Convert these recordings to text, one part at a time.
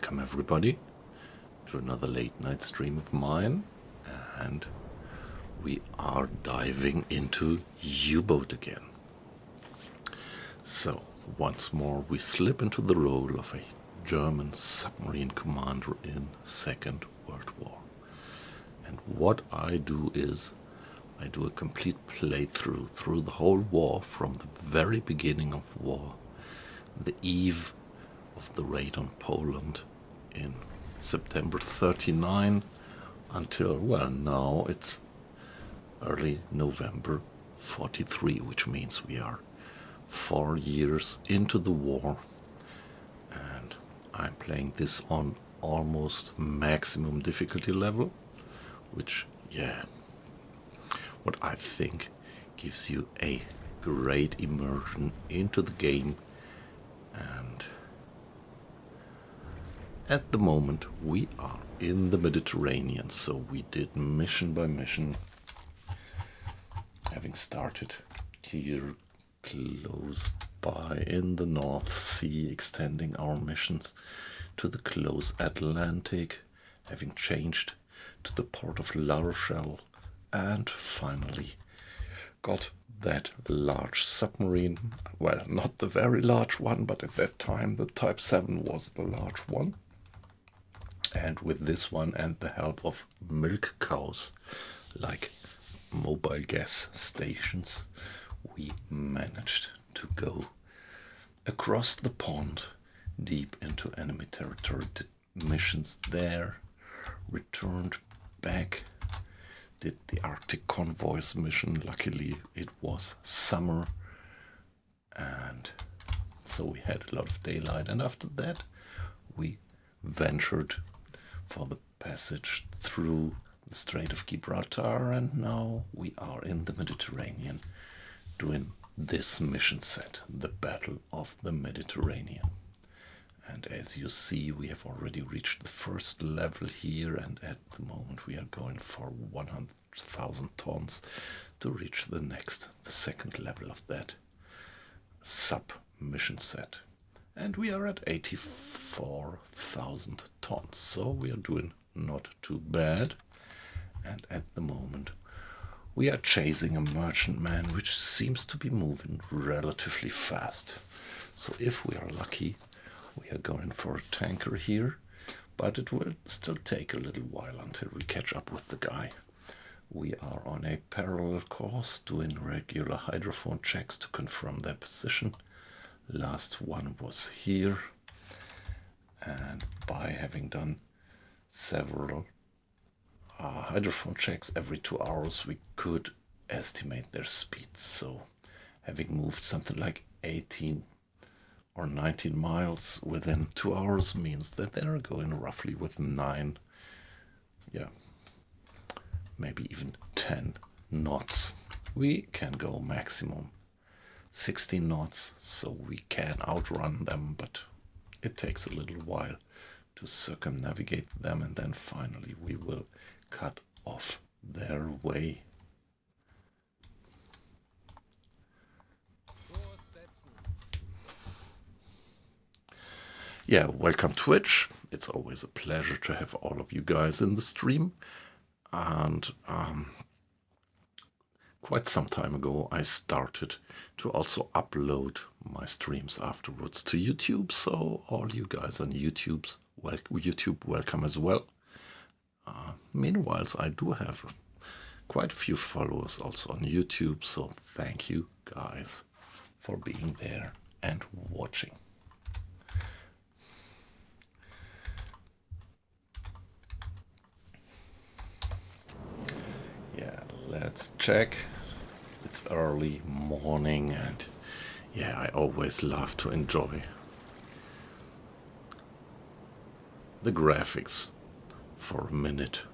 Welcome everybody to another late night stream of mine, and we are diving into U-boat again. So once more we slip into the role of a German submarine commander in Second World War. And what I do is I do a complete playthrough through the whole war, from the very beginning of war, the eve of the raid on Poland in September 39 until, well, now it's early November 43, which means we are 4 years into the war, and I'm playing this on almost maximum difficulty level, which, yeah, what I think gives you a great immersion into the game. And at the moment we are in the Mediterranean, so we did mission by mission, having started here close by in the North Sea, extending our missions to the close Atlantic, having changed to the port of La Rochelle, and finally got that large submarine. Well, not the very large one, but at that time the Type 7 was the large one. And with this one and the help of milk cows, like mobile gas stations, we managed to go across the pond deep into enemy territory, did missions there, returned back, did the Arctic convoys mission. Luckily it was summer, and so we had a lot of daylight, and after that we ventured for the passage through the Strait of Gibraltar, and now we are in the Mediterranean doing this mission set, the Battle of the Mediterranean. And as you see, we have already reached the first level here, and at the moment we are going for 100,000 tons to reach the second level of that sub-mission set. And we are at 84,000 tons, so we are doing not too bad. And at the moment we are chasing a merchantman which seems to be moving relatively fast. So if we are lucky, we are going for a tanker here, but it will still take a little while until we catch up with the guy. We are on a parallel course, doing regular hydrophone checks to confirm their position. Last one was here, and by having done several hydrophone checks every 2 hours, we could estimate their speed. So having moved something like 18 or 19 miles within 2 hours means that they are going roughly with 9, maybe even 10 knots. We can go maximum 16 knots, so we can outrun them, but it takes a little while to circumnavigate them, and then finally we will cut off their way. Yeah, welcome Twitch. It's always a pleasure to have all of you guys in the stream. And quite some time ago I started to also upload my streams afterwards to YouTube, so all you guys on YouTube, welcome as well. Meanwhile, I do have quite a few followers also on YouTube, so thank you guys for being there and watching. Yeah, let's check. It's early morning, and yeah, I always love to enjoy the graphics for a minute.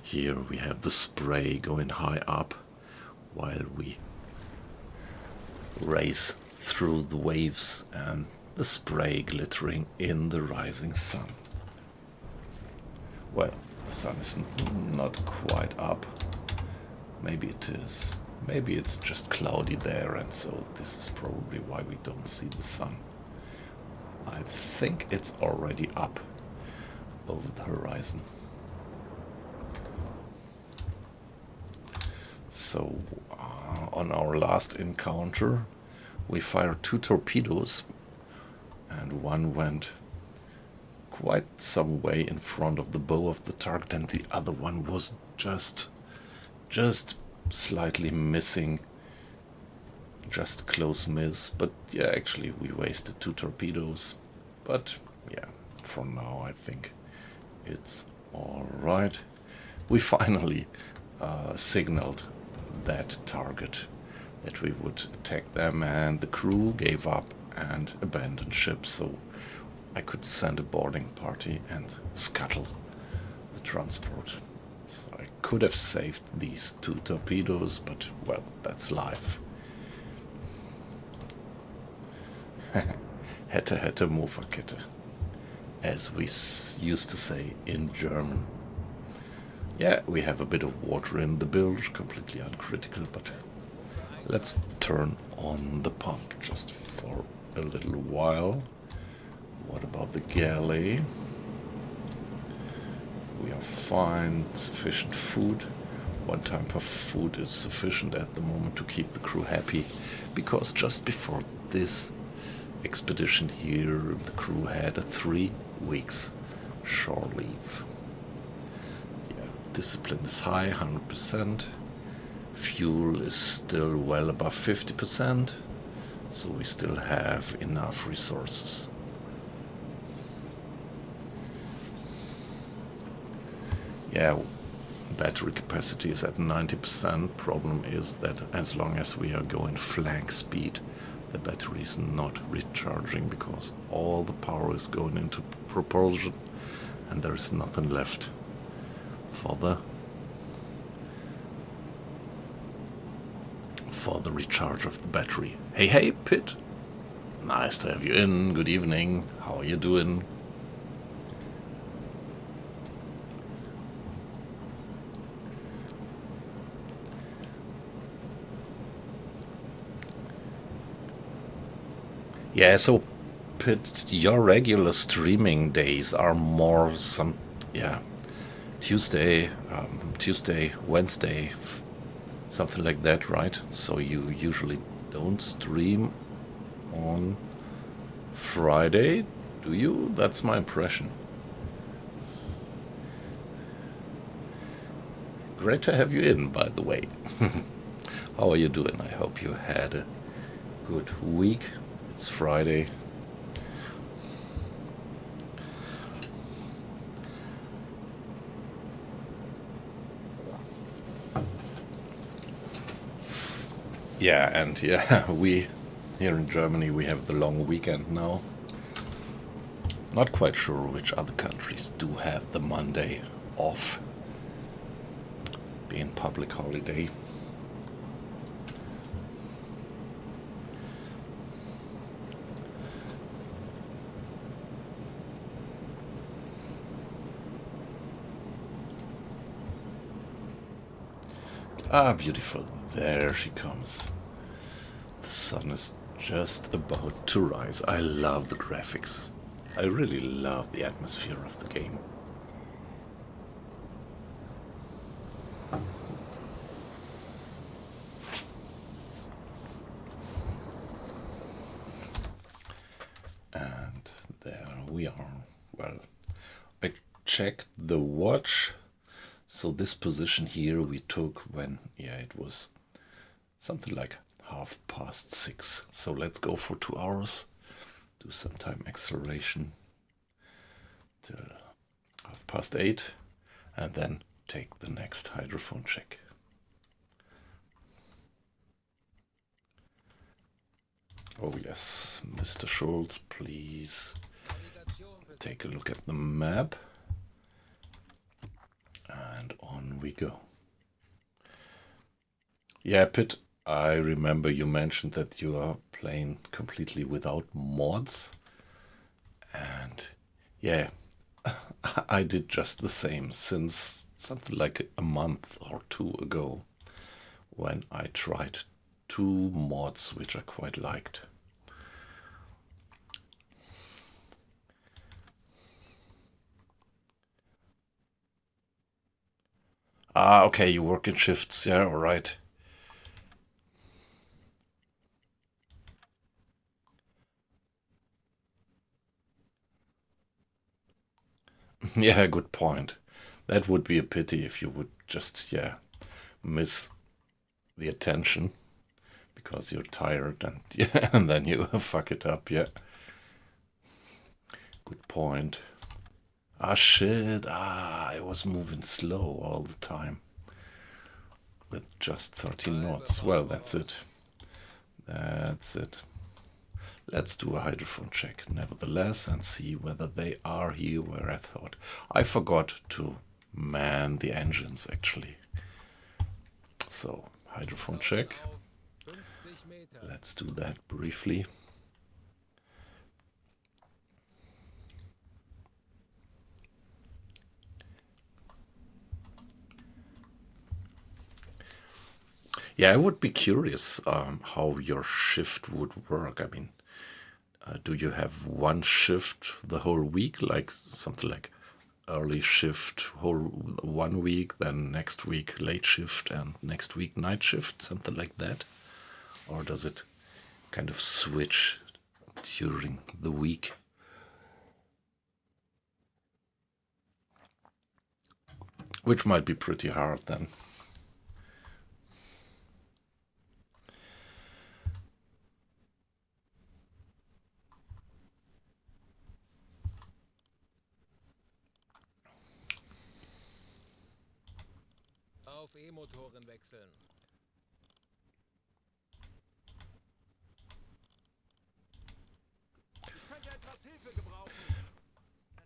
Here we have the spray going high up while we race through the waves, and the spray glittering in the rising sun. Well, the sun is not quite up. Maybe it is. Maybe it's just cloudy there, and so this is probably why we don't see the sun. I think it's already up. over the horizon. So on our last encounter we fired 2 torpedoes, and one went quite some way in front of the bow of the target, and the other one was just slightly missing, just a close miss. But yeah, actually we wasted 2 torpedoes, but yeah, for now I think it's all right. We finally signaled that target that we would attack them, and the crew gave up and abandoned ship, so I could send a boarding party and scuttle the transport. So I could have saved these 2 torpedoes, but well, that's life. Hätte Mofa-Kette, as we used to say in German. Yeah, we have a bit of water in the bilge, completely uncritical, but let's turn on the pump just for a little while. What about the galley? We are fine, sufficient food. 1 time per food is sufficient at the moment to keep the crew happy, because just before this expedition here, the crew had a 3 weeks shore leave. Yeah, discipline is high, 100%. Fuel is still well above 50%, so we still have enough resources. Yeah, battery capacity is at 90%. Problem is that as long as we are going flank speed, the battery is not recharging, because all the power is going into propulsion and there is nothing left for the recharge of the battery. Hey Pitt, nice to have you in. Good evening, how are you doing? Yeah, so Pitt, your regular streaming days are more Tuesday, Wednesday, something like that, right? So you usually don't stream on Friday, do you? That's my impression. Great to have you in, by the way. How are you doing? I hope you had a good week. It's Friday. Yeah, and yeah, we here in Germany, we have the long weekend now. Not quite sure which other countries do have the Monday off, being public holiday. Ah, beautiful. There she comes. The sun is just about to rise. I love the graphics. I really love the atmosphere of the game. And there we are. Well, I checked the watch. So this position here we took when, yeah, it was something like 6:30. So let's go for 2 hours. Do some time acceleration till 8:30, and then take the next hydrophone check. Oh yes, Mr. Schultz, please take a look at the map. And on we go. Yeah, Pitt, I remember you mentioned that you are playing completely without mods. And yeah, I did just the same since something like a month or 2 ago, when I tried 2 mods which I quite liked. Ah, okay, you work in shifts. Yeah, all right. Yeah, good point. That would be a pity if you would just, yeah, miss the attention because you're tired and yeah, and then you fuck it up. Yeah, good point. Ah, shit. Ah, I was moving slow all the time with just 13 knots. Well, that's it. That's it. Let's do a hydrophone check nevertheless and see whether they are here where I thought. I forgot to man the engines actually. So, hydrophone check. Let's do that briefly. Yeah, I would be curious how your shift would work. I mean, do you have one shift the whole week, like something like early shift whole 1 week, then next week late shift, and next week night shift, something like that? Or does it kind of switch during the week? Which might be pretty hard then. Auf E-Motoren wechseln. Ich könnte etwas Hilfe gebrauchen.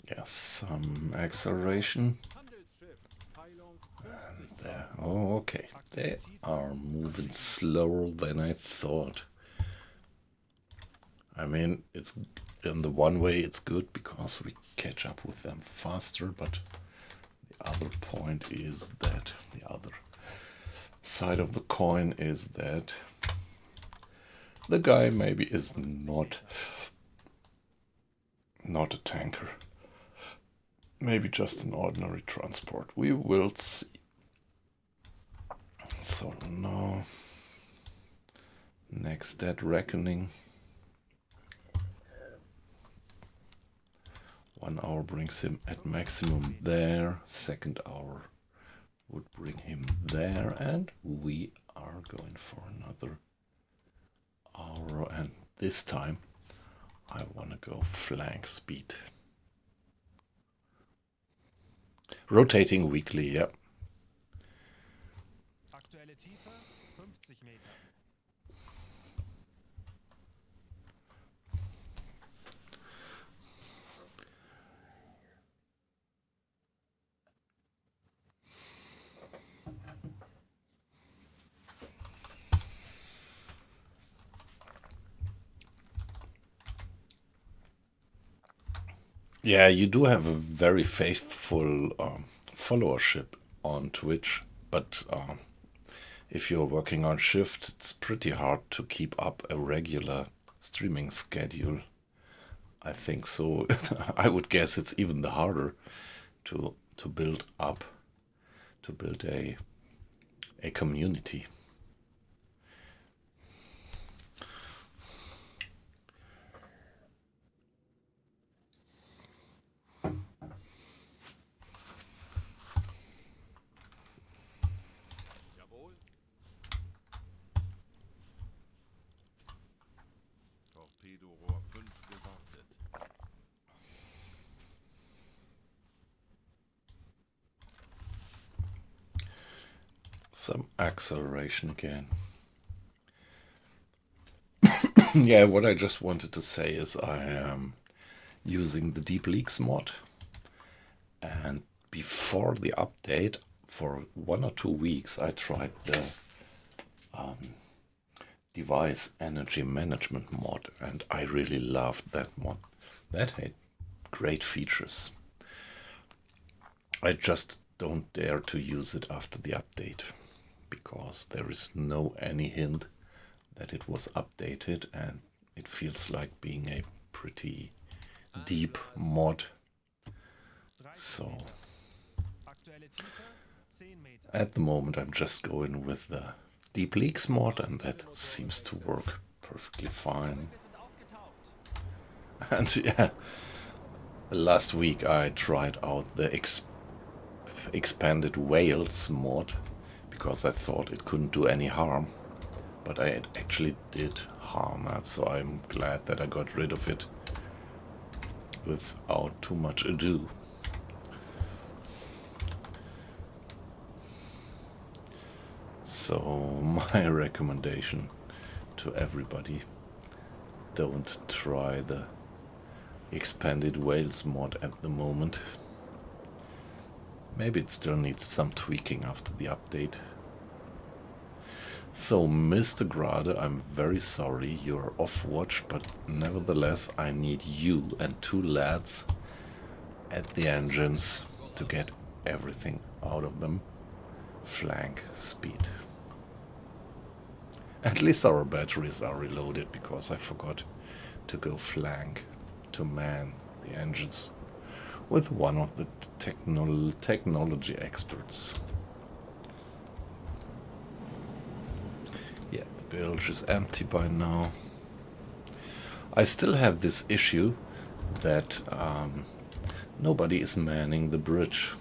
Yes, some acceleration. And there. Oh, okay. They are moving slower than I thought. I mean, it's in the one way it's good because we catch up with them faster, but the other point is that the other side of the coin is that the guy maybe is not a tanker. Maybe just an ordinary transport. We will see. So now, next dead reckoning. 1 hour brings him at maximum there. Second hour would bring him there, and we are going for another hour. And this time, I want to go flank speed. Rotating weekly, yeah. Aktuelle Tiefe 50 Meter. Yeah, you do have a very faithful followership on Twitch, but if you're working on shift, it's pretty hard to keep up a regular streaming schedule. I think so. I would guess it's even the harder to build up, to build a community. Jawohl. Torpedorohr 5 gewartet. Some acceleration again. Yeah, what I just wanted to say is I am using the Deep Leaks mod, and before the update, for 1 or 2 weeks, I tried the device energy management mod, and I really loved that mod. That had great features. I just don't dare to use it after the update because there is no any hint that it was updated, and it feels like being a pretty deep mod. So Aktuelle Tiefe 10 Meter. At the moment I'm just going with the deep leaks mod, and that seems to work perfectly fine. Wir sind aufgetaucht. And yeah, last week I tried out the expanded whales mod because I thought it couldn't do any harm, but it actually did harm, and so I'm glad that I got rid of it without too much ado. So my recommendation to everybody: don't try the expanded whales mod at the moment. Maybe it still needs some tweaking after the update. So, Mr. Grade, I'm very sorry you're off watch, but nevertheless I need you and 2 lads at the engines to get everything out of them. Flank speed. At least our batteries are reloaded, because I forgot to go flank to man the engines with one of the technology experts. Yeah, the bilge is empty by now. I still have this issue that nobody is manning the bridge.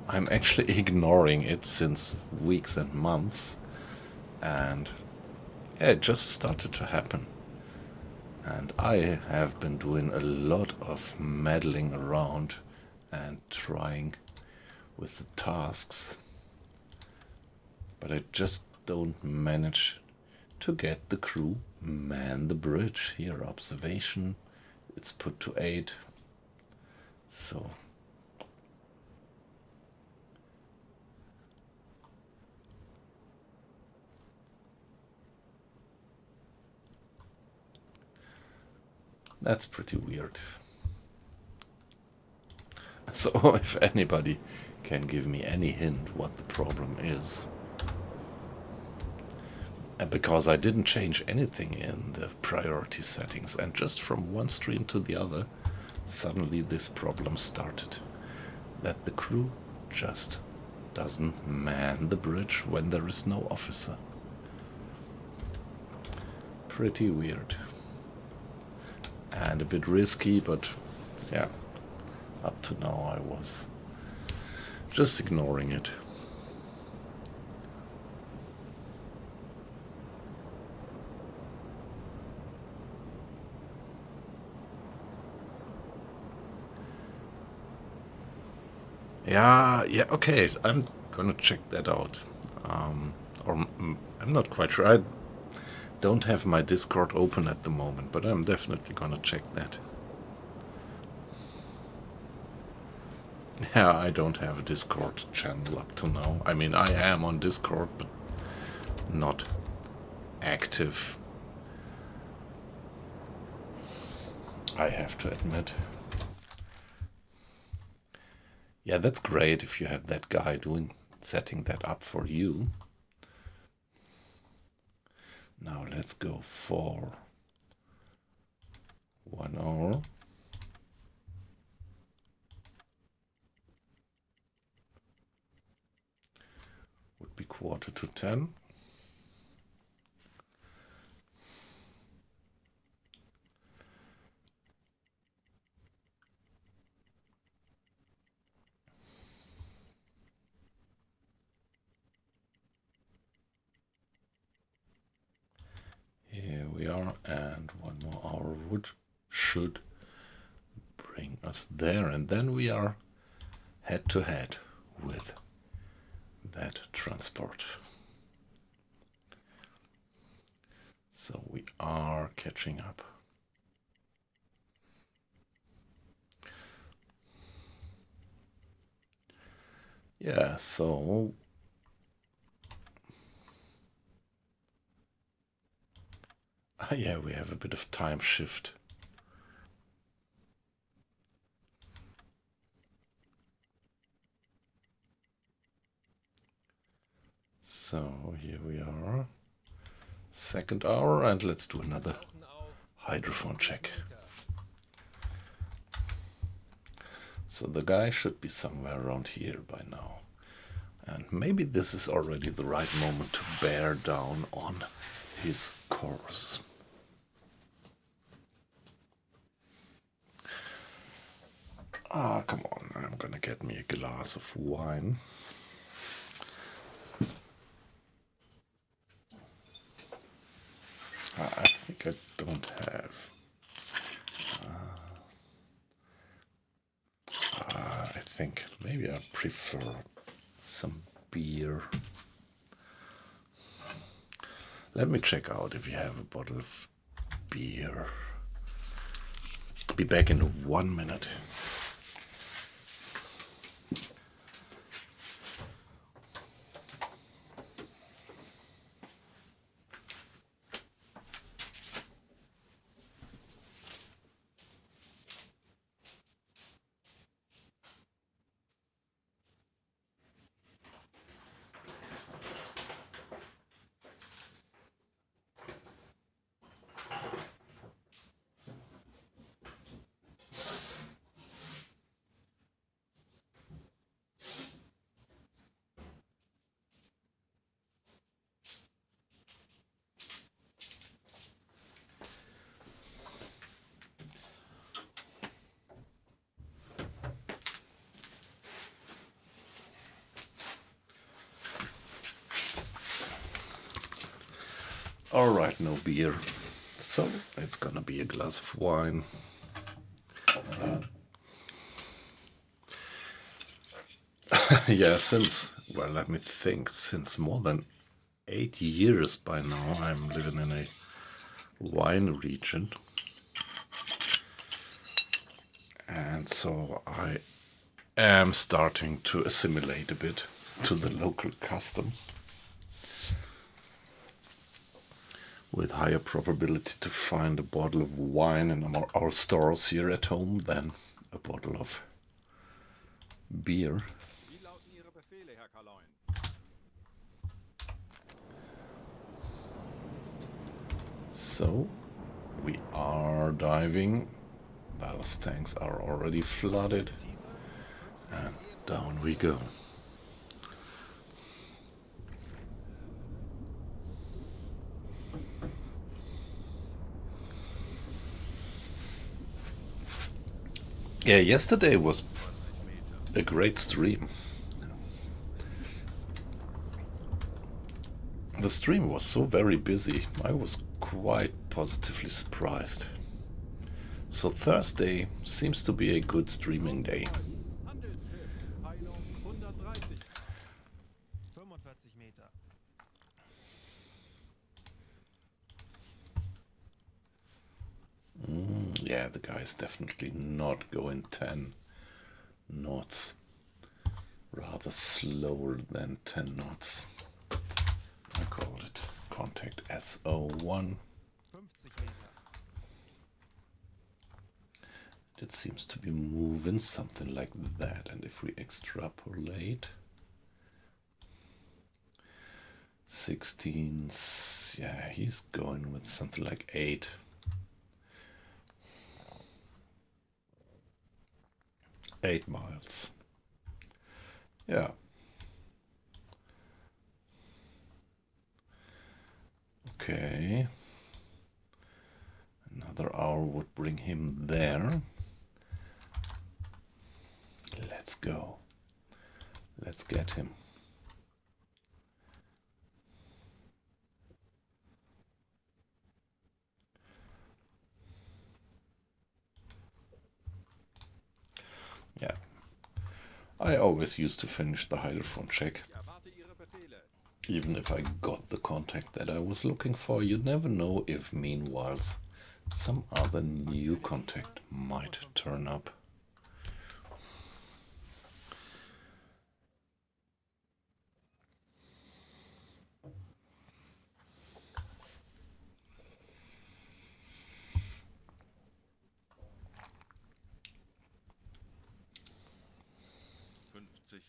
I'm actually ignoring it since weeks and months, and yeah, it just started to happen. And I have been doing a lot of meddling around and trying with the tasks, but I just don't manage to get the crew man the bridge. Here, observation, it's put to 8. So that's pretty weird. So if anybody can give me any hint what the problem is. And because I didn't change anything in the priority settings, and just from one stream to the other, suddenly this problem started. That the crew just doesn't man the bridge when there is no officer. Pretty weird. And a bit risky, but yeah, up to now I was just ignoring it. Yeah, okay, I'm gonna check that out. I'm not quite sure. I don't have my Discord open at the moment, but I'm definitely gonna check that. Yeah, I don't have a Discord channel up to now. I mean, I am on Discord, but not active, I have to admit. Yeah, that's great if you have that guy setting that up for you. Now let's go for 1 hour. Would be 9:45. Here we are, and 1 more hour should bring us there, and then we are head to head with that transport. So we are catching up. Yeah, so yeah, we have a bit of time shift. So here we are, 2nd hour, and let's do another hydrophone check. So the guy should be somewhere around here by now. And maybe this is already the right moment to bear down on his course. Ah, come on, I'm gonna get me a glass of wine. I think I don't have. I think maybe I prefer some beer. Let me check out if you have a bottle of beer. Be back in 1 minute. Alright, no beer. So it's gonna be a glass of wine. Yeah, let me think, since more than 8 years by now I'm living in a wine region. And so I am starting to assimilate a bit to the local customs, with higher probability to find a bottle of wine in our stores here at home than a bottle of beer. Wie lauten Ihre Befehle, Herr Kaloin? So we are diving. Those tanks are already flooded, and down we go. Yeah, yesterday was a great stream. The stream was so very busy, I was quite positively surprised. So Thursday seems to be a good streaming day. Handelsschiff, Peilung 130. 45 Meter. Yeah, the guy's definitely not going 10 knots. Rather slower than 10 knots. I call it contact SO1. 50 Meter. It seems to be moving something like that. And if we extrapolate 16, yeah, he's going with something like 8. 8 miles. Yeah. Okay. Another hour would bring him there. Let's go. Let's get him. Yeah. I always used to finish the hydrophone check. Ich erwarte Ihre Befehle. Even if I got the contact that I was looking for, you never know if meanwhile some other new contact might turn up.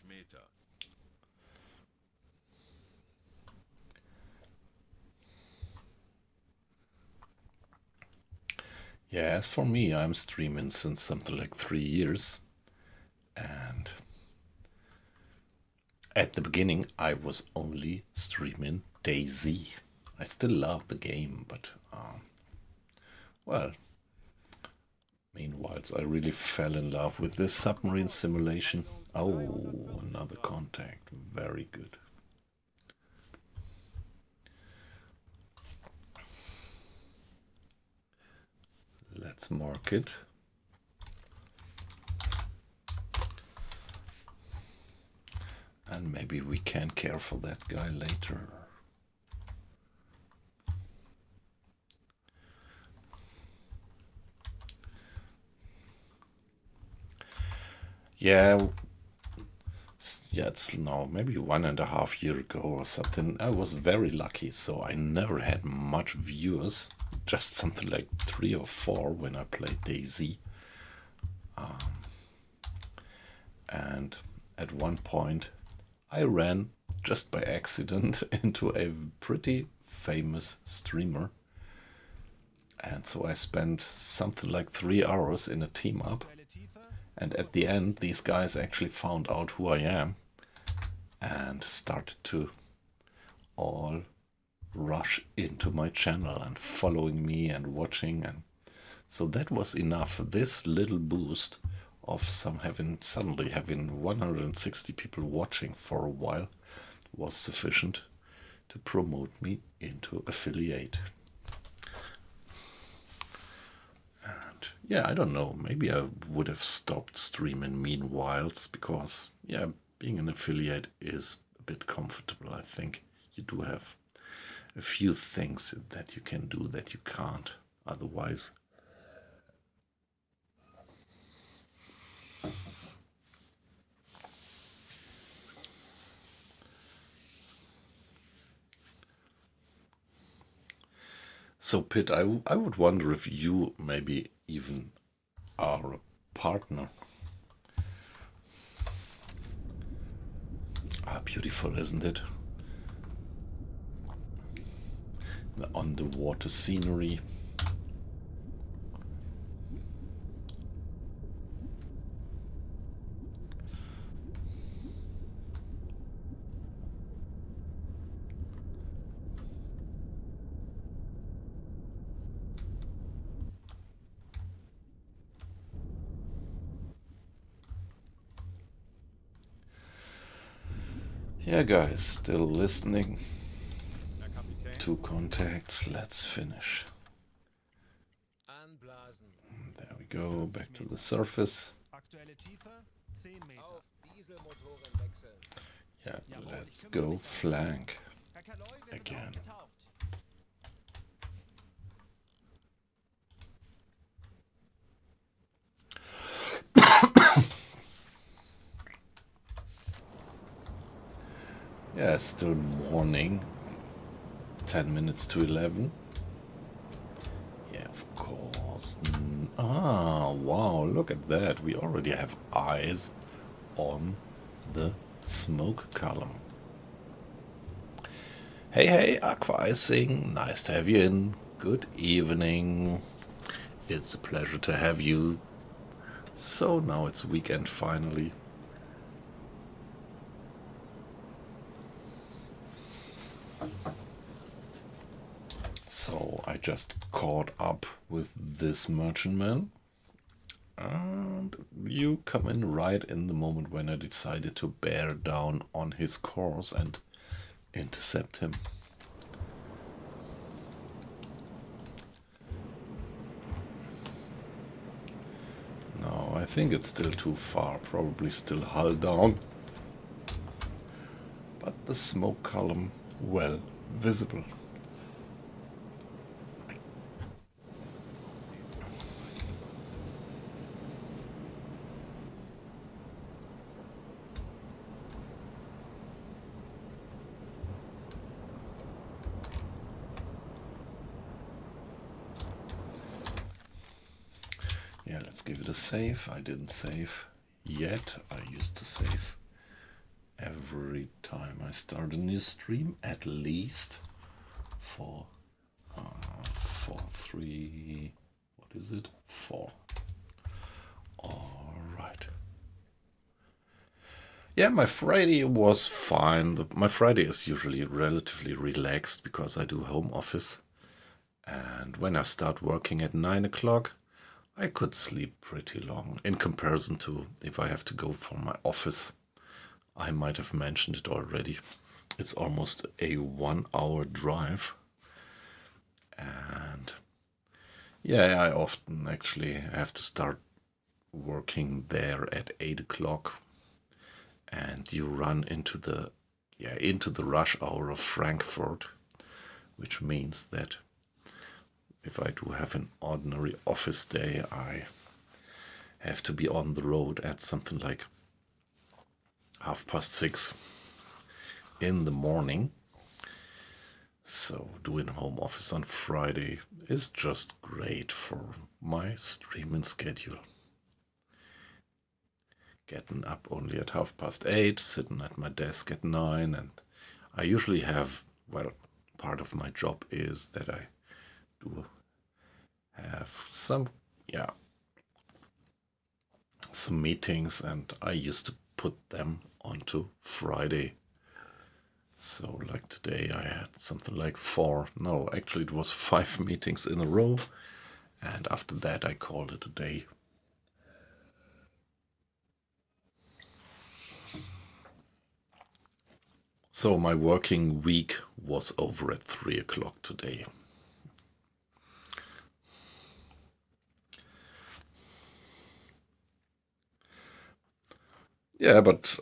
Meter. Yeah, as for me, I'm streaming since something like 3 years. And at at the beginning I was only streaming DayZ. I still love the game, but well, meanwhile I really fell in love with this submarine simulation. Oh, another contact. Very good. Let's mark it. And maybe we can care for that guy later. Yeah, it's now maybe 1.5 years ago or something. I was very lucky, so I never had much viewers. Just something like 3 or 4 when I played DayZ. And at one point I ran just by accident into a pretty famous streamer. And so I spent something like 3 hours in a team up. And at the end, these guys actually found out who I am and started to all rush into my channel and following me and watching. And so that was enough. This little boost of suddenly having 160 people watching for a while was sufficient to promote me into affiliate. And yeah, I don't know, maybe I would have stopped streaming meanwhile, because yeah, being an affiliate is a bit comfortable. I think you do have a few things that you can do that you can't otherwise. So Pitt, I would wonder if you maybe even are a partner. Ah, beautiful, isn't it? The underwater scenery. Yeah, guys, still listening. 2 contacts, let's finish. There we go, back to the surface. Yeah, let's go flank again. Yeah, still morning. 10 minutes to 11. Yeah, of course. Ah, wow, look at that. We already have eyes on the smoke column. Hey, hey, Aqua Icing. Nice to have you in. Good evening. It's a pleasure to have you. So now it's weekend finally. So I just caught up with this merchantman, and you come in right in the moment when I decided to bear down on his course and intercept him. No, I think it's still too far, probably still hull down, but the smoke column well visible. Yeah, let's give it a save. I didn't save yet. I used to save every time I start a new stream, at least for 3, what is it? 4. All right. Yeah, my Friday was fine. My Friday is usually relatively relaxed because I do home office. And when I start working at 9 o'clock, I could sleep pretty long in comparison to if I have to go for my office. I might have mentioned it already. It's almost a 1 hour drive. And yeah, I often actually have to start working there at 8 o'clock. And you run into the rush hour of Frankfurt, which means that if I do have an ordinary office day, I have to be on the road at something like 6:30 in the morning. So doing home office on Friday is just great for my streaming schedule. Getting up only at 8:30, sitting at my desk at 9, and I usually have, part of my job is that I do have some meetings, and I used to put them onto Friday. So like today I had something like it was 5 meetings in a row, and after that I called it a day. So my working week was over at 3 o'clock today. Yeah, but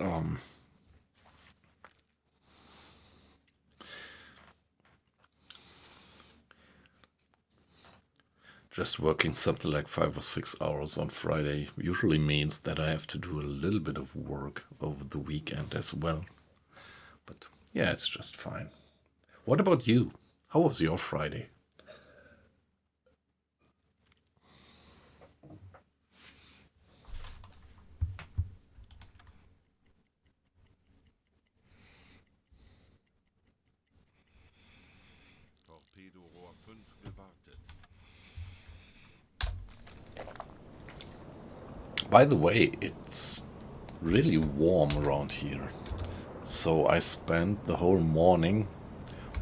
just working something like 5 or 6 hours on Friday usually means that I have to do a little bit of work over the weekend as well. But yeah, it's just fine. What about you? How was your Friday? Torpedorohr 5 gewartet. By the way, it's really warm around here. So I spent the whole morning,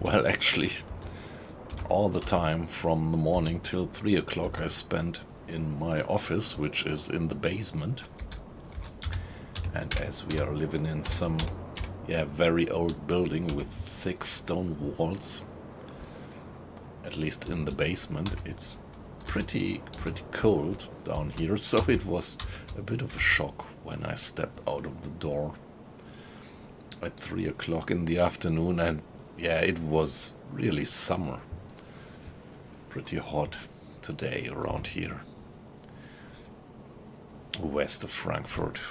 actually all the time from the morning till 3 o'clock I spent in my office, which is in the basement. And as we are living in some very old building with thick stone walls, at least in the basement, it's pretty cold down here. So it was a bit of a shock when I stepped out of the door at 3 o'clock in the afternoon, and it was really summer. Pretty hot today around here, west of Frankfurt.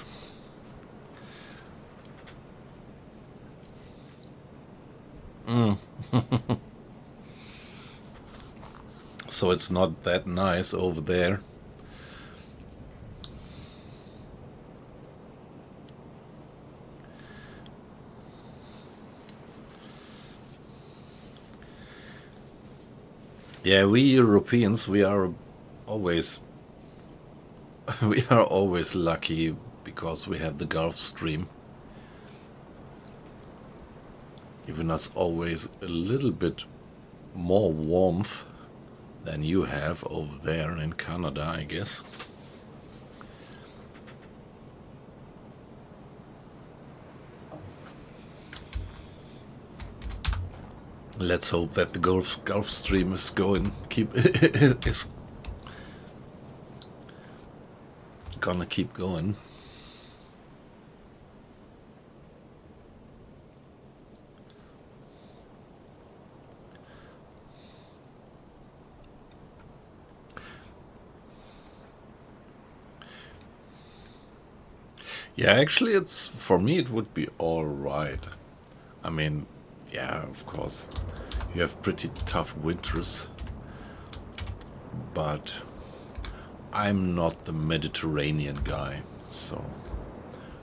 So it's not that nice over there. Yeah, we Europeans, we are always lucky because we have the Gulf Stream, giving us always a little bit more warmth than you have over there in Canada, I guess. Let's hope that the Gulf Stream is is gonna keep going. Yeah, actually, for me it would be all right. I mean, yeah, of course, you have pretty tough winters, but I'm not the Mediterranean guy, so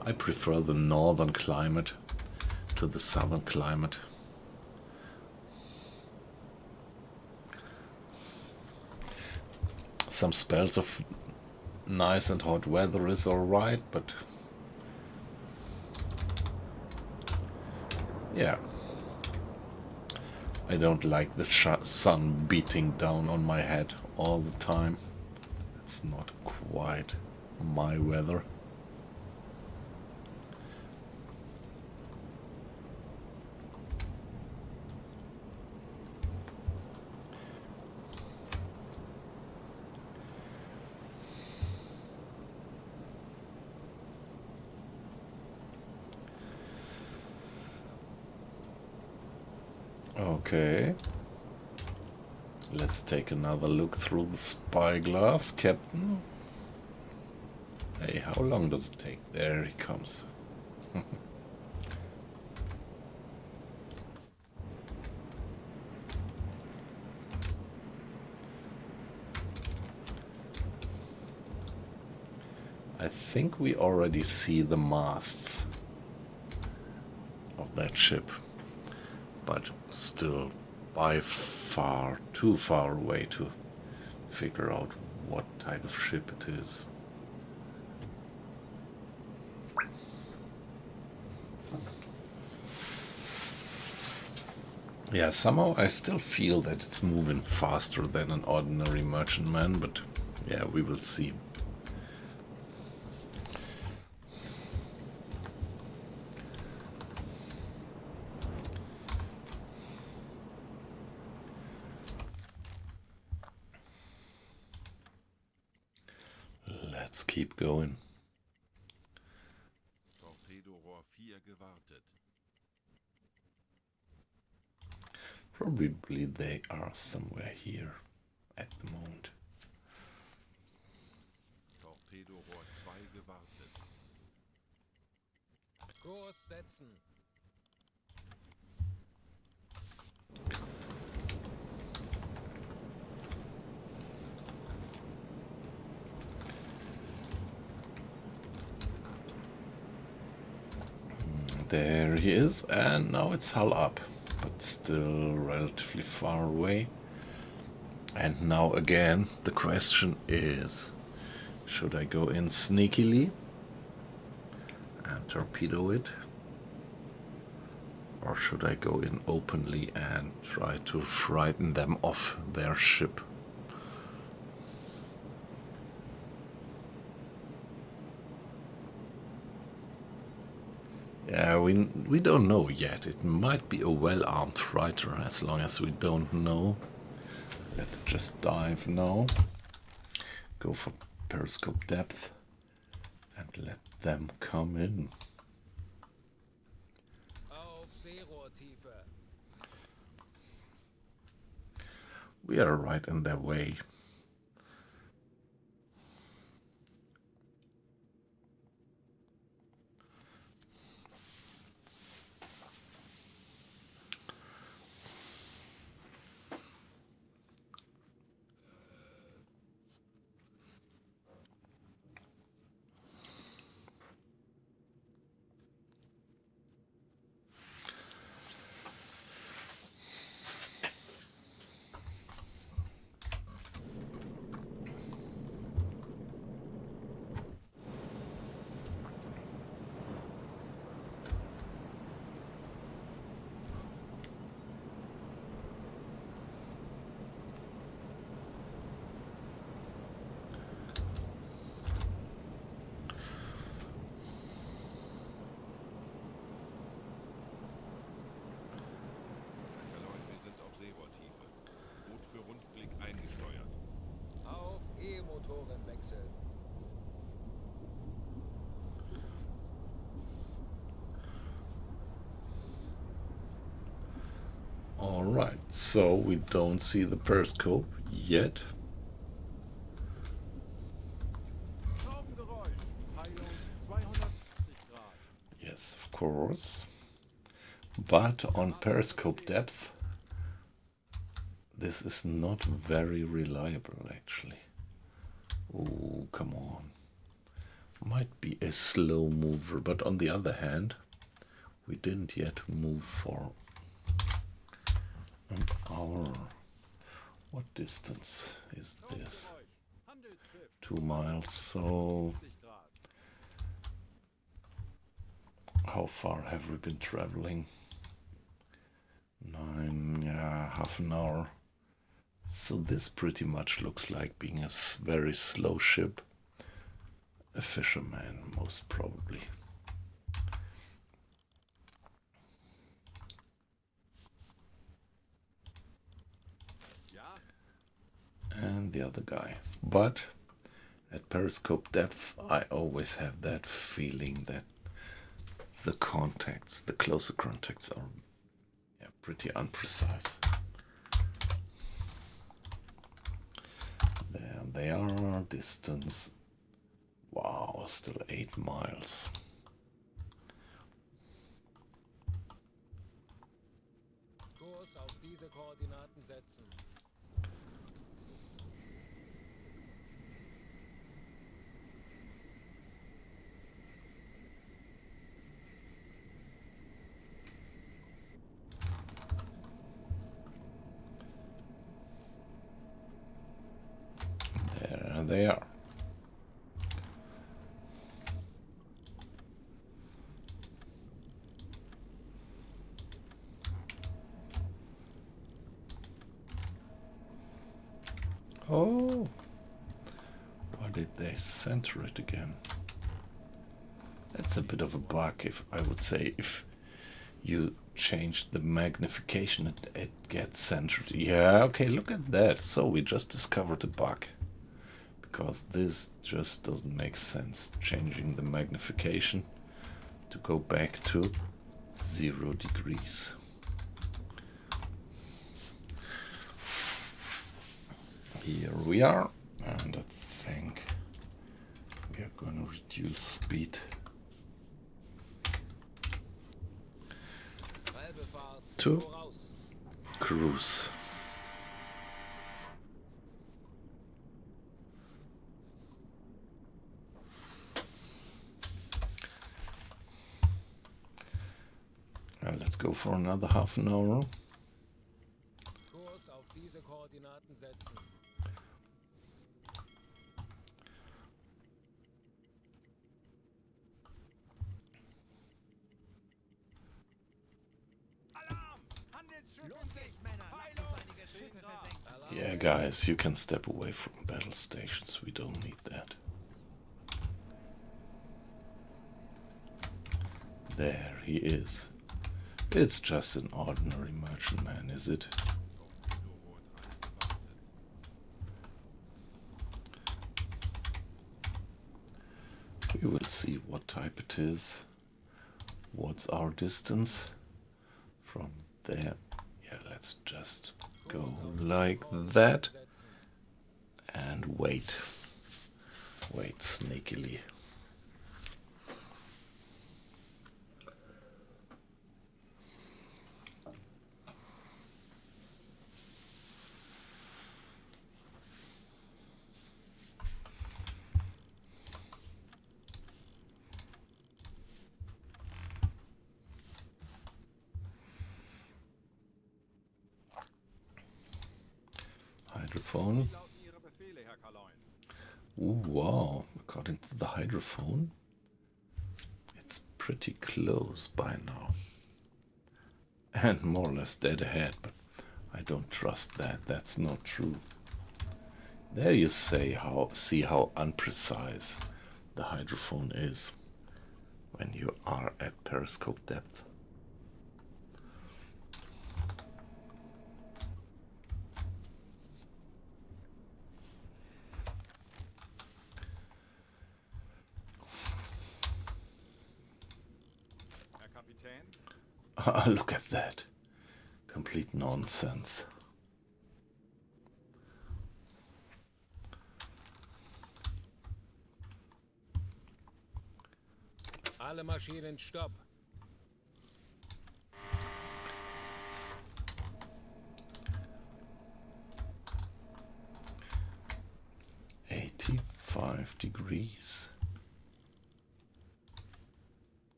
I prefer the northern climate to the southern climate. Some spells of nice and hot weather is alright, but Yeah. I don't like the sun beating down on my head all the time. It's not quite my weather. Okay. Let's take another look through the spyglass, Captain. Hey, how long does it take? There he comes. I think we already see the masts of that ship, but still by far too far away to figure out what type of ship it is. Yeah, somehow I still feel that it's moving faster than an ordinary merchantman, but yeah, we will see. Let's keep going. Torpedorohr 4 gewartet. Probably they are somewhere here at the moment. Torpedorohr 2 gewartet. Kurs setzen. There he is, and now it's hull up, but still relatively far away. And now again, the question is, should I go in sneakily and torpedo it? Or should I go in openly and try to frighten them off their ship? Yeah, we don't know yet. It might be a well-armed fighter, as long as we don't know. Let's just dive now. Go for periscope depth and let them come in. Auf Seerohrtiefe. We are right in their way. Wir sind auf Seerohrtiefe. Boot für Rundblick eingesteuert. Auf E-Motoren wechseln. Alright, so we don't see the periscope yet. Schraubengeräusch. Peilung 280 Grad. Yes, of course. But on periscope depth, this is not very reliable, actually. Oh, come on. Might be a slow mover, but on the other hand, we didn't yet move for an hour. What distance is this? Schraubengeräusch. Handelsschiff. 2 miles, so 50 Grad. how far have we been traveling? half an hour. So this pretty much looks like being a very slow ship. A fisherman, most probably. Ja, And the other guy. But at periscope depth, I always have that feeling that the contacts, the closer contacts, are pretty unprecise. There they are, distance. Wow, still 8 miles. Kurs auf diese Koordinaten setzen. There they are. Oh, why did they center it again? That's a bit of a bug, if I would say. If you change the magnification, it gets centered. Yeah, okay, look at that. So we just discovered a bug. Because this just doesn't make sense. Changing the magnification to go back to 0 degrees. Here we are, and I think we are going to reduce speed Halbefahrt to voraus. cruise. And let's go for another half an hour. Kurs auf diese Koordinaten setzen. Alarm! Handelsschiffe! Los geht's, Männer! Lasst uns einige Schiffe versenken. Yeah, guys, you can step away from battle stations. We don't need that. There he is. It's just an ordinary merchantman, is it? We will see what type it is. What's our distance from there? Yeah, let's just go like that and wait. Wait sneakily. Hydrophone. Lauten Ihre Befehle, Herr Kaloin. Ooh, wow. According to the hydrophone, it's pretty close by now. And more or less dead ahead, but I don't trust that. That's not true. There you see how unprecise the hydrophone is when you are at periscope depth. Herr Kapitän? Ah, look at that. Complete nonsense. Alle Maschinen stopp. '85 degrees.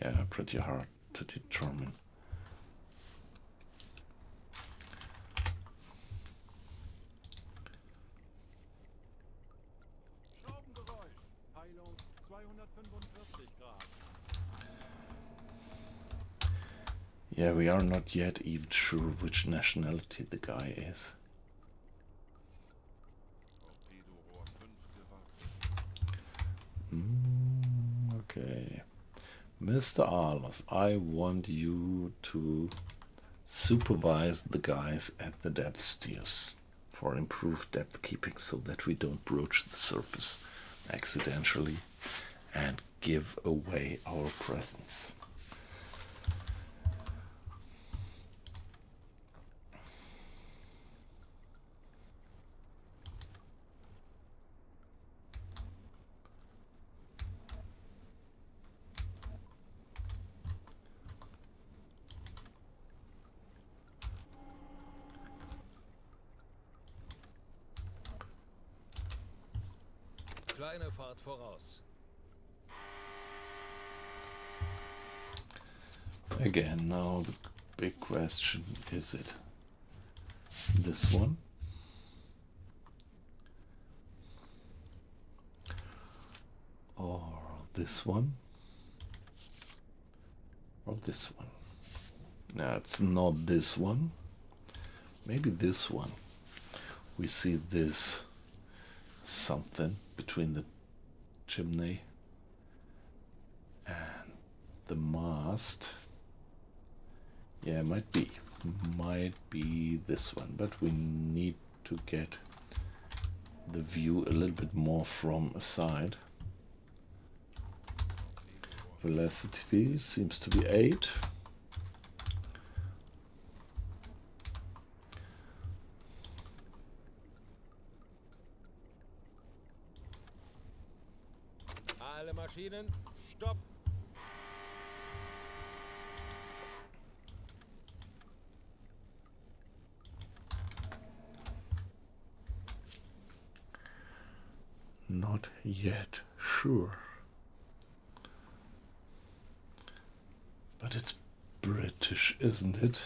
Yeah, pretty hard to determine. Schraubengeräusch. Peilung 245 Grad. Yeah, we are not yet even sure which nationality the guy is. Torpedorohr 5 gewartet. Okay. Mr. Arlos, I want you to supervise the guys at the depth steers for improved depth keeping so that we don't broach the surface accidentally and give away our presence. Kleine Fahrt voraus. Again, now the big question, is it this one? Or this one? Or this one? No, it's not this one. Maybe this one. We see this something between the chimney and the mast. Yeah, might be this one, but we need to get the view a little bit more from a side. Velocity seems to be 8. Alle Maschinen, stopp! Not yet sure. But it's British, isn't it?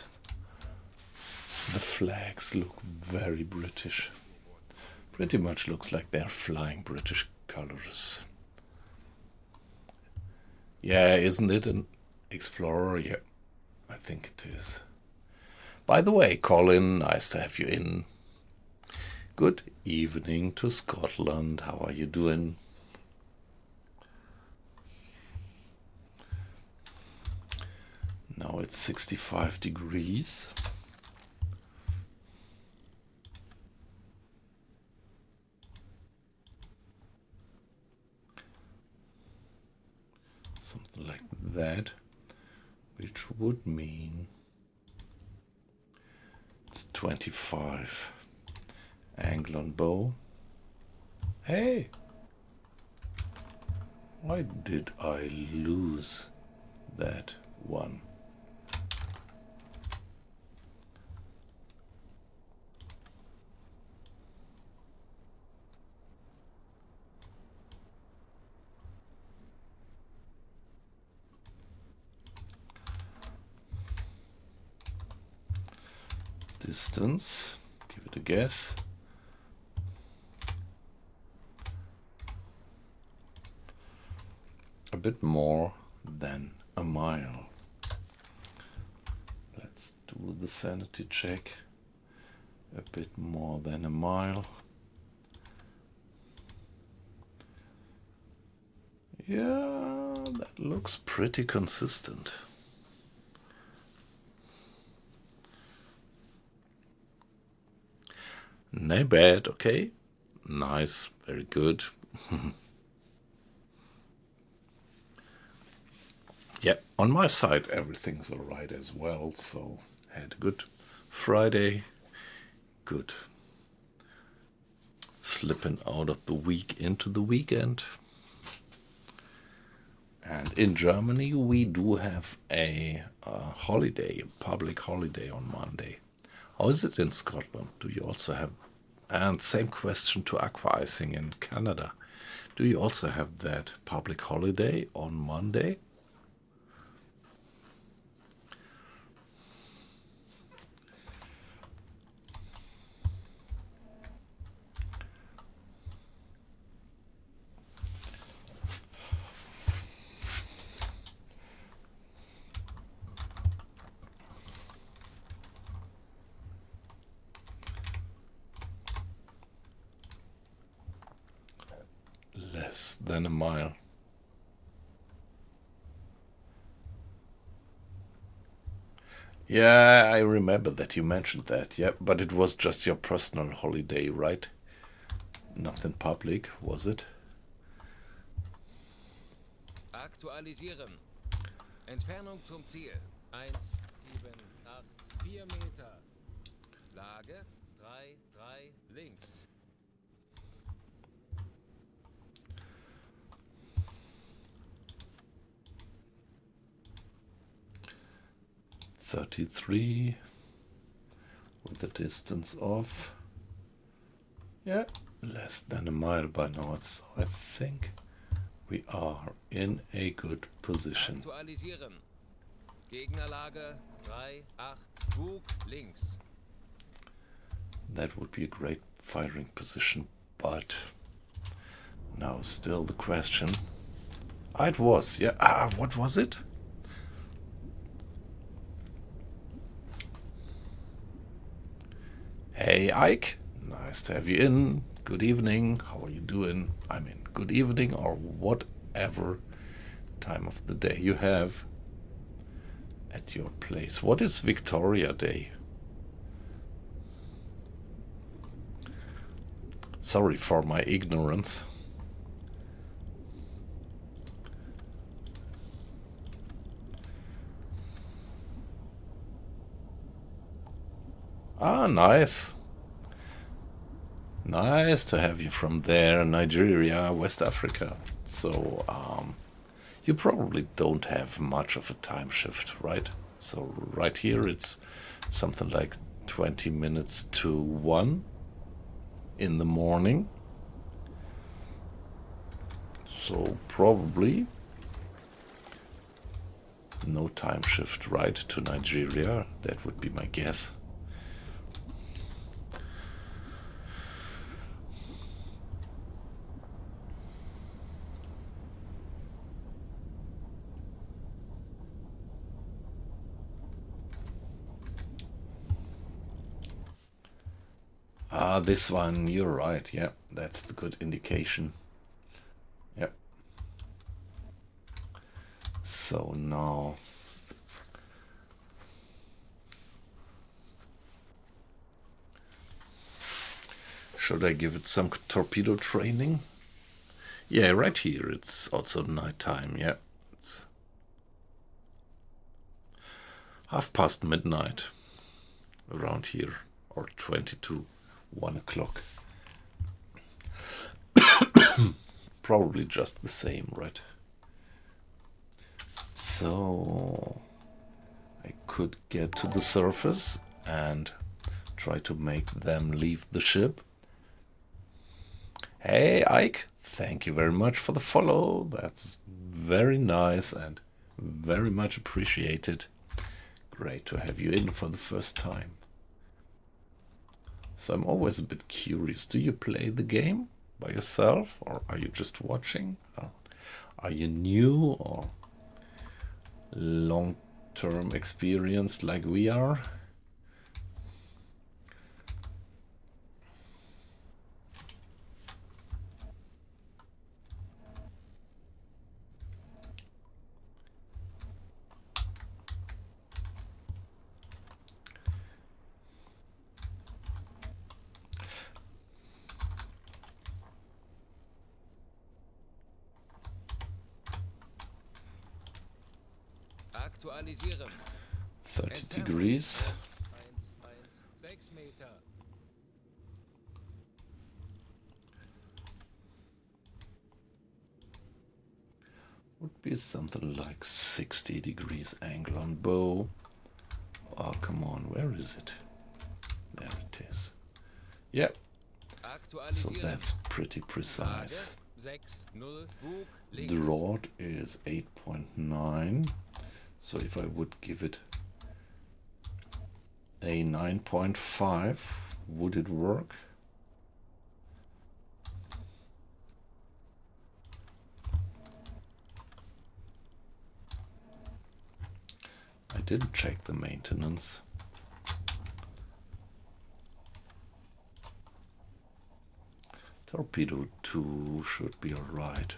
The flags look very British. Pretty much looks like they're flying British colors. Yeah, isn't it an Explorer? Yeah, I think it is. By the way, Colin, nice to have you in. Good evening to Scotland. How are you doing? Now it's 65 degrees. Something like that, which would mean it's 25. Angle on bow. Hey! Why did I lose that one? Distance, give it a guess. A bit more than a mile. Let's do the sanity check. A bit more than a mile. Yeah, that looks pretty consistent. Not bad, okay. Nice, very good. Yeah, on my side everything's alright as well, so had a good Friday, good slipping out of the week into the weekend. And in Germany we do have a holiday, a public holiday on Monday. How is it in Scotland? Do you also have, and same question to aqua icing in Canada, do you also have that public holiday on Monday? less than a mile. Yeah, I remember that you mentioned that, yeah, but it was just your personal holiday, right? Not in public, was it? Aktualisieren. Entfernung zum Ziel. 1784 Meter. Lage 3 links. .33 with a distance of, yeah, less than a mile by now. So I think we are in a good position. Aktualisieren. Gegnerlage 3-8 Bug links. That would be a great firing position, but now still the question. Ah, it was, yeah. What was it? Hey Ike, nice to have you in. Good evening. How are you doing? I mean, good evening or whatever time of the day you have at your place. What is Victoria Day? Sorry for my ignorance. Ah, nice. Nice to have you from there, Nigeria, West Africa. So, you probably don't have much of a time shift, right? So right here it's something like 20 minutes to 1 in the morning. So probably no time shift right to Nigeria. That would be my guess. Ah, this one, you're right. Yeah, that's the good indication. Yep. So now should I give it some torpedo training? Yeah, right here it's also nighttime. Yeah, it's midnight around here, or 22, 1 o'clock. Probably just the same, right? So I could get to the surface and try to make them leave the ship. Hey Ike, thank you very much for the follow. That's very nice and very much appreciated. Great to have you in for the first time. So I'm always a bit curious. Do you play the game by yourself or are you just watching? Are you new or long-term experienced like we are? Aktualisieren. 30 degrees. 116 Meter. Would be something like 60 degrees angle on bow. Oh, come on, where is it? There it is. Yep, so that's pretty precise. The rod is 8.9, so if I would give it a 9.5, would it work? I didn't check the maintenance. Torpedo 2 should be alright.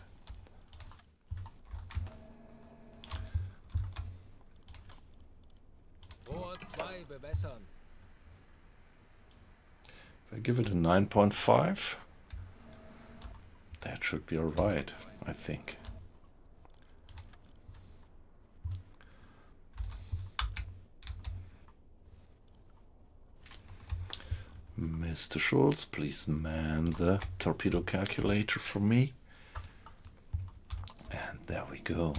Rohr 2 bewässern. If I give it a 9.5, that should be alright, I think. Mr. Schultz, please man the torpedo calculator for me. And there we go.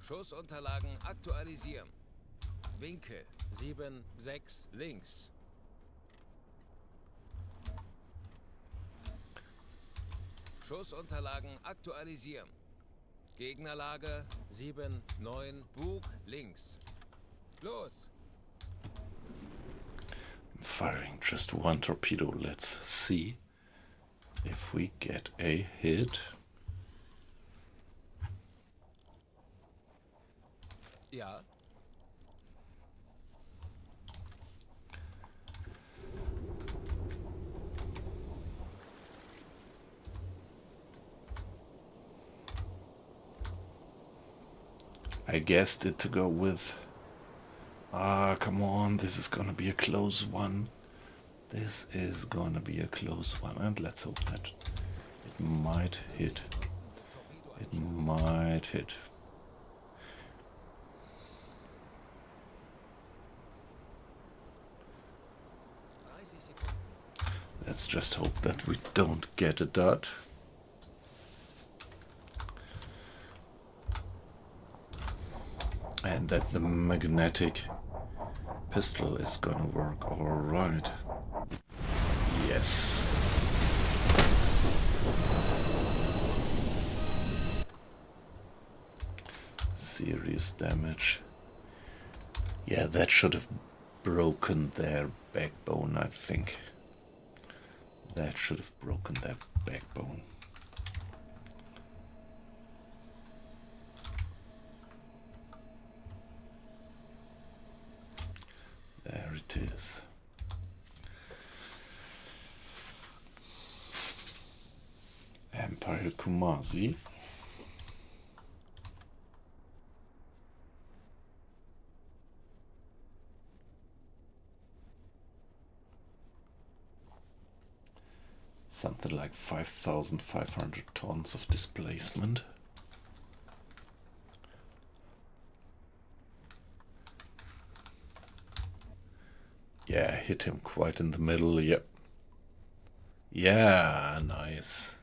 Schussunterlagen aktualisieren. Winkel 7, 6 links. Schussunterlagen aktualisieren. Gegnerlage 7, 9, Bug links. Los! I'm firing just one torpedo. Let's see if we get a hit. Ja. I guessed it to go with. Ah, come on, this is gonna be a close one. This is gonna be a close one, and let's hope that it might hit. It might hit. Let's just hope that we don't get a dud. And that the magnetic pistol is gonna work alright. Yes. Serious damage. Yeah, that should have broken their backbone, I think. That should have broken their backbone. There it is. Empire Kumasi. Something like 5,500 tons of displacement. Yeah, hit him quite in the middle, yep. Yeah, nice.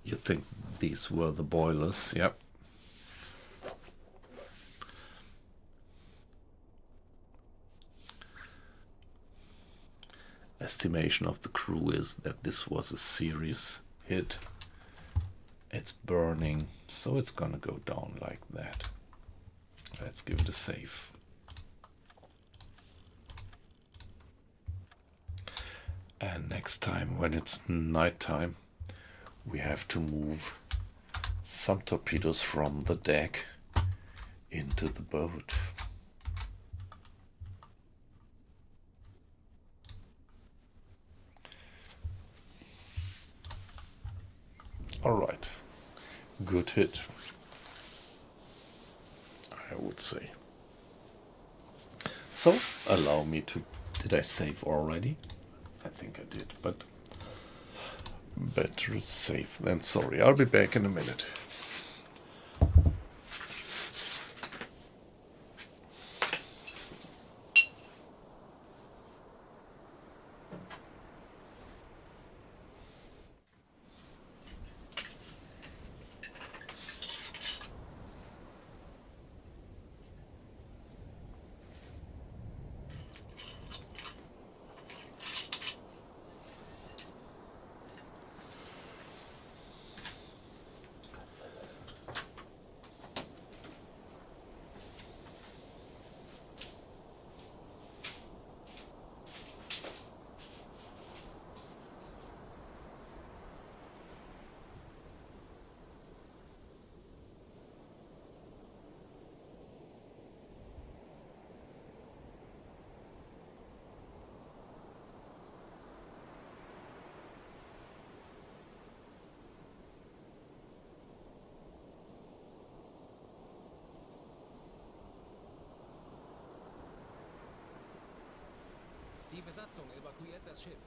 You think these were the boilers, yep. Estimation of the crew is that this was a serious hit. It's burning, so it's gonna go down like that. Let's give it a save. And next time, when it's nighttime, we have to move some torpedoes from the deck into the boat. Alright, good hit, I would say. So, allow me to... Did I save already? I think I did, but better safe than sorry. I'll be back in a minute. Besatzung, evakuiert das Schiff.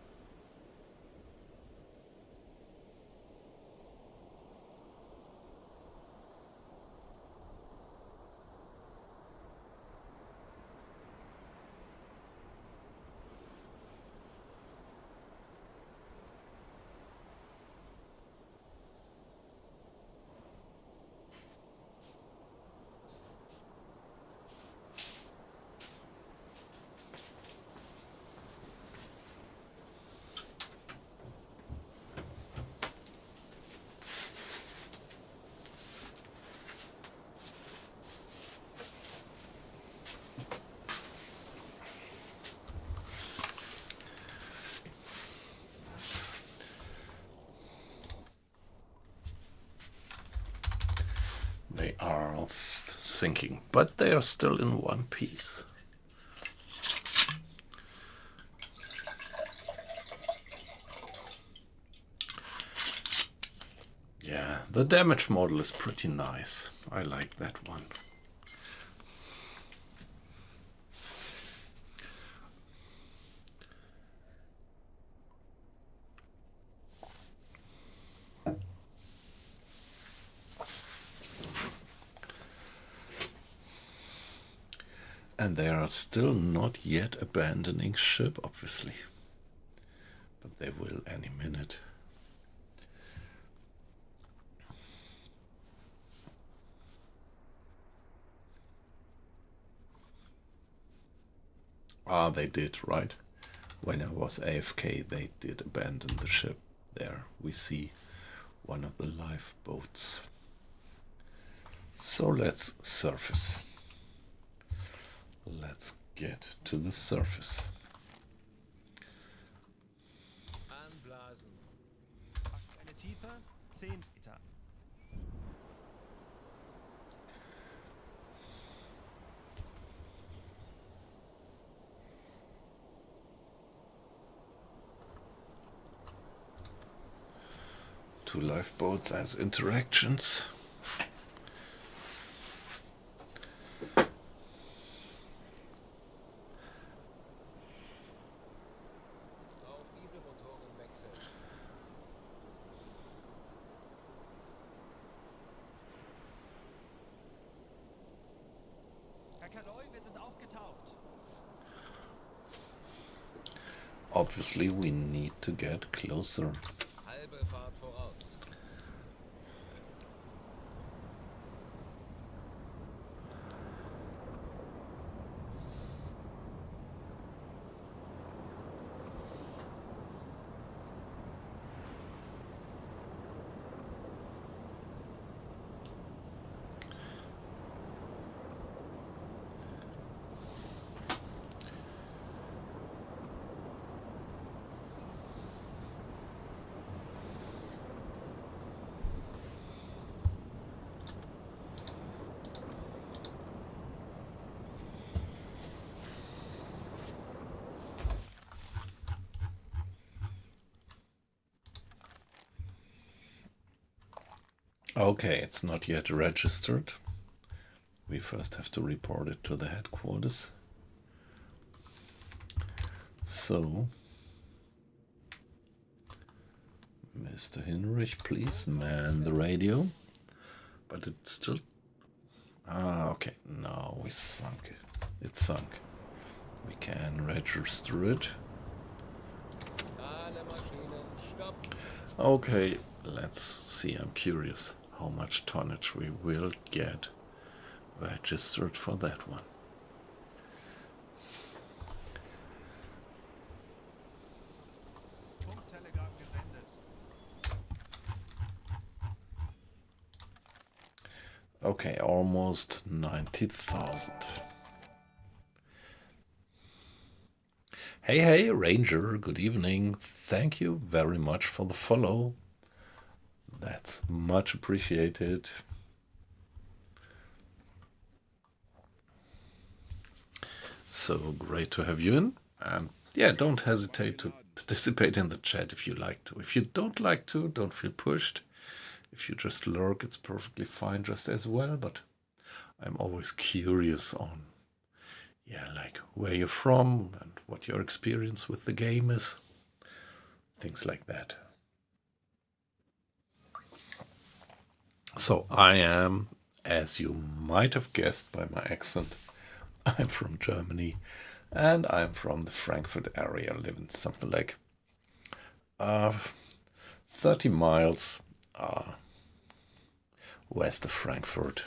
They are sinking, but they are still in one piece. Yeah, the damage model is pretty nice. I like that one. And they are still not yet abandoning ship, obviously. But they will any minute. Ah, they did, right? When I was AFK, they did abandon the ship. There we see one of the lifeboats. So let's surface. Let's get to the surface. Anblasen. Aktuelle Tiefe 10 Meter. Two lifeboats as interactions. Auf Dieselmotoren wechseln. Herr Kaloi, wir sind aufgetaucht. Obviously, we need to get closer. Halbe Fahrt voraus. Okay, it's not yet registered. We first have to report it to the headquarters. So, Mr. Hinrich, please man the radio. But it's still... Ah, okay. No, we sunk it. It sunk. We can register it. Alle Maschinen, stopp. Okay, let's see. I'm curious how much tonnage we will get registered for that one. Funktelegramm gesendet. Okay, almost 90,000. Hey, Ranger, good evening. Thank you very much for the follow. That's much appreciated. So great to have you in. And yeah, don't hesitate to participate in the chat if you like to. If you don't like to, don't feel pushed. If you just lurk, it's perfectly fine just as well. But I'm always curious on yeah, like where you're from and what your experience with the game is. Things like that. So I am, as you might have guessed by my accent, I'm from Germany and I'm from the Frankfurt area. I live in something like 30 miles west of Frankfurt.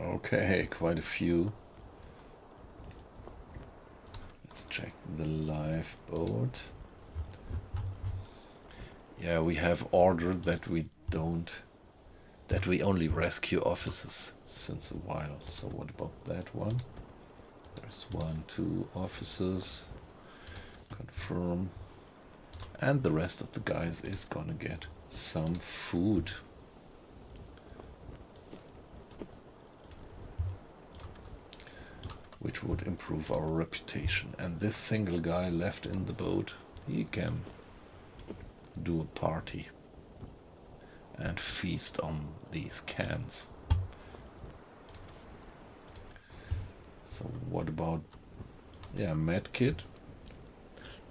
Okay, quite a few. Let's check the lifeboat. Yeah, we have ordered that we only rescue officers since a while. So what about that one? There's 1, 2 officers. Confirm. And the rest of the guys is gonna get some food. Which would improve our reputation. And this single guy left in the boat, he can do a party and feast on these cans. So what about, yeah, medkit?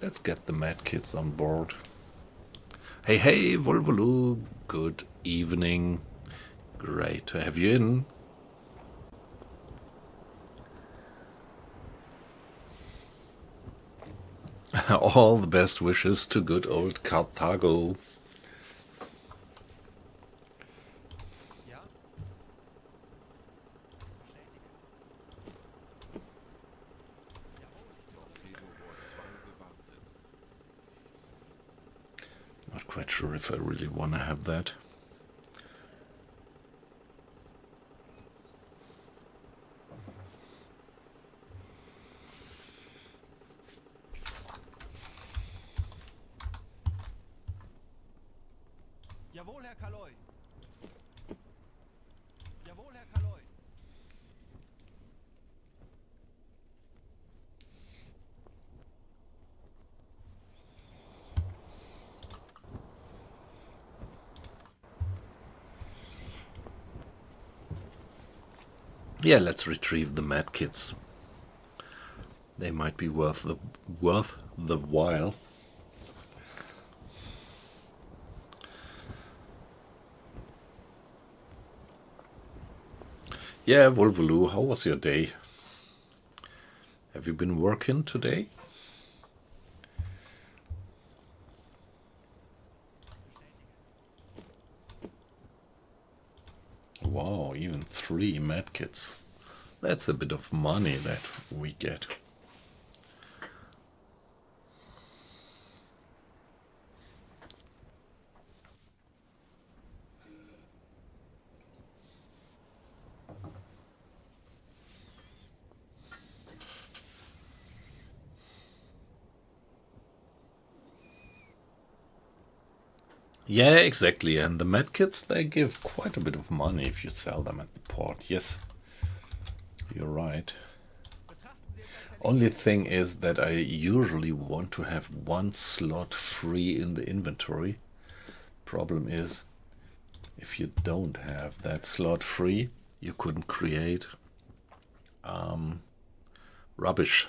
Let's get the medkits on board. Hey, hey, Volvolu, good evening. Great to have you in. All the best wishes to good old Carthago. Ja? Torpedoboot 2 gewartet. Not quite sure if I really want to have that. Jawohl, Herr Kaloy. Jawohl, Herr Kaloy. Yeah, let's retrieve the medkits. They might be worth the while. Yeah, Volvolu, how was your day? Have you been working today? Wow, even 3 medkits. That's a bit of money that we get. Yeah, exactly. And the medkits, they give quite a bit of money if you sell them at the port. Yes, you're right. Betrachten Sie es als Only thing is that I usually want to have 1 slot free in the inventory. Problem is, if you don't have that slot free, you couldn't create rubbish.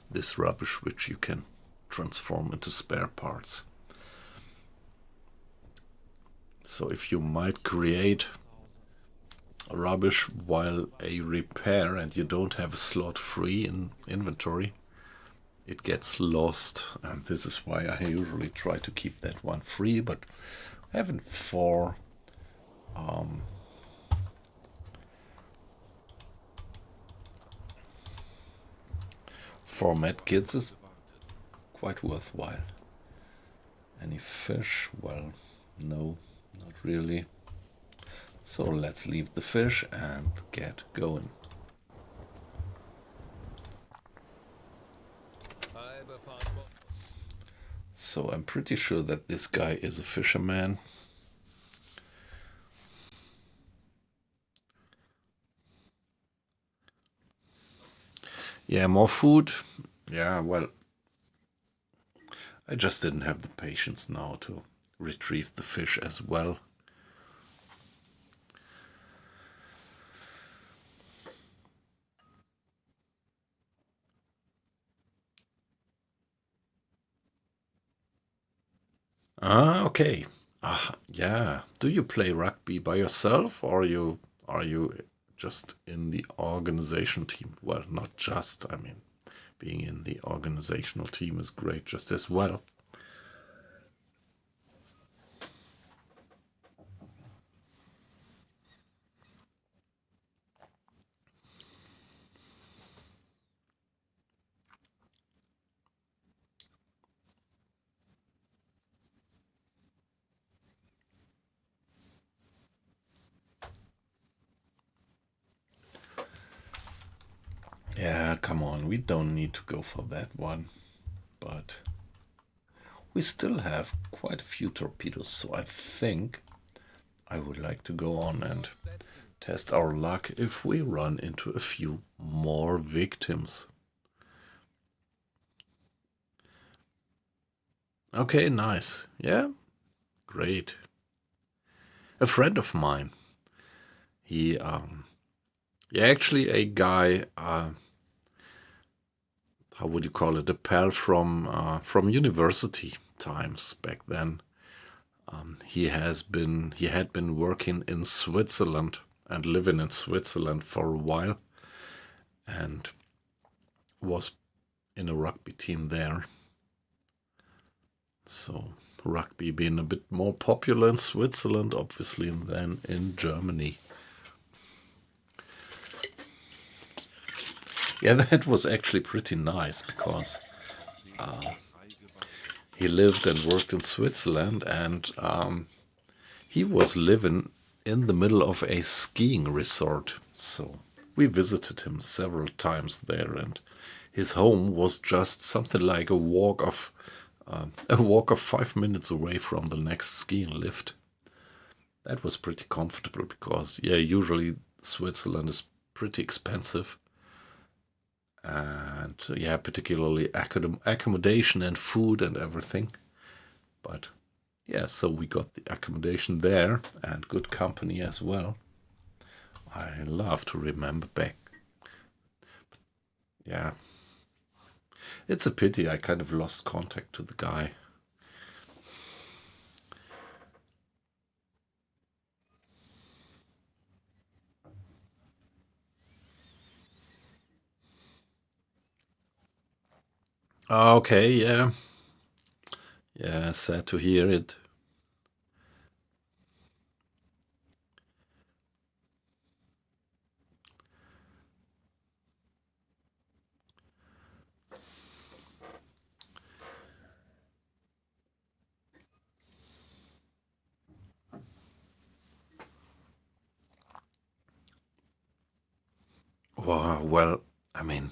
This rubbish which you can transform into spare parts. So if you might create rubbish while a repair and you don't have a slot free in inventory, it gets lost. And this is why I usually try to keep that one free, but having 4 medkits is quite worthwhile. Any fish? Well, no, not really. So let's leave the fish and get going. Halbe Fahrt voraus. So I'm pretty sure that this guy is a fisherman. Yeah, more food. Yeah, well, I just didn't have the patience now to retrieve the fish as well. Ah, okay. Ah, yeah. Do you play rugby by yourself, or are you just in the organization team? Well, not just. I mean, being in the organizational team is great just as well. Yeah, come on. We don't need to go for that one. But we still have quite a few torpedoes, so I think I would like to go on and test our luck if we run into a few more victims. Okay, nice. Yeah, great. A friend of mine, he, yeah, actually a guy, how would you call it, a pal from university times back then. He had been working in Switzerland and living in Switzerland for a while, and was in a rugby team there. So rugby being a bit more popular in Switzerland, obviously, than in Germany. Yeah, that was actually pretty nice because he lived and worked in Switzerland, and he was living in the middle of a skiing resort. So we visited him several times there, and his home was just something like a walk of 5 minutes away from the next skiing lift. That was pretty comfortable because, yeah, usually Switzerland is pretty expensive. And yeah, particularly accommodation and food and everything. But yeah, so we got the accommodation there and good company as well. I love to remember back. Yeah, it's a pity I kind of lost contact to the guy. Okay, yeah. Yeah, sad to hear it. Well, I mean,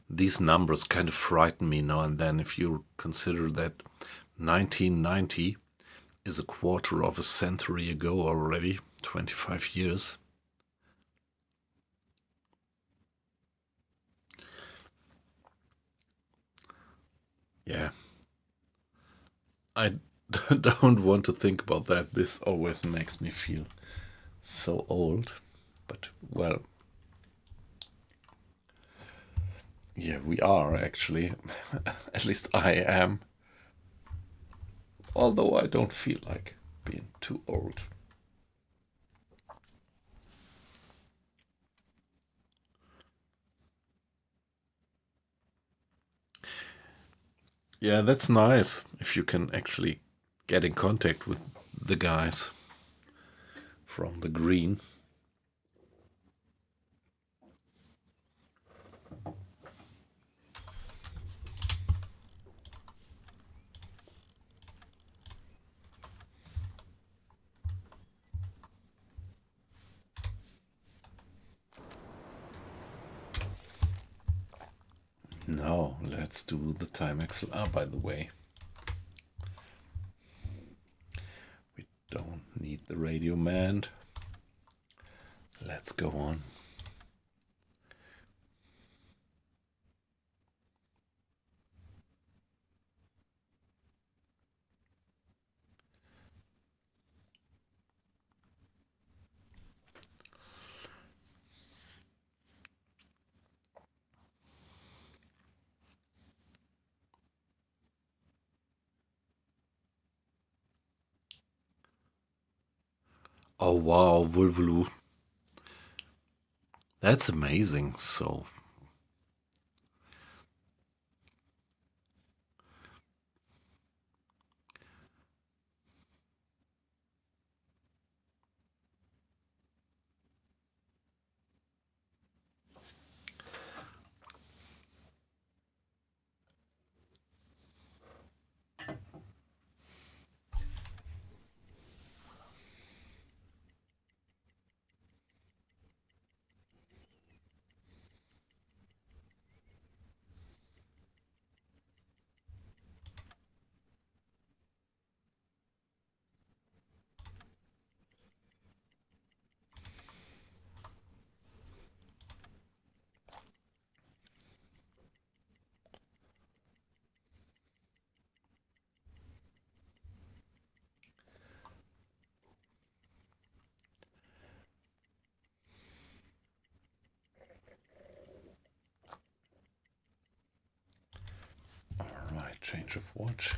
these numbers kind of frighten me now and then if you consider that 1990 is a quarter of a century ago already, 25 years. Yeah. I don't want to think about that. This always makes me feel so old. But, well, yeah, we are actually. At least I am. Although I don't feel like being too old. Yeah, that's nice if you can actually get in contact with the guys from the green. Now, let's do the time XLR, by the way. We don't need the radio manned. Let's go on. Oh wow, Vulvulu. That's amazing. So alright, change of watch.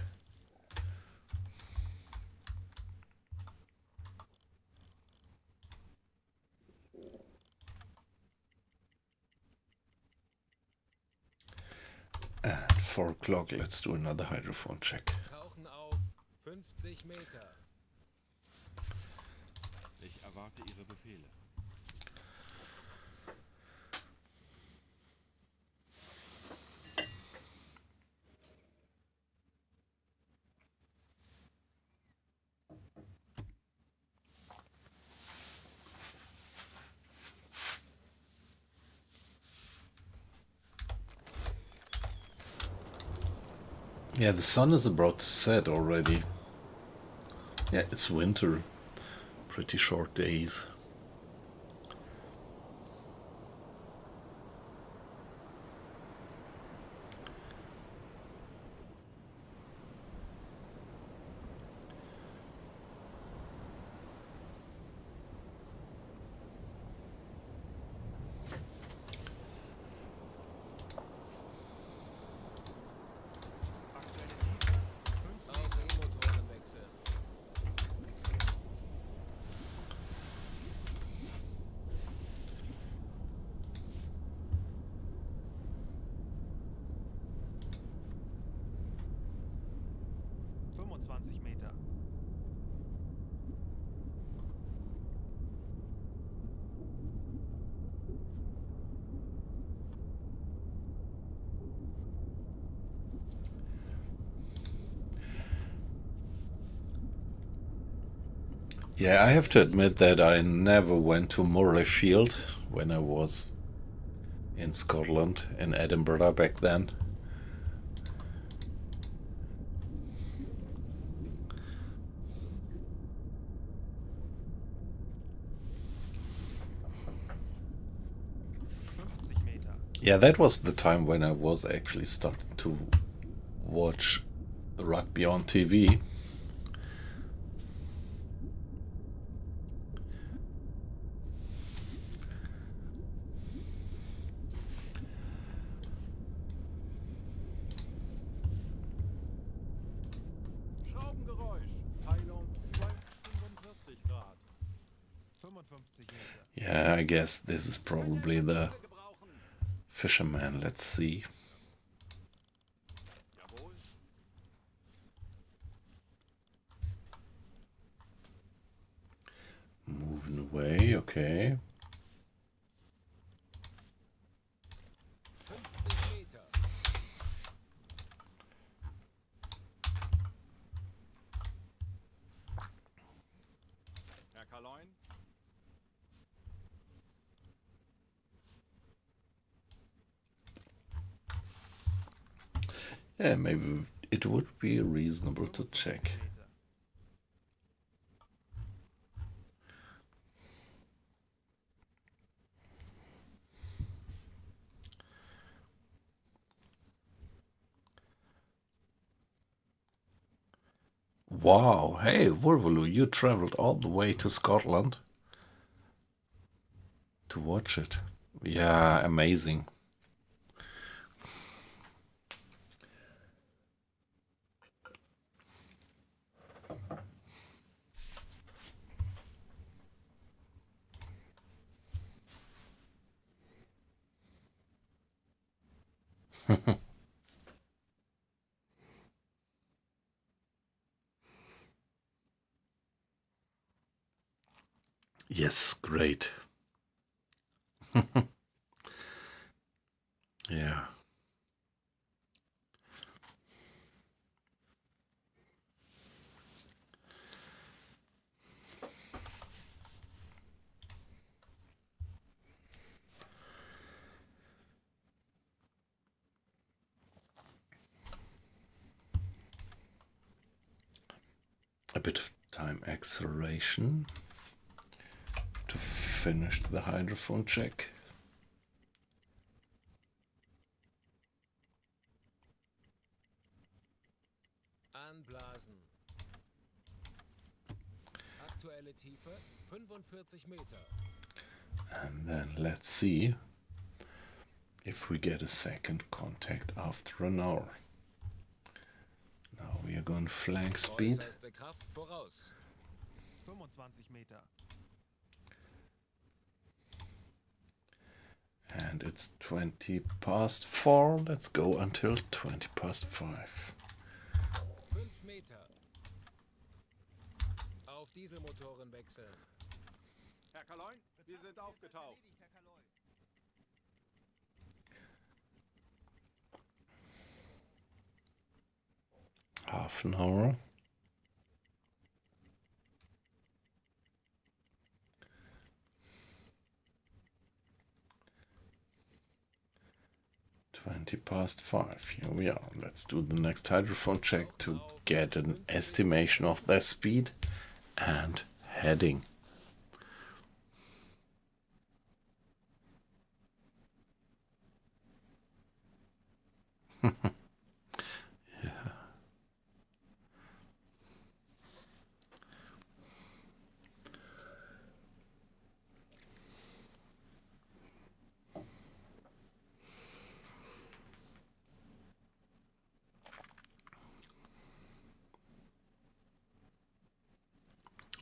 And 4 o'clock, let's do another hydrophone check. Tauchen auf 50 Meter. Ich erwarte Ihre Befehle. Yeah, the sun is about to set already. Yeah, it's winter. Pretty short days. Aktuelle Tiefe 5 Auf Meter. E-Motoren wechseln. 25 Meter. Yeah, I have to admit that I never went to Murrayfield when I was in Scotland, in Edinburgh back then. Meter. Yeah, that was the time when I was actually starting to watch rugby on TV. Schraubengeräusch. Teilung 245 Grad. 55 Meter. Yeah, I guess this is probably the fisherman. Let's see. Jawohl. Moving away, okay. 50 Meter. Herr Kaloin. Yeah, maybe it would be reasonable to check. Meter. Wow, hey, Vulvulu, you traveled all the way to Scotland to watch it. Yeah, amazing. Yes, great. Yeah. A bit of time acceleration to finish the hydrophone check. Anblasen. Aktuelle Tiefe 45 Meter. And then let's see if we get a second contact after an hour. Now we are going flank speed. Äußerste Kraft voraus. 25 Meter. And it's 20 past 4. Let's go until 20 past 5. 5 Meter. Auf Dieselmotoren wechseln. Herr Kaloin, wir sind aufgetaucht. Half an hour. (20 past 5). Here we are. Let's do the next hydrophone check to get an estimation of their speed and heading.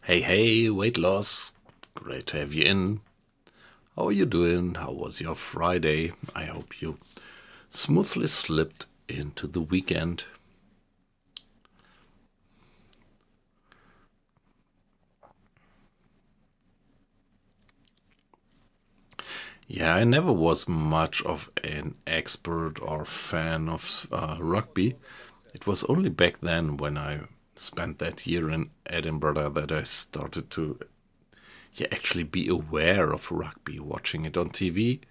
Hey, weight loss. Great to have you in. How are you doing? How was your Friday? I hope you smoothly slipped into the weekend. Yeah, I never was much of an expert or fan of rugby. It was only back then when I spent that year in Edinburgh that I started to actually be aware of rugby, watching it on TV.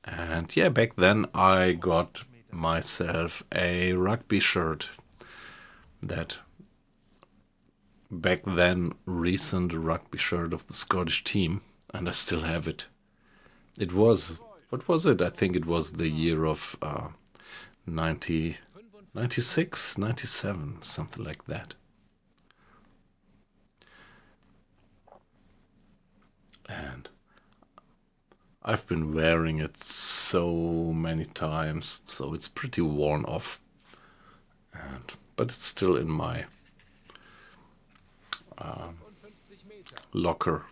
And yeah, back then I got myself a rugby shirt, that back then recent rugby shirt of the Scottish team, and I still have it. It was, what was it? I think it was the year of 96, 97, something like that. And I've been wearing it so many times, so it's pretty worn off. But it's still in my 55 Meter. locker.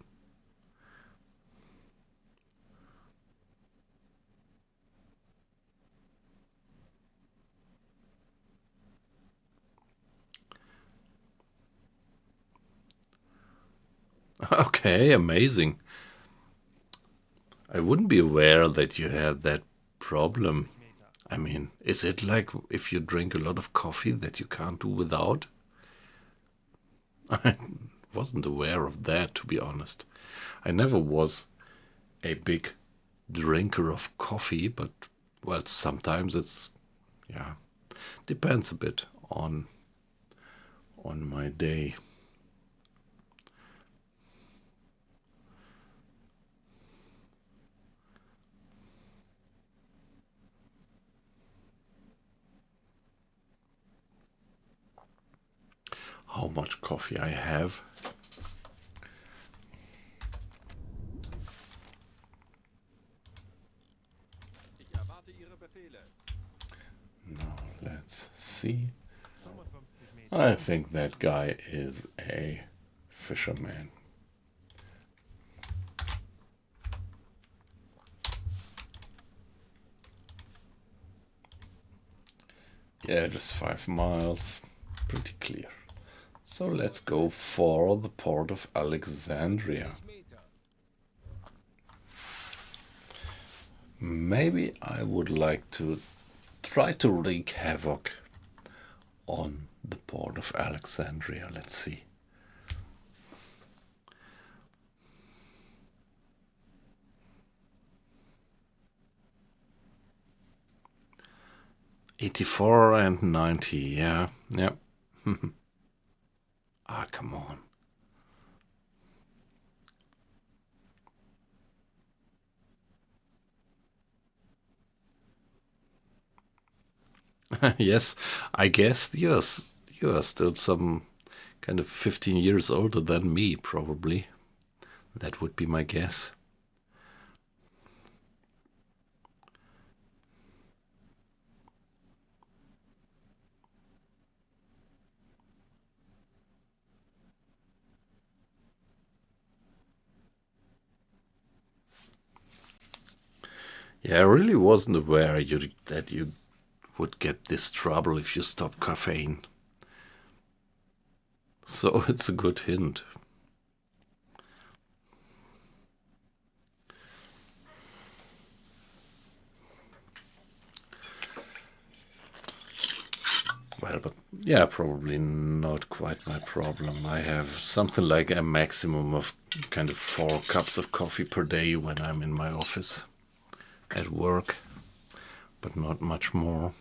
Okay, amazing. I wouldn't be aware that you had that problem. I mean, is it like if you drink a lot of coffee that you can't do without? I wasn't aware of that, to be honest. I never was a big drinker of coffee, but, well, sometimes it's, depends a bit on my day. How much coffee I have. Ich erwarte Ihre Befehle. Now let's see. 55 Meter. I think that guy is a fisherman. Yeah, just 5 miles. Pretty clear. So let's go for the port of Alexandria. Meter. Maybe I would like to try to wreak havoc on the port of Alexandria. Let's see. $84 and $90, yeah, yep. Ah, come on. Yes, I guess you are still some kind of 15 years older than me, probably. That would be my guess. Yeah, I really wasn't aware that you would get this trouble if you stop caffeine. So it's a good hint. Well, but yeah, probably not quite my problem. I have something like a maximum of kind of 4 cups of coffee per day when I'm in my office at work, but not much more.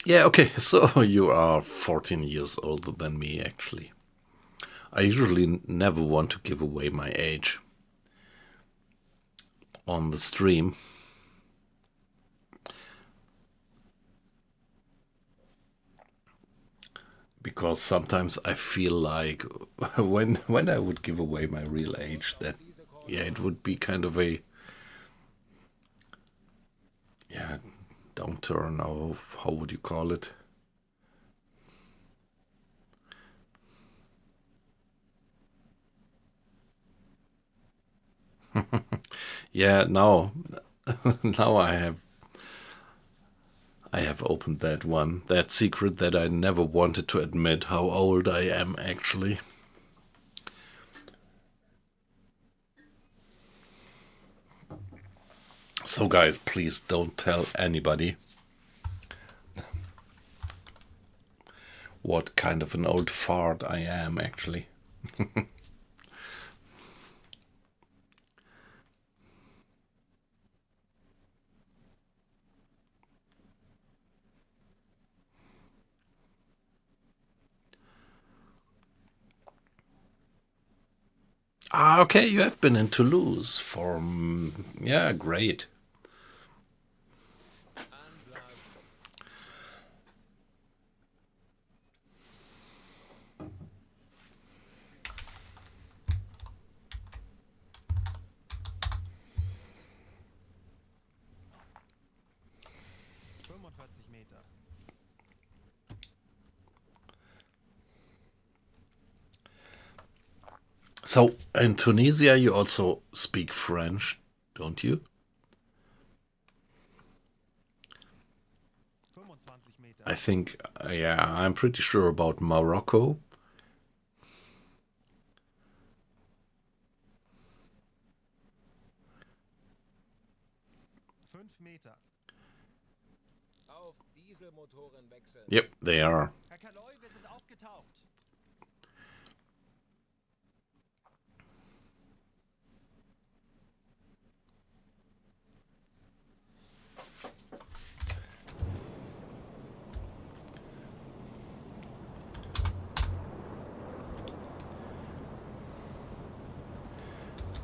Yeah, okay, so you are 14 years older than me, actually. I usually never want to give away my age on the stream. Because sometimes I feel like when I would give away my real age, that yeah, it would be kind of a downturn, or how would you call it? Yeah, now now I have opened that secret that I never wanted to admit how old I am actually. So guys, please don't tell anybody what kind of an old fart I am actually. Ah, okay, you have been in Toulouse for yeah, great. Anblasen. Meter. So in Tunisia you also speak French, don't you? 25 Meter. I think, yeah, I'm pretty sure about Morocco. 5 Meter. Auf Dieselmotoren wechseln. Yep, they are. Herr Kaloi, wir sind aufgetaucht.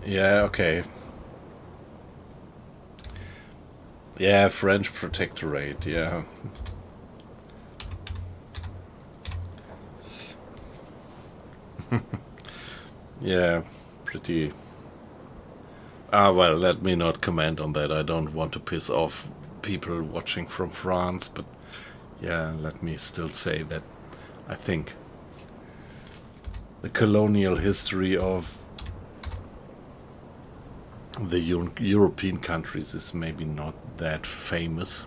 Yeah, okay. Yeah, French protectorate, yeah. Yeah, pretty... Ah, well, let me not comment on that. I don't want to piss off people watching from France, but yeah, let me still say that I think the colonial history of the European countries is maybe not that famous.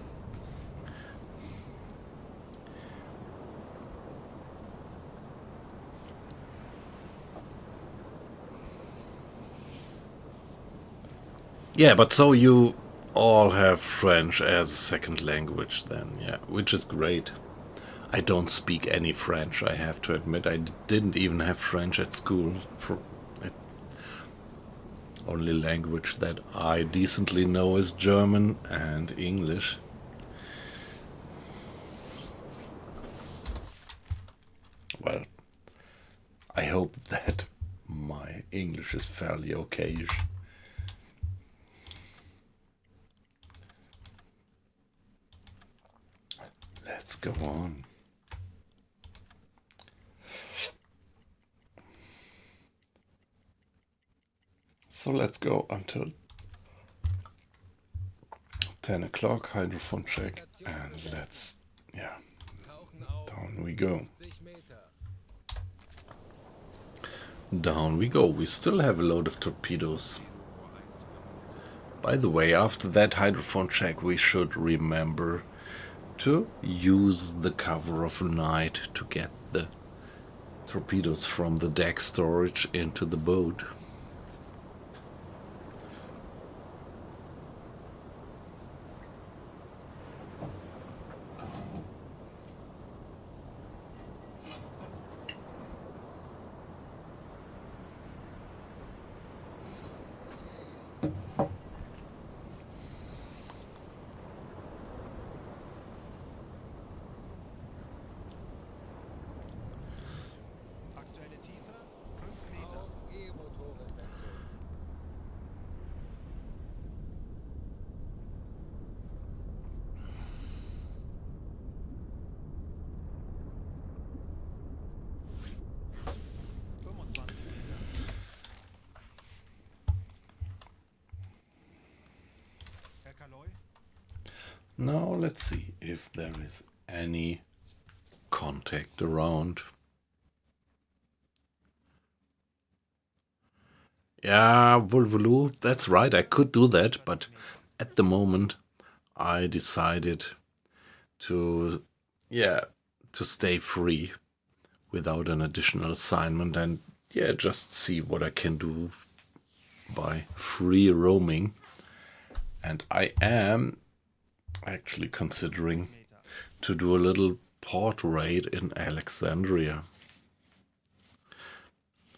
Yeah, but so you all have French as a second language then, yeah, which is great. I don't speak any French, I have to admit. I didn't even have French at school. Only language that I decently know is German and English. Well, I hope that my English is fairly okayish. Let's go on. So let's go until 10 o'clock, hydrophone check, and let's, yeah, Tauchen auf down we go. 50 Meter. Down we go. We still have a load of torpedoes. By the way, after that hydrophone check, we should remember to use the cover of night to get the torpedoes from the deck storage into the boat. Aktuelle Tiefe 5 Meter. Auf E-Motoren wechseln. Herr Kaloy, Now let's see if there is any contact around. Yeah, Vulvulu, that's right, I could do that, but at the moment I decided to, to stay free without an additional assignment and, just see what I can do by free roaming. And I am actually considering to do a little port raid in Alexandria.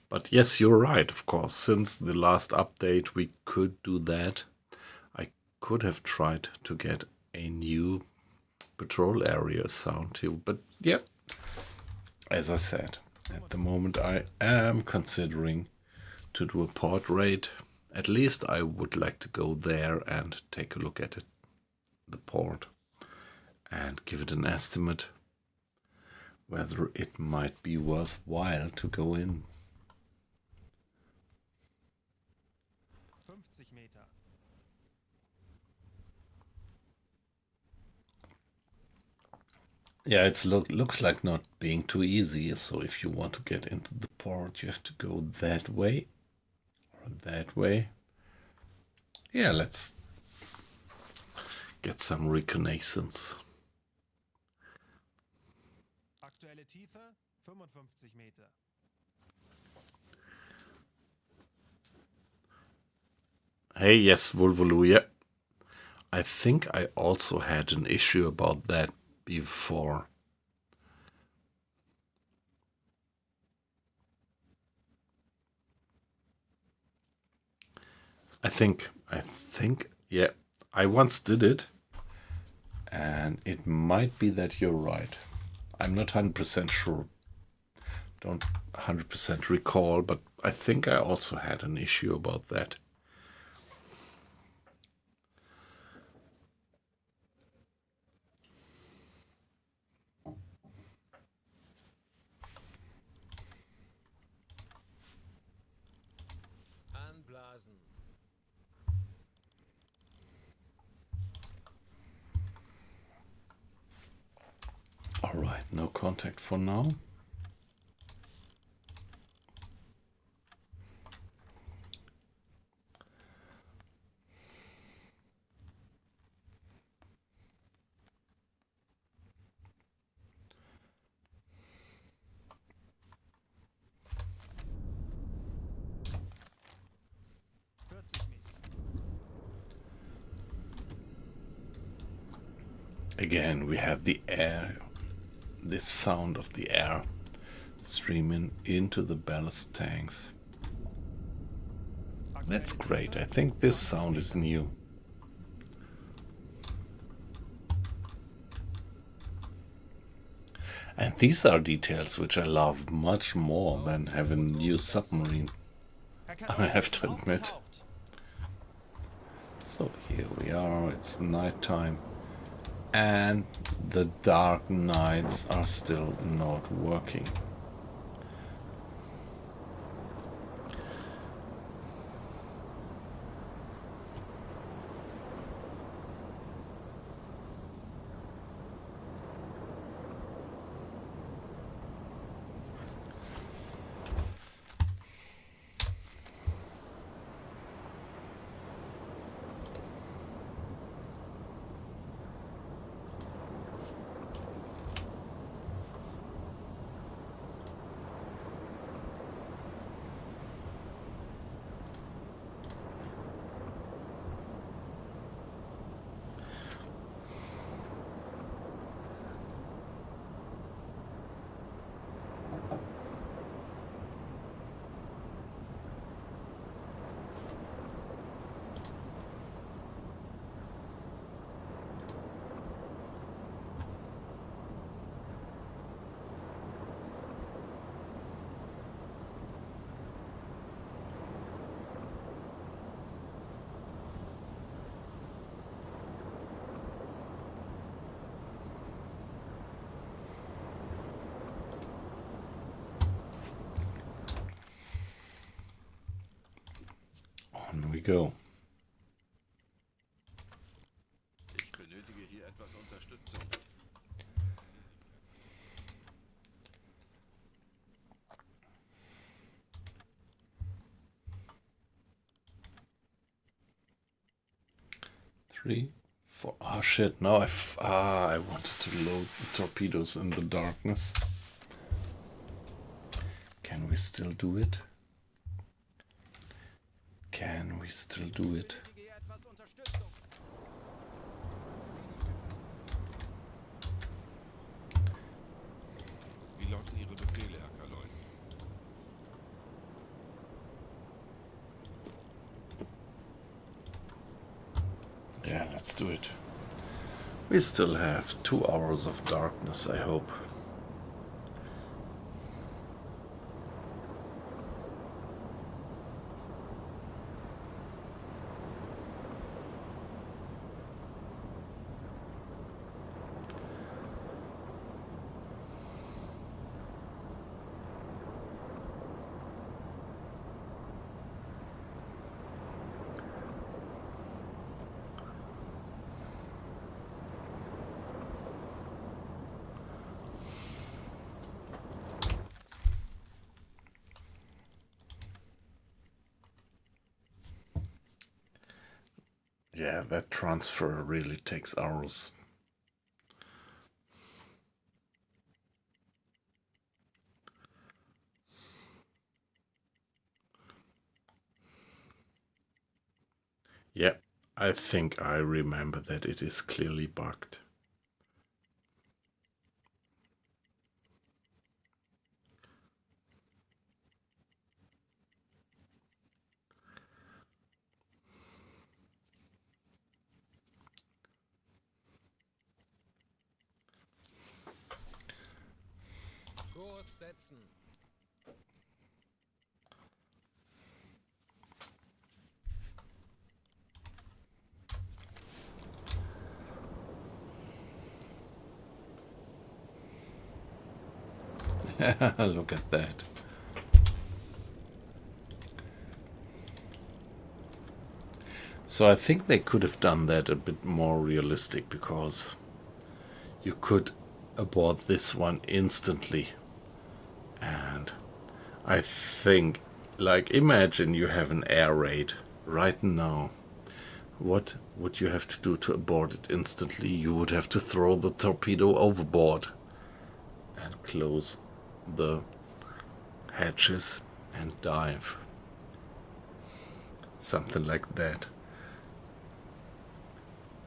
But yes, you're right, of course. Since the last update, we could do that. I could have tried to get a new patrol area assigned too. But yeah, as I said, at the moment I am considering to do a port raid. At least I would like to go there and take a look at it, the port, and give it an estimate whether it might be worthwhile to go in. 50 Meter. Yeah, it looks like not being too easy. So if you want to get into the port, you have to go that way or that way. Yeah, let's get some reconnaissance. Aktuelle Tiefe 55 Meter. Hey, yes, Vulvulu, yeah. I think I also had an issue about that before. I think, yeah, I once did it, and it might be that you're right. I'm not 100% sure. Don't 100% recall, but I think I also had an issue about that. Anblasen. All right, no contact for now. Again, we have the air, this sound of the air streaming into the ballast tanks. That's great. I think this sound is new. And these are details which I love much more than having a new submarine, I have to admit. So here we are, it's nighttime, and the dark nights are still not working. On we go. Ich benötige hier etwas Unterstützung. Three, four. Ah, shit. Now I wanted to load the torpedoes in the darkness. Can we still do it? Can we still do it? Benötige hier etwas Unterstützung. Wie lauten Ihre Befehle, Herr Kaloy? Yeah, let's do it. We still have 2 hours of darkness, I hope. Yeah, that transfer really takes hours. Yeah, I think I remember that it is clearly bugged. Kurs setzen. Look at that. So I think they could have done that a bit more realistic, because you could abort this one instantly. And I think, like, imagine you have an air raid right now. What would you have to do to abort it instantly? You would have to throw the torpedo overboard and close the hatches and dive. Something like that.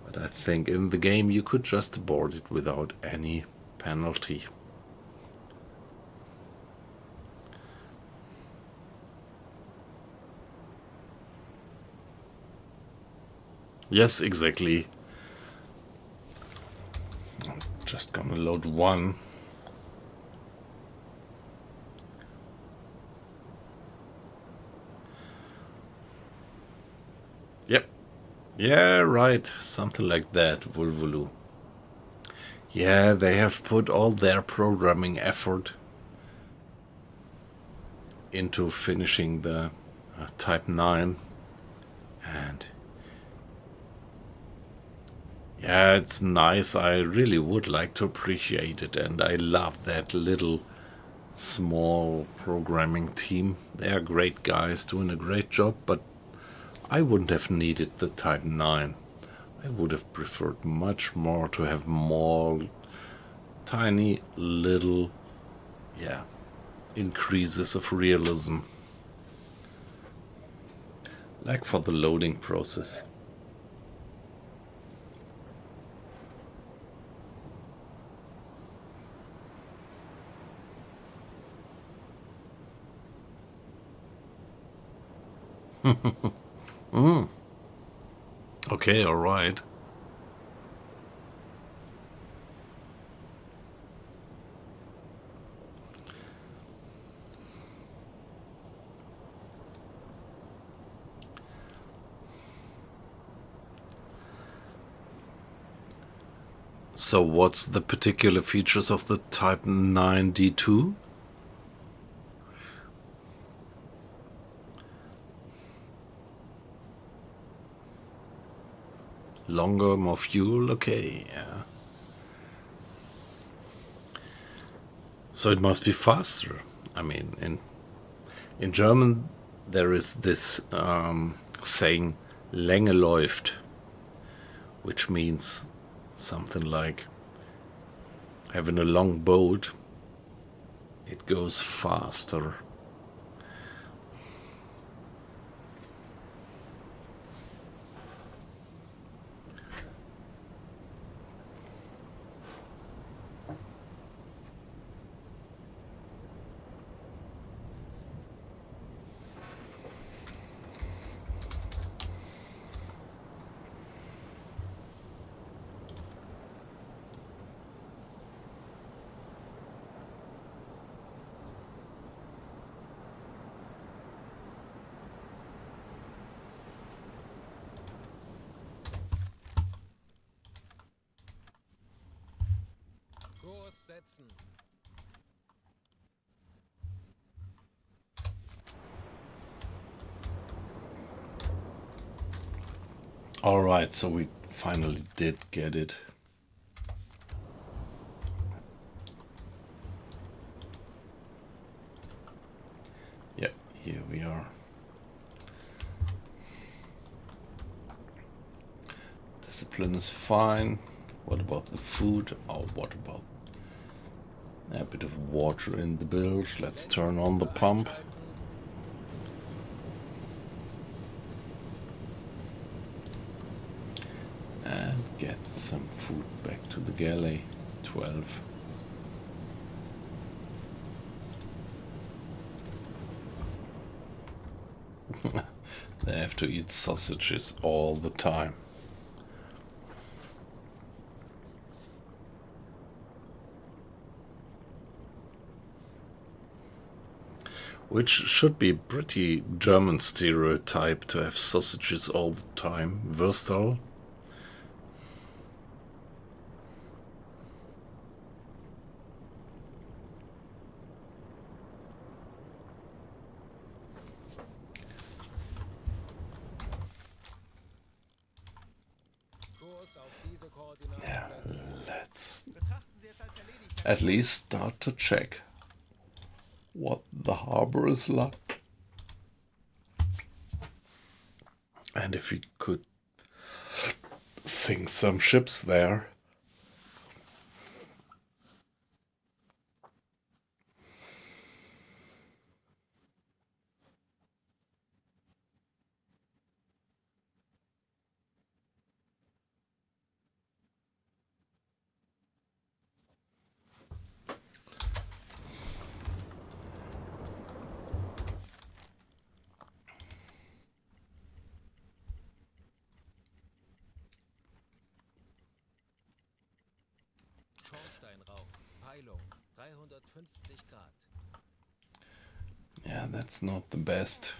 But But I think in the game you could just abort it without any penalty. Yes, exactly. I'm just gonna load one. Yep. Yeah, right. Something like that, Vulvulu. Yeah, they have put all their programming effort into finishing the Type 9. And yeah, it's nice. I really would like to appreciate it. And I love that little small programming team. They are great guys doing a great job, but I wouldn't have needed the Type 9. I would have preferred much more to have more tiny little, increases of realism. Like for the loading process. Okay, alright. So what's the particular features of the Type 9D2? Longer, more fuel, okay, yeah. So it must be faster. I mean, in German there is this saying Länge läuft, which means something like having a long boat, it goes faster. Kurs setzen. Alright, so we finally did get it. Yep, here we are. Discipline is fine. What about the food? Oh, what about a bit of water in the bilge? Let's turn on the pump. And get some food back to the galley. 12. They have to eat sausages all the time. Which should be a pretty German stereotype to have sausages all the time. Würstel. Kurs auf diese Koordinaten Yeah, setzen. let's Betrachten Sie es als erledigt, Herr at least start to check what the harbor is like. And if we could sink some ships there. Schornsteinrauch. Peilung 350 Grad. Yeah, that's not the best.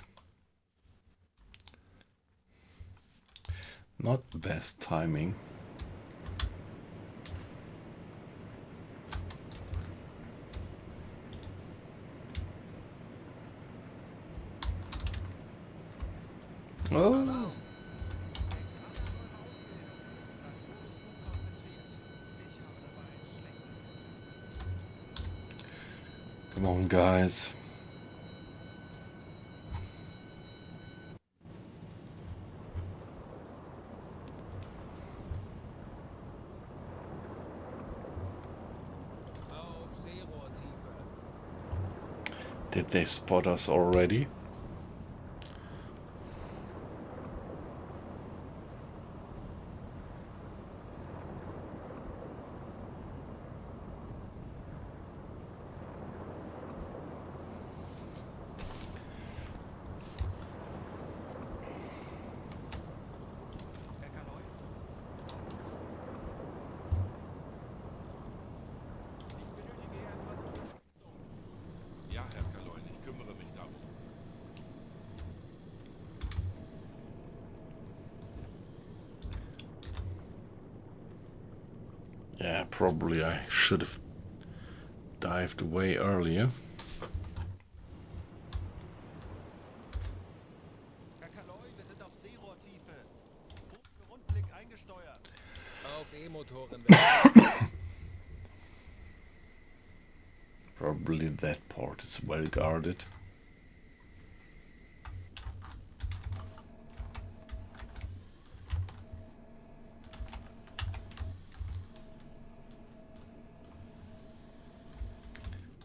Not the best timing. Oh, come on, guys. Auf Seerohrtiefe. Did they spot us already? Herr Kaloi? Ich benötige hier etwas Unterstützung. Ja, Herr Kaloin, ich kümmere mich darum. Yeah, probably I should have dived away earlier. Herr Kaloi, wir sind auf Seerohrtiefe. Boot für Rundblick eingesteuert. Auf E-Motoren werden. Probably that port is well guarded.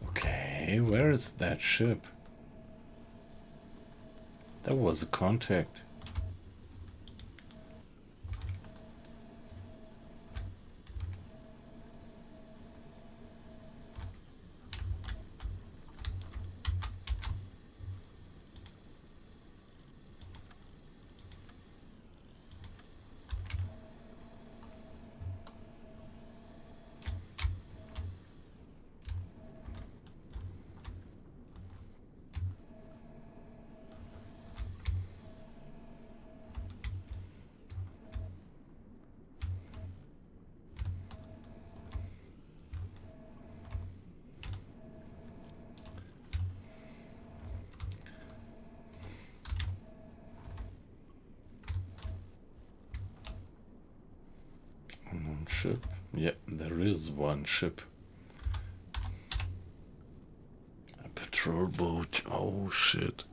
Okay, where is that ship? There was a contact. One ship. Yeah, there is one ship. A patrol boat. Oh shit.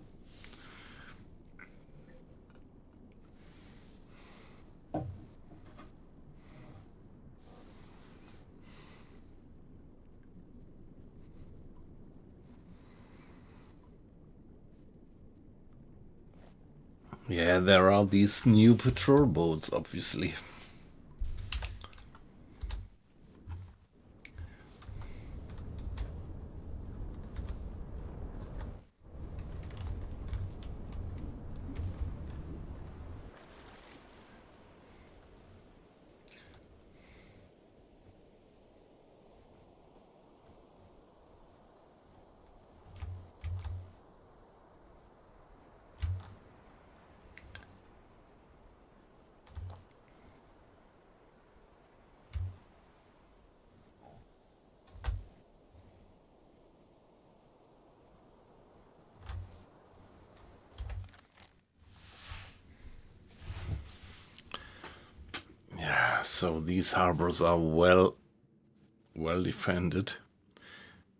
Yeah, there are these new patrol boats, obviously. Yeah, so these harbors are well defended.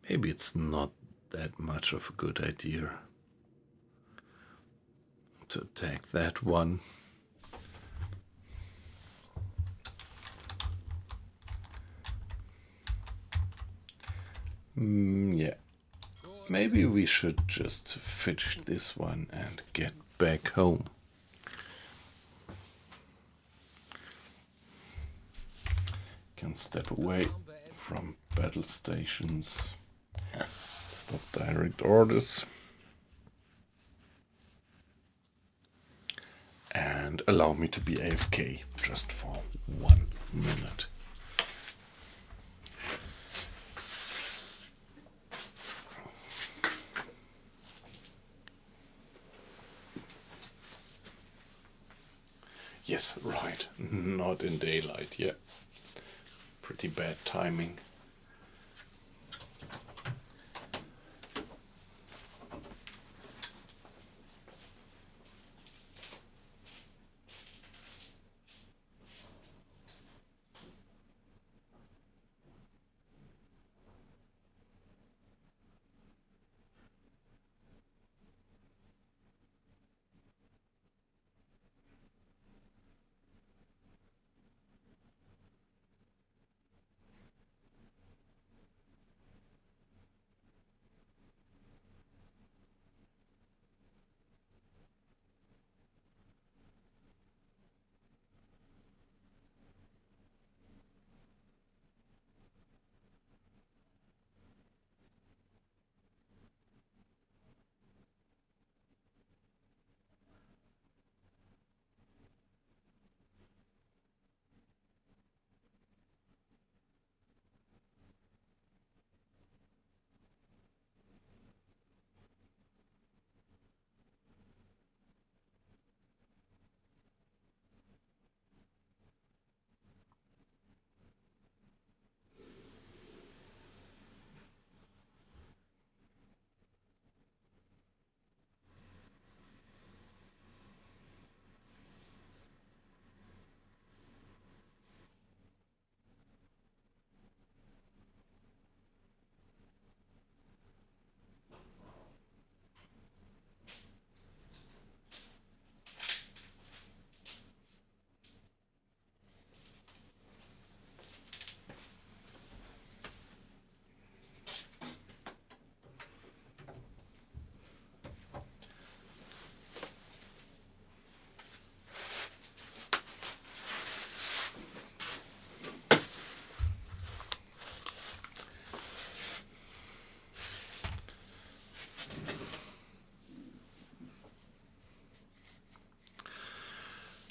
Maybe it's not that much of a good idea to attack that one. Yeah. Maybe we should just finish this one and get back home. Can step away from battle stations. Stop direct orders. And allow me to be AFK just for 1 minute. Yes, right. Not in daylight, yeah. Pretty bad timing.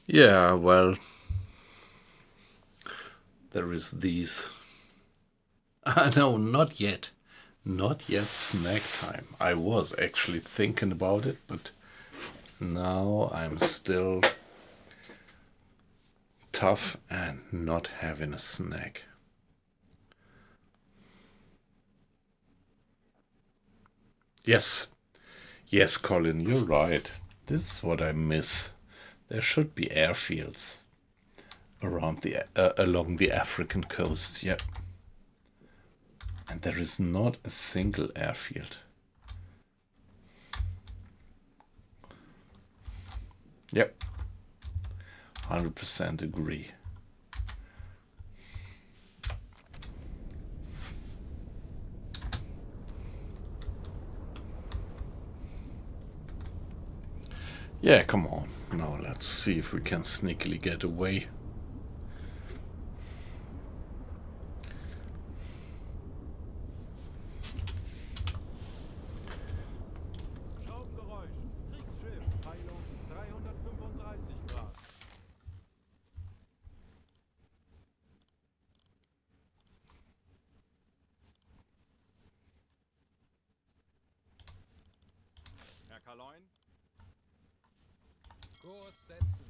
Yeah, well, there is these. No, not yet. Not yet snack time. I was actually thinking about it, but now I'm still tough and not having a snack. Yes, yes, Colin, you're right. This is what I miss. There should be airfields around along the African coast. Yep, and there is not a single airfield. Yep, 100% agree. Yeah, come on. Now let's see if we can sneakily get away. Schraubengeräusch. Kriegsschiff. Peilung 335 Grad. Herr Kaloin? Kurs setzen.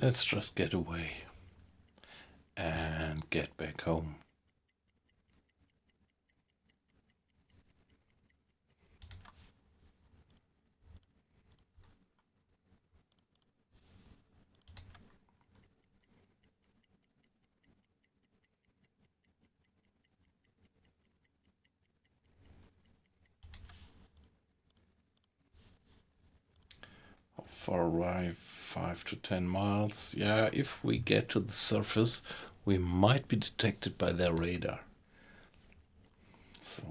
Let's just get away and get back home. For arrive 5 to 10 miles. Yeah, if we get to the surface, we might be detected by their radar. So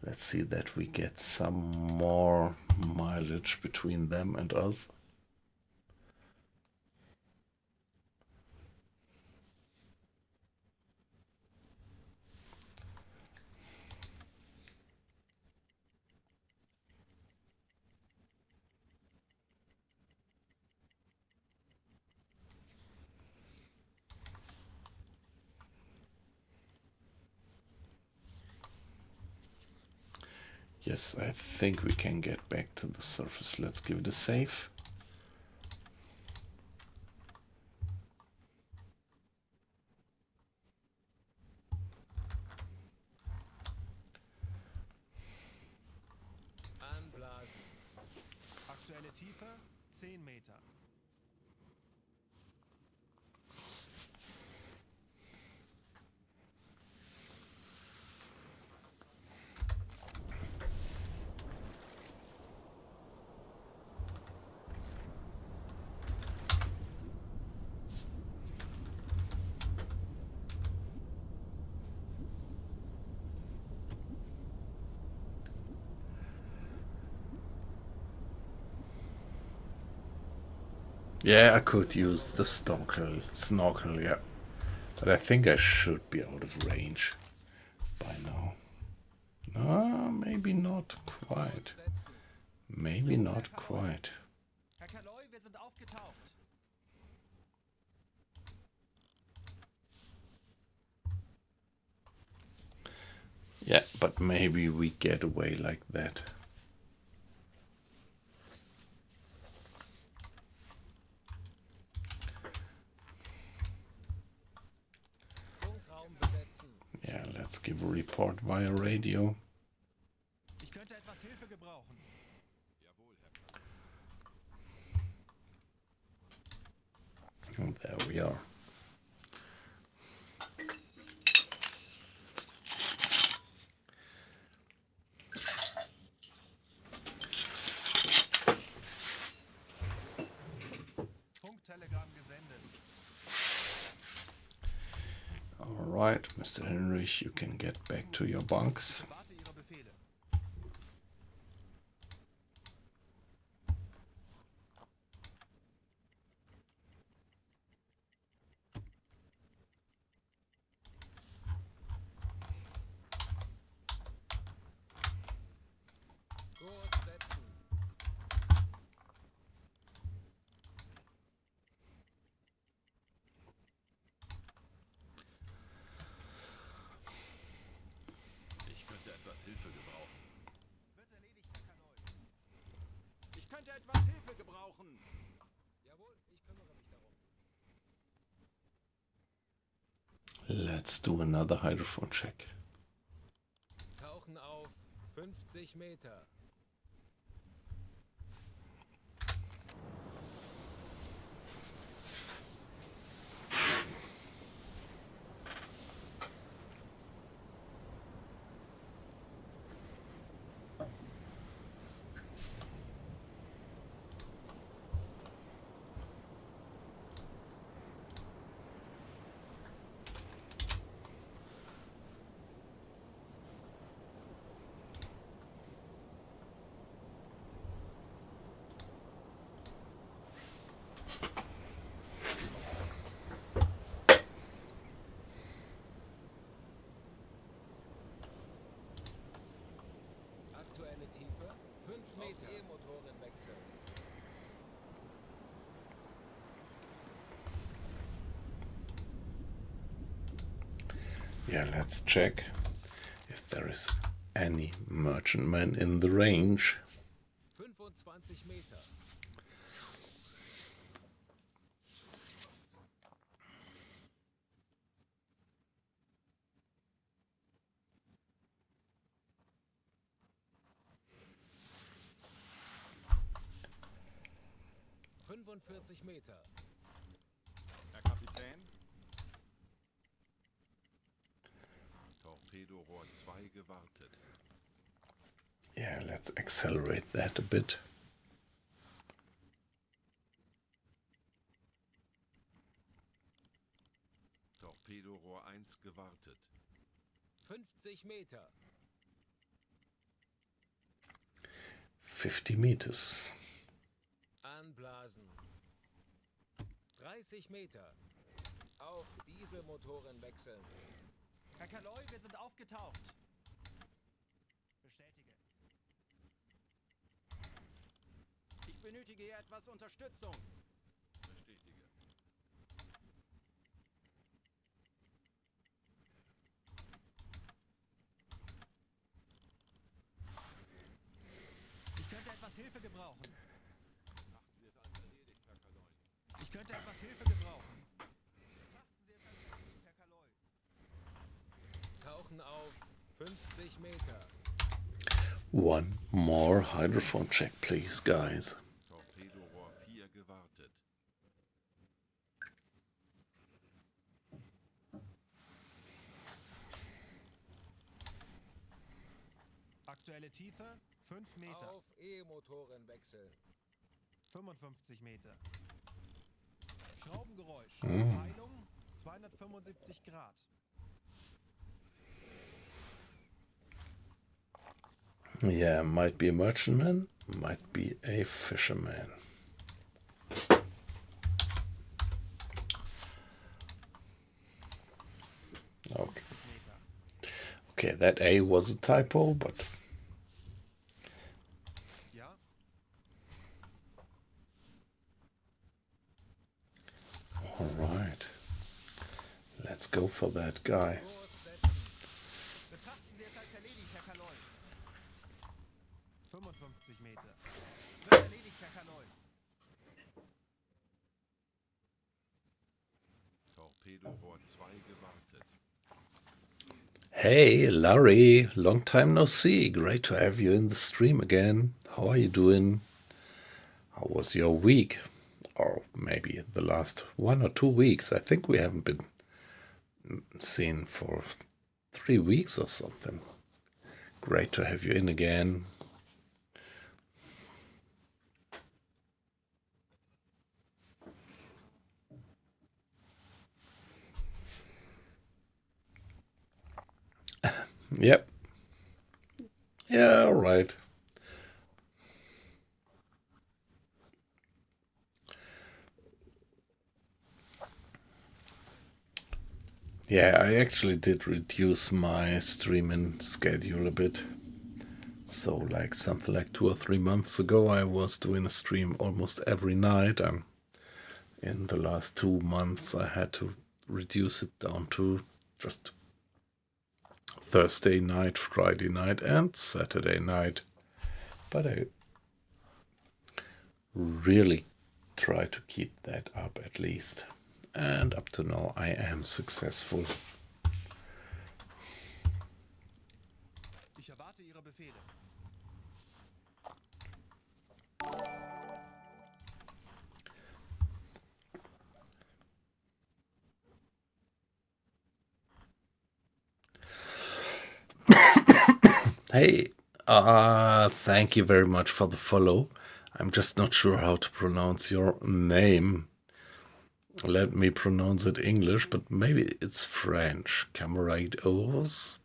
let's see that we get some more mileage between them and us. Yes, I think we can get back to the surface. Let's give it a save. Anblasen. Aktuelle Tiefe 10 Meter. Yeah, I could use the snorkel, yeah. But I think I should be out of range by now. No, maybe not quite. Setzen. Maybe not quite. Herr Kaloi, wir sind aufgetaucht. Yeah, but maybe we get away like that. Funkraum besetzen. Yeah, let's give a report via radio. Ich könnte etwas Hilfe gebrauchen. Jawohl, Herr. And there we are. Funktelegramm gesendet. All right, Mr. Henrich, you can get back to your bunks. Ich warte Ihre Befehle. Kurs setzen. Ich könnte etwas Hilfe gebrauchen. Wird erledigt, Herr Kaloi. Ich könnte etwas Hilfe gebrauchen. Jawohl, ich kümmere mich darum. Let's do another hydrophone check. Tauchen auf 50 Meter. Aktuelle Tiefe 5 Meter. E-Motoren wechseln. Yeah, let's check if there is any merchantman in the range. 25 Meter. Meter. Herr Kapitän? Torpedorohr 2 gewartet. Yeah, let's accelerate that a bit. Torpedorohr 1 gewartet. 50 Meter. 50 meters. Anblasen. 30 Meter. Auf Dieselmotoren wechseln. Herr Kaloi, wir sind aufgetaucht. Bestätige. Ich benötige hier etwas Unterstützung. Bestätige. gebrauchen. Ich könnte etwas Hilfe gebrauchen. Betrachten Sie es als erledigt, Herr Kaloi. Tauchen auf 50 Meter. One more hydrophone check, please, guys. Torpedorohr 4 gewartet. Aktuelle Tiefe 5 Meter. Auf E-Motoren wechseln. 55 Meter. Schraubengeräusch. Peilung 275 Grad. Yeah, might be a merchantman, might be a fisherman. Okay. Okay, that A was a typo, but Ja. all right. Let's go for that guy. Betrachten Sie es als erledigt, Herr Kaloi. 55 Meter. Wird erledigt, Herr Kaloi. Torpedorohr 2 gewartet. Hey, Larry, long time no see. Great to have you in the stream again. How are you doing? How was your week? Or maybe the last 1 or 2 weeks. I think we haven't been seen for 3 weeks or something. Great to have you in again. Yep. Yeah, all right. Yeah, I actually did reduce my streaming schedule a bit. So like something like 2 or 3 months ago, I was doing a stream almost every night. And in the last 2 months, I had to reduce it down to just Thursday night, Friday night, and Saturday night. But I really try to keep that up at least. And up to now, I am successful. Ich erwarte Ihre Befehle. Hey, thank you very much for the follow. I'm just not sure how to pronounce your name. Let me pronounce it English, but maybe it's French. Camarade Ors?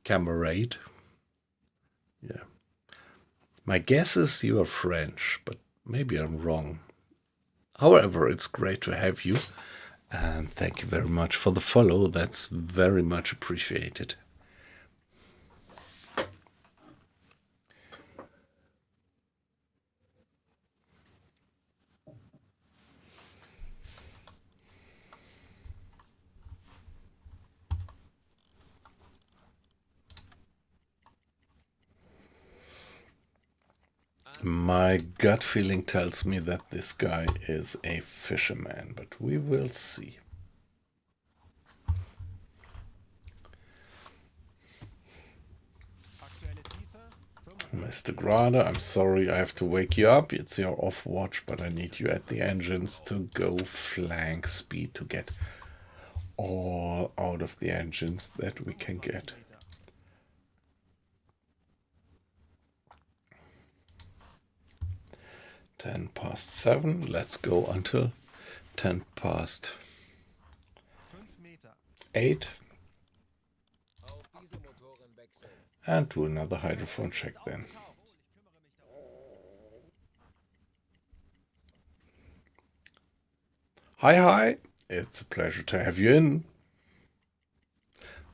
Camarade? Yeah. My guess is you are French, but maybe I'm wrong. However, it's great to have you. And thank you very much for the follow. That's very much appreciated. My gut feeling tells me that this guy is a fisherman, but we will see. Aktuelle Tiefe Mr. Grada, I'm sorry I have to wake you up. It's your off watch, but I need you at the engines to go flank speed to get all out of the engines that we can get. 7:10. Let's go until 8:10. Auf Dieselmotoren wechseln. And do another hydrophone check then. Hi, it's a pleasure to have you in.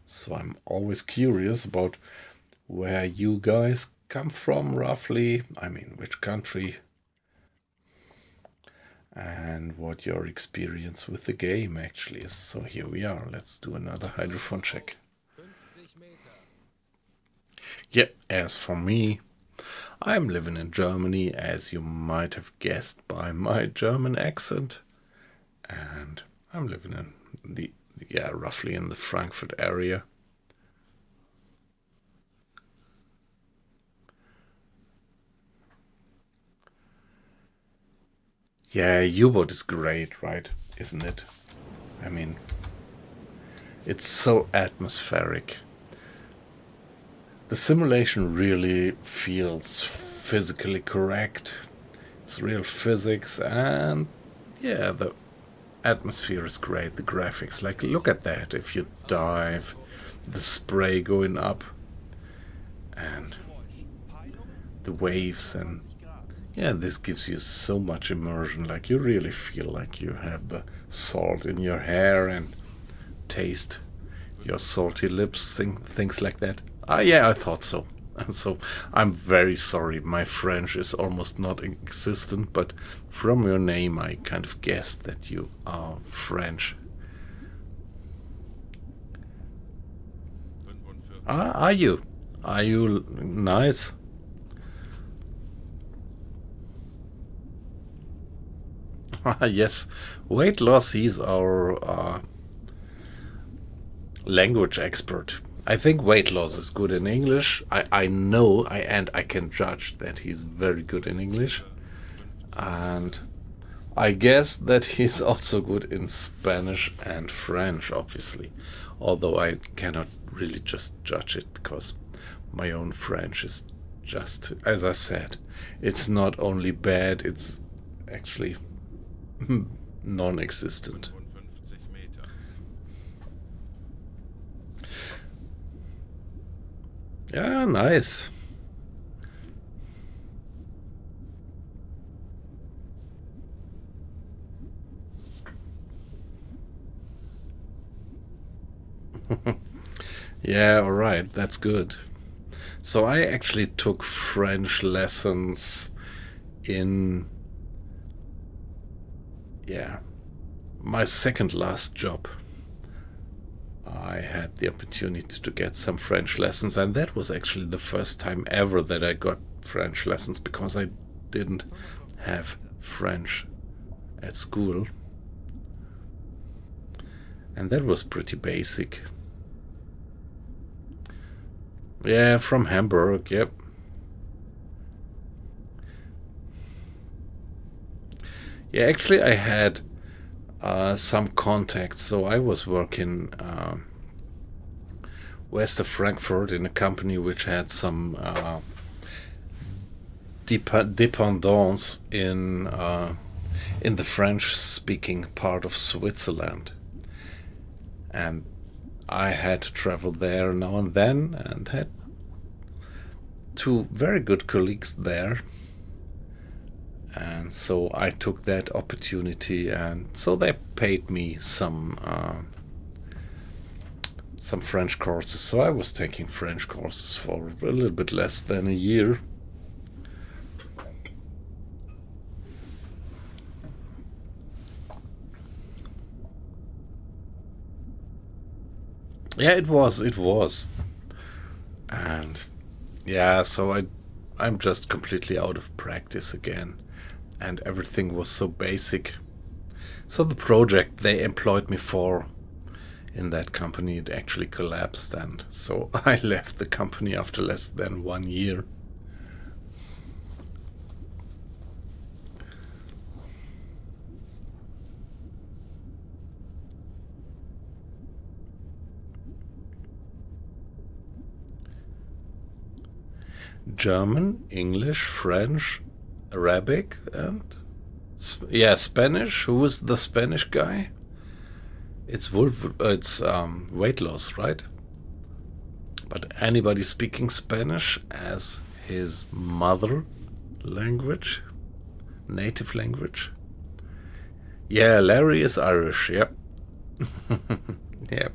So I'm always curious about where you guys come from roughly. I mean, which country. And what your experience with the game actually is. So here we are. Let's do another hydrophone check. 50 Meter. Yeah, as for me, I'm living in Germany, as you might have guessed by my German accent. And I'm living in roughly in the Frankfurt area. Yeah, U-boat is great, right? Isn't it? I mean, it's so atmospheric. The simulation really feels physically correct. It's real physics, and yeah, the atmosphere is great. The graphics, like, look at that. If you dive, the spray going up, and the waves, and yeah, this gives you so much immersion. Like, you really feel like you have the salt in your hair and taste your salty lips, things like that. Yeah, I thought so. So I'm very sorry. My French is almost not existent, but from your name I kind of guessed that you are French. 45. Are you? Are you nice? Yes, weight loss. He's our language expert. I think weight loss is good in English. I know, and I can judge that he's very good in English. And I guess that he's also good in Spanish and French, obviously. Although I cannot really just judge it, because my own French is just, as I said, it's not only bad, it's actually non-existent. 55 Meter. Yeah, nice. Yeah, alright, that's good. So I actually took French lessons in, my second last job. I had the opportunity to get some French lessons, and that was actually the first time ever that I got French lessons, because I didn't have French at school. And that was pretty basic. Yeah, from Hamburg, yep. Yeah, actually I had some contacts. So I was working west of Frankfurt in a company which had some dependance in the French-speaking part of Switzerland. And I had to travel there now and then, and had two very good colleagues there. And so I took that opportunity, and so they paid me some French courses. So I was taking French courses for a little bit less than a year. Yeah, it was. And yeah, so I'm just completely out of practice again. And everything was so basic. So the project they employed me for in that company, it actually collapsed, and so I left the company after less than 1 year. German, English, French, Arabic, and Spanish. Who is the Spanish guy? It's weight loss, right? But anybody speaking Spanish as his mother language, native language? Yeah, Larry is Irish. Yep. Yep.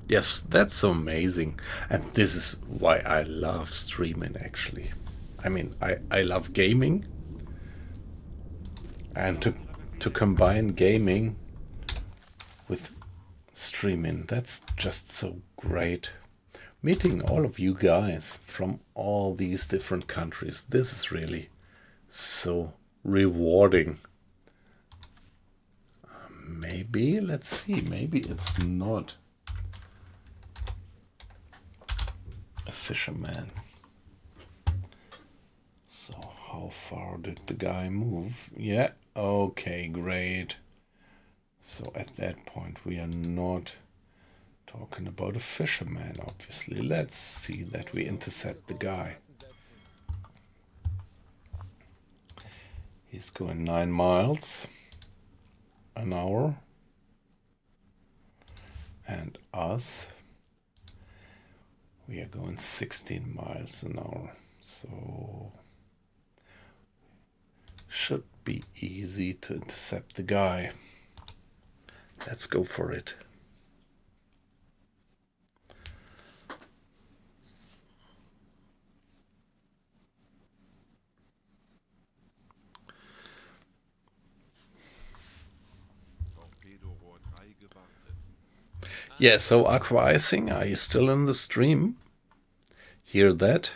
Yes, that's amazing. And this is why I love streaming, actually. I mean, I love gaming. And to combine gaming with streaming. That's just so great. Meeting all of you guys from all these different countries. This is really so rewarding. Maybe, let's see, maybe it's not a fisherman. So how far did the guy move? Yeah, okay, great. So at that point we are not talking about a fisherman, obviously. Let's see that we intercept the guy. He's going 9 miles an hour. And us, we are going 16 miles an hour. So should be easy to intercept the guy. Let's go for it. Torpedorohr 3 gewartet. Yeah, so aqua icing, are you still in the stream? Hear that?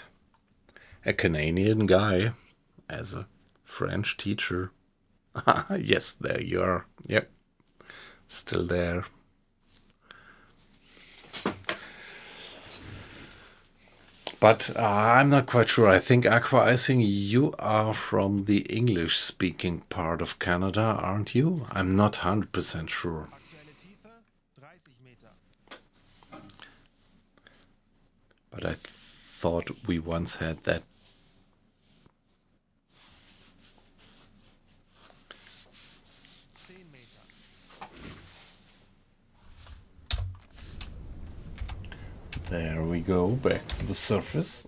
A Canadian guy as a French teacher. Yes, there you are. Yep, still there. But I'm not quite sure. I think aqua icing, you are from the English-speaking part of Canada, aren't you? I'm not 100% sure. Aktuelle Tiefe 30 Meter. But I thought we once had that. There we go, back to the surface.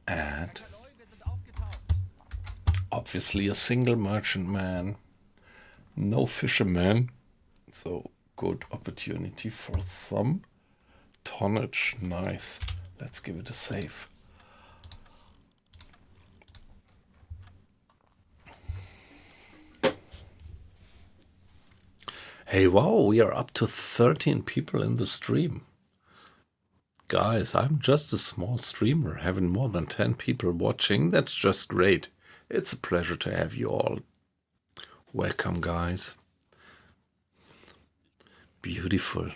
And Kaloi, wir sind aufgetaucht. obviously a single merchantman, no fisherman. So good opportunity for some tonnage. Nice. Let's give it a save. Hey, wow, we are up to 13 people in the stream. Guys, I'm just a small streamer, having more than 10 people watching. That's just great. It's a pleasure to have you all. Welcome, guys. Beautiful.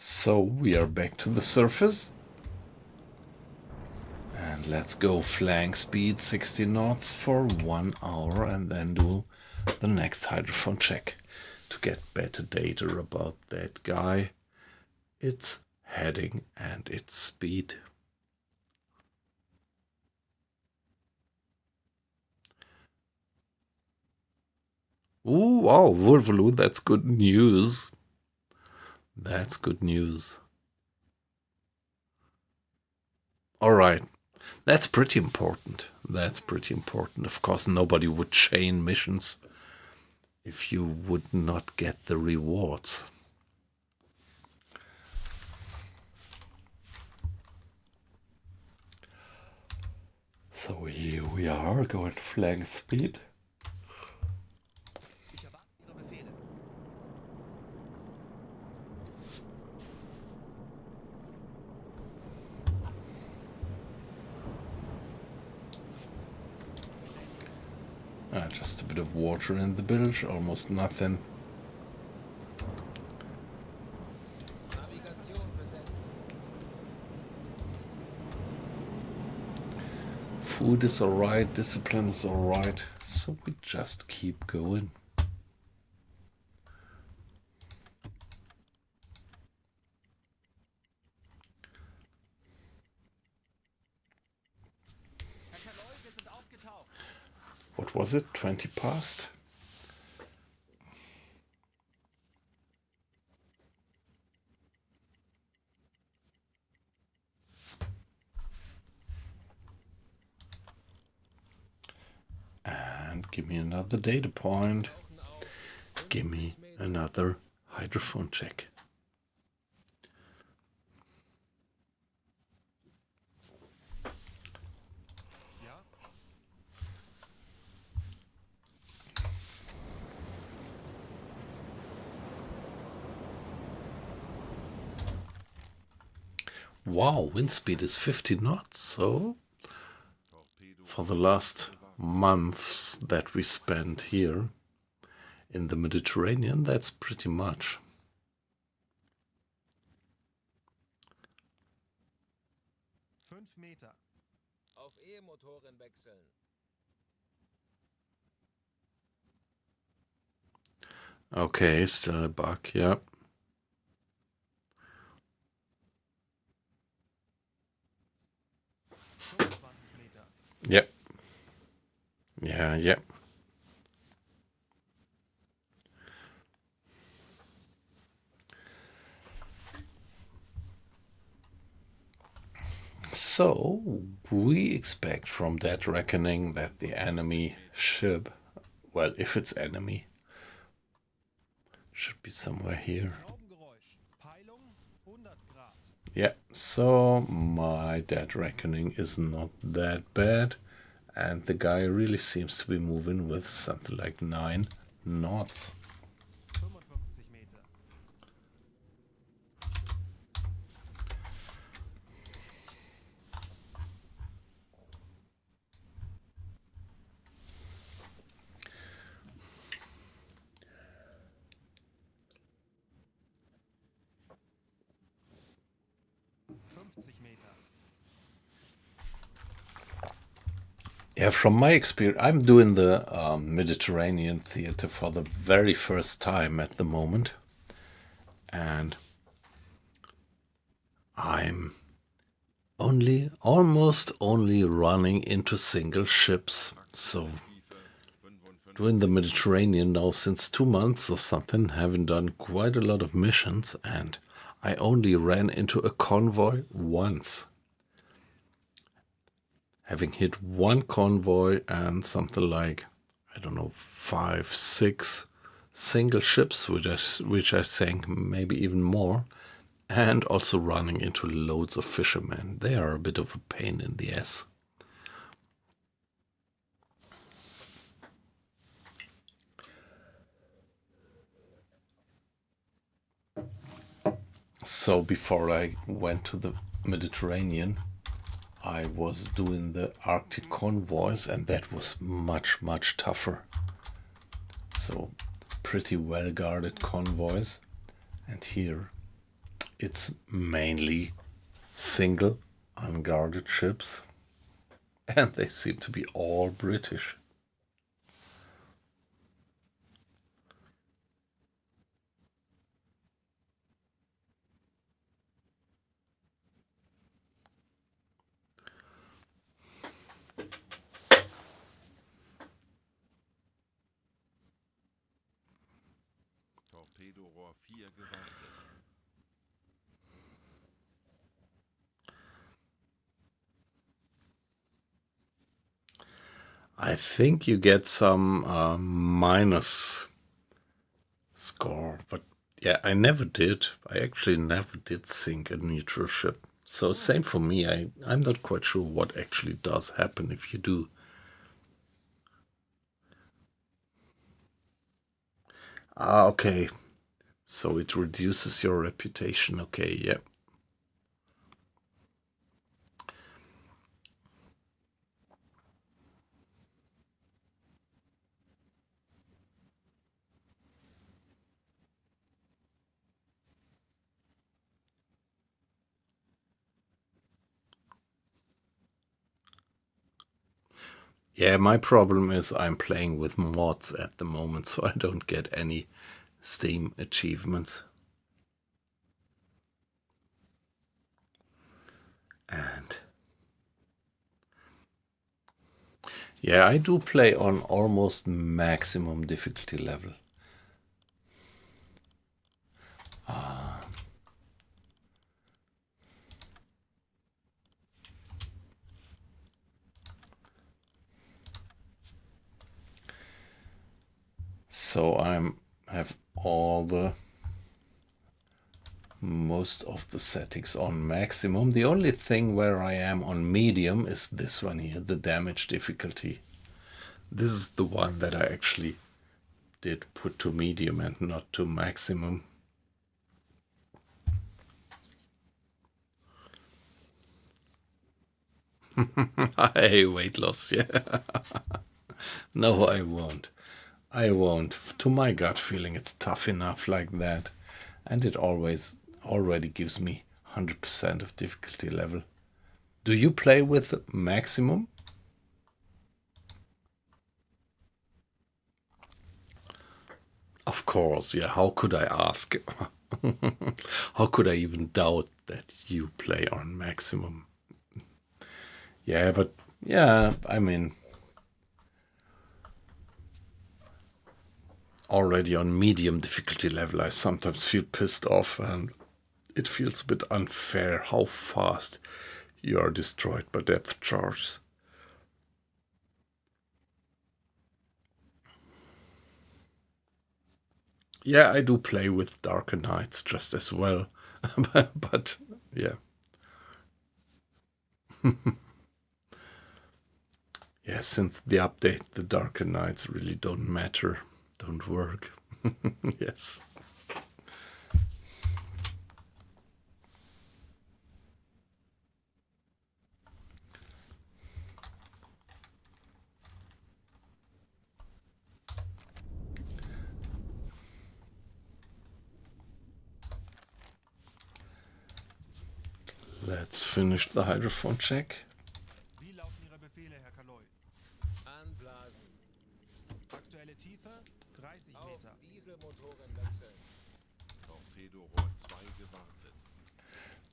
So we are back to the surface. And let's go flank speed 60 knots for 1 hour and then do the next hydrophone check to get better data about that guy, its heading and its speed. Ooh, wow, Wolvaloo, that's good news. That's good news. All right. That's pretty important. That's pretty important. Of course, nobody would chain missions if you would not get the rewards. So here we are, going flank speed. Ich erwarte Ihre Befehle. Just a bit of water in the bilge, almost nothing. Navigation besetzen. Food is alright, discipline is alright, so we just keep going. Herr Kaloi, wir sind aufgetaucht. What was it? 20 past? Give me another data point. Give me another hydrophone check. Ja? Wow, wind speed is 50 knots, so Torpedo for the last months that we spent here in the Mediterranean, that's pretty much. 5 Meter. Auf E-Motoren wechseln. Okay, still a bug, yeah. 25 Meter. Yep. Yeah, yeah. So, we expect from that reckoning that the enemy ship, well, if it's enemy, should be somewhere here. Schraubengeräusch. Peilung 100 Grad. Yeah, so my dead reckoning is not that bad, and the guy really seems to be moving with something like 9 knots. 55 Meter. Meter. Yeah, from my experience, I'm doing the Mediterranean theater for the very first time at the moment, and I'm almost only running into single ships. So doing the Mediterranean now since 2 months or something, having done quite a lot of missions, and I only ran into a convoy once. Having hit one convoy and something like, I don't know, 5, 6 single ships, which I sank, maybe even more, and also running into loads of fishermen. They are a bit of a pain in the ass. So before I went to the Mediterranean, I was doing the Arctic convoys, and that was much, much tougher. So pretty well guarded convoys, and here it's mainly single unguarded ships, and they seem to be all British. Torpedorohr 4 gewartet. I think you get some minus score, but yeah, I never did. I actually never did sink a neutral ship. So same for me. I'm not quite sure what actually does happen if you do. Ah, okay. So it reduces your reputation. Okay, yeah. Yeah, my problem is I'm playing with mods at the moment, so I don't get any Steam achievements. And yeah, I do play on almost maximum difficulty level. So have most of the settings on maximum. The only thing where I am on medium is this one here, the damage difficulty. This is the one that I actually did put to medium and not to maximum. Hey, weight loss, yeah. No, I won't. I won't. To my gut feeling, it's tough enough like that. And it already gives me 100% of difficulty level. Do you play with maximum? Of course, yeah. How could I ask? How could I even doubt that you play on maximum? Yeah, but yeah, I mean, already on medium difficulty level, I sometimes feel pissed off, and it feels a bit unfair how fast you are destroyed by depth charges. Yeah, I do play with Darker Knights just as well, but yeah. Yeah, since the update, the Darker Knights really don't matter, don't work. Yes. Let's finish the hydrophone check. Wie lauten Ihre Befehle, Herr Kaloi? Anblasen. Aktuelle Tiefe 30 Auf Meter. Dieselmotoren wechseln. Torpedorohr 2 gewartet.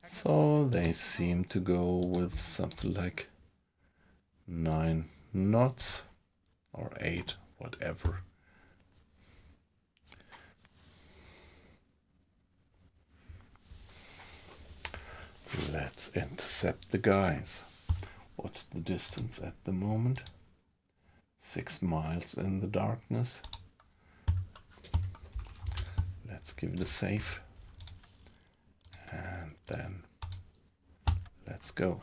So they seem to go with something like 9 knots or 8, whatever. Let's intercept the guys. What's the distance at the moment? 6 miles in the darkness. Let's give it a safe. And then let's go.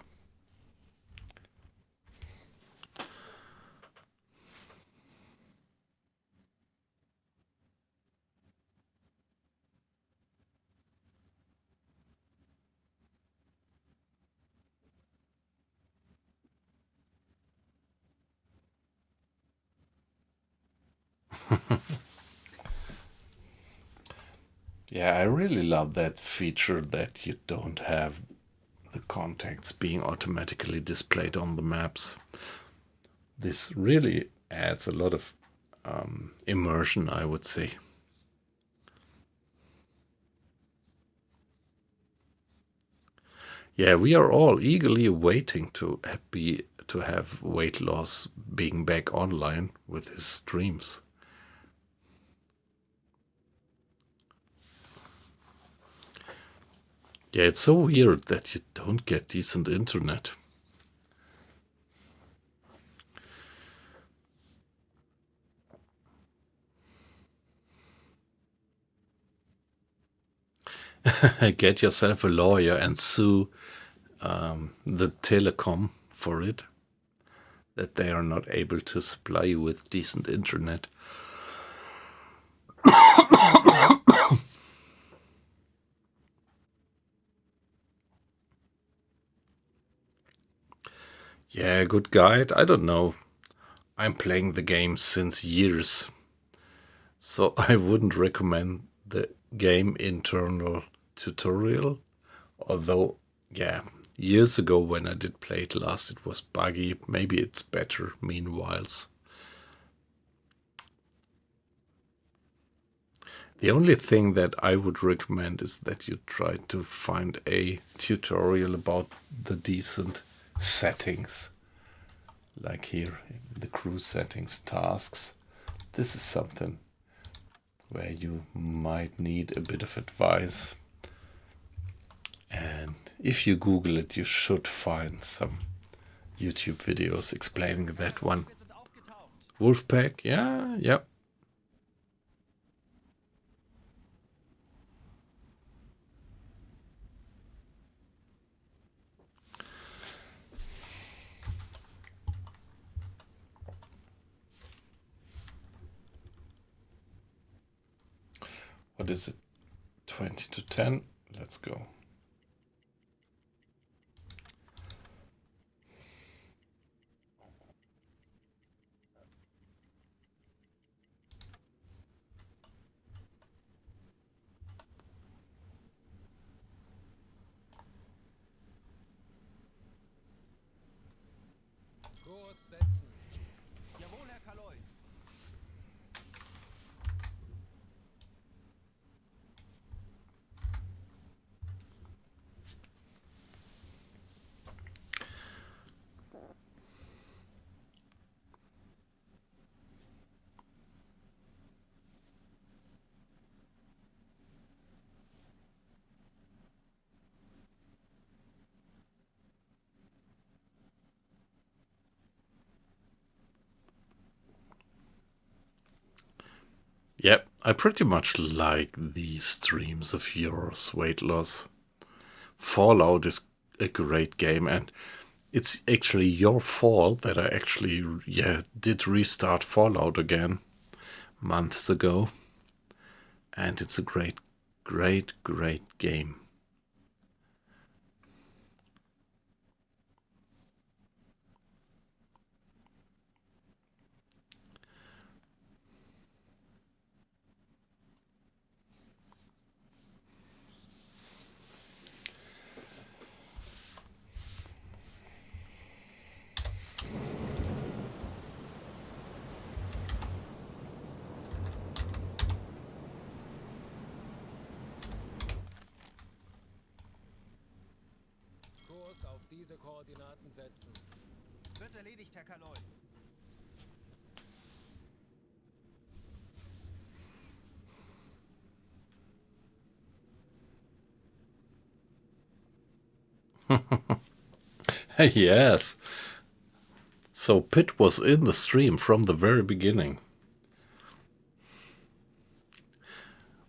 Yeah, I really love that feature that you don't have the contacts being automatically displayed on the maps. This really adds a lot of immersion, I would say. Yeah, we are all eagerly waiting to have weight loss being back online with his streams. Yeah, it's so weird that you don't get decent internet. Get yourself a lawyer and sue the telecom for it, that they are not able to supply you with decent internet. Yeah, good guide. I don't know. I'm playing the game since years, so I wouldn't recommend the game internal tutorial. Although, yeah, years ago when I did play it last, it was buggy. Maybe it's better meanwhile. The only thing that I would recommend is that you try to find a tutorial about the decent settings. Like here, the crew settings, tasks. This is something where you might need a bit of advice. And if you Google it, you should find some YouTube videos explaining that one. Wir sind aufgetaucht. Wolfpack, yeah. What is it? 20 to 10. Let's go. Kurs setzen. Jawohl, Herr Kaloi. Yep, I pretty much like these streams of yours, Weight Loss. Fallout is a great game, and it's actually your fault that I actually, did restart Fallout again months ago. And it's a great, great, great game. Kurs auf diese Koordinaten setzen. Wird erledigt, Herr Kaloi. Yes. So Pitt was in the stream from the very beginning.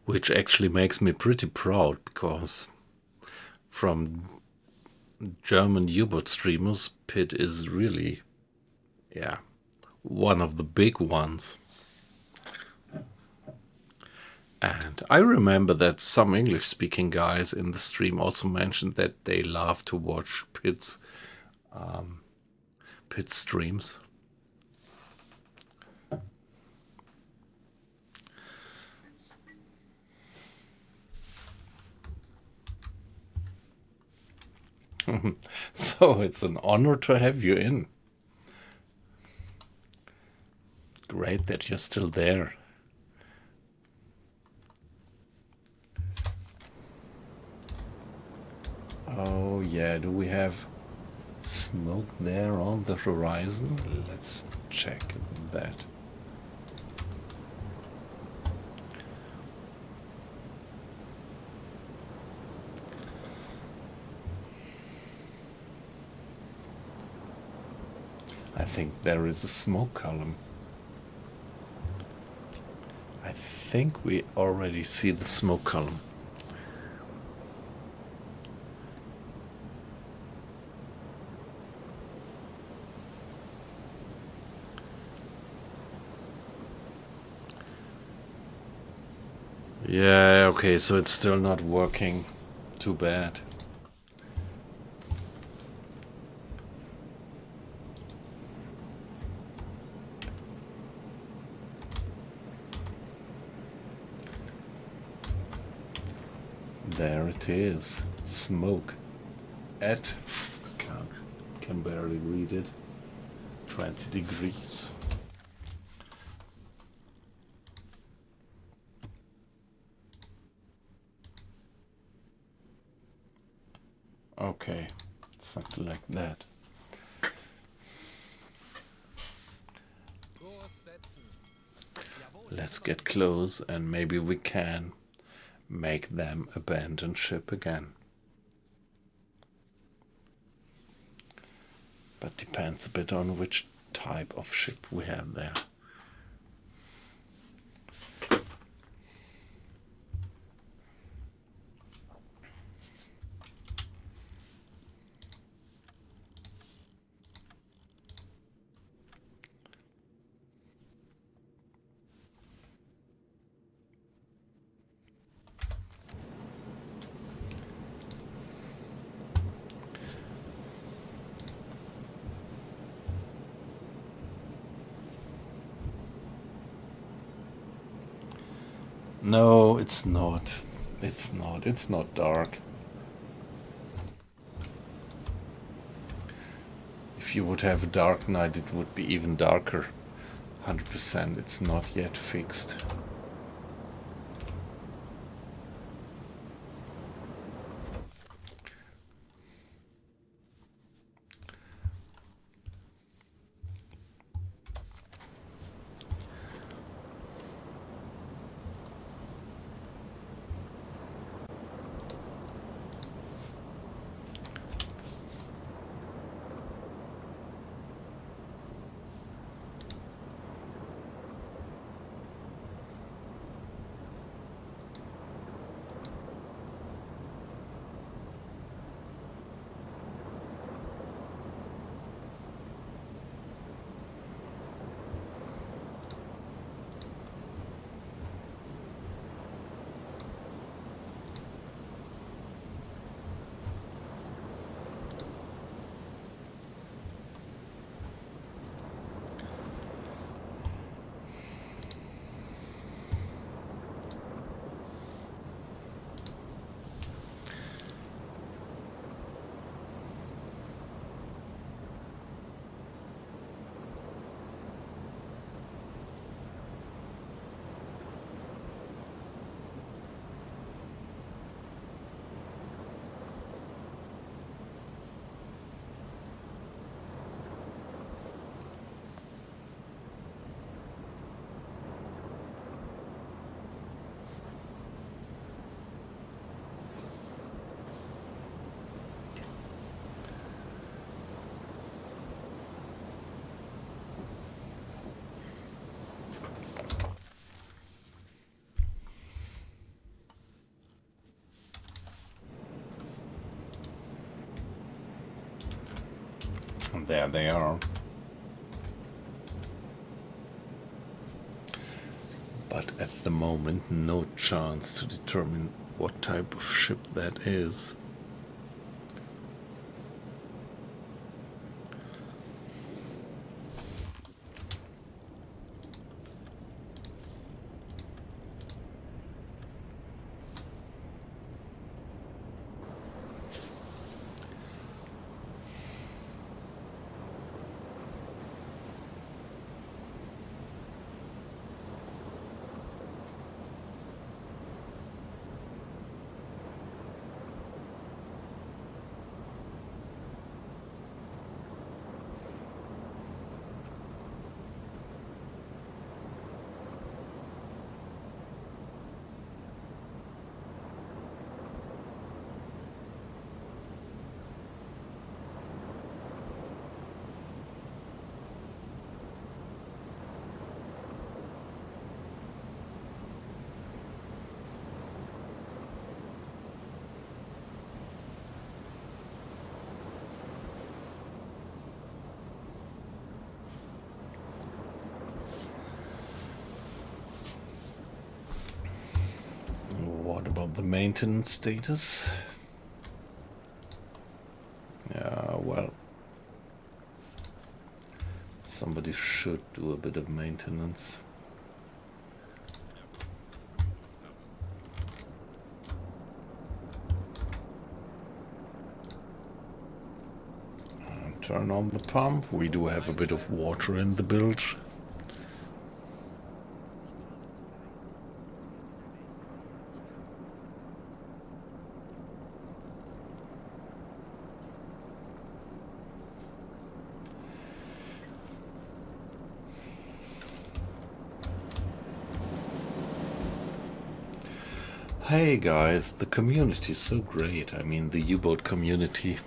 Which actually makes me pretty proud, because from German U-boat streamers, Pitt is really, one of the big ones. And I remember that some English-speaking guys in the stream also mentioned that they love to watch Pitt's streams. So it's an honor to have you in. Great that you're still there. Oh yeah, do we have smoke there on the horizon? Let's check that. I think there is a smoke column. I think we already see the smoke column. Yeah, okay, so it's still not working. Too bad. There it is. Smoke at, can barely read it, 20 degrees. Okay, something like that. Kurs setzen. Let's get close and maybe we can make them abandon ship again. But depends a bit on which type of ship we have there. No, it's not. It's not. It's not dark. If you would have a dark night, it would be even darker. 100%. It's not yet fixed. And there they are. But at the moment, no chance to determine what type of ship that is. What about the maintenance status? Yeah, well, somebody should do a bit of maintenance. Turn on the pump. We do have a bit of water in the bilge. Hey guys, the community is so great. I mean, the U-boat community.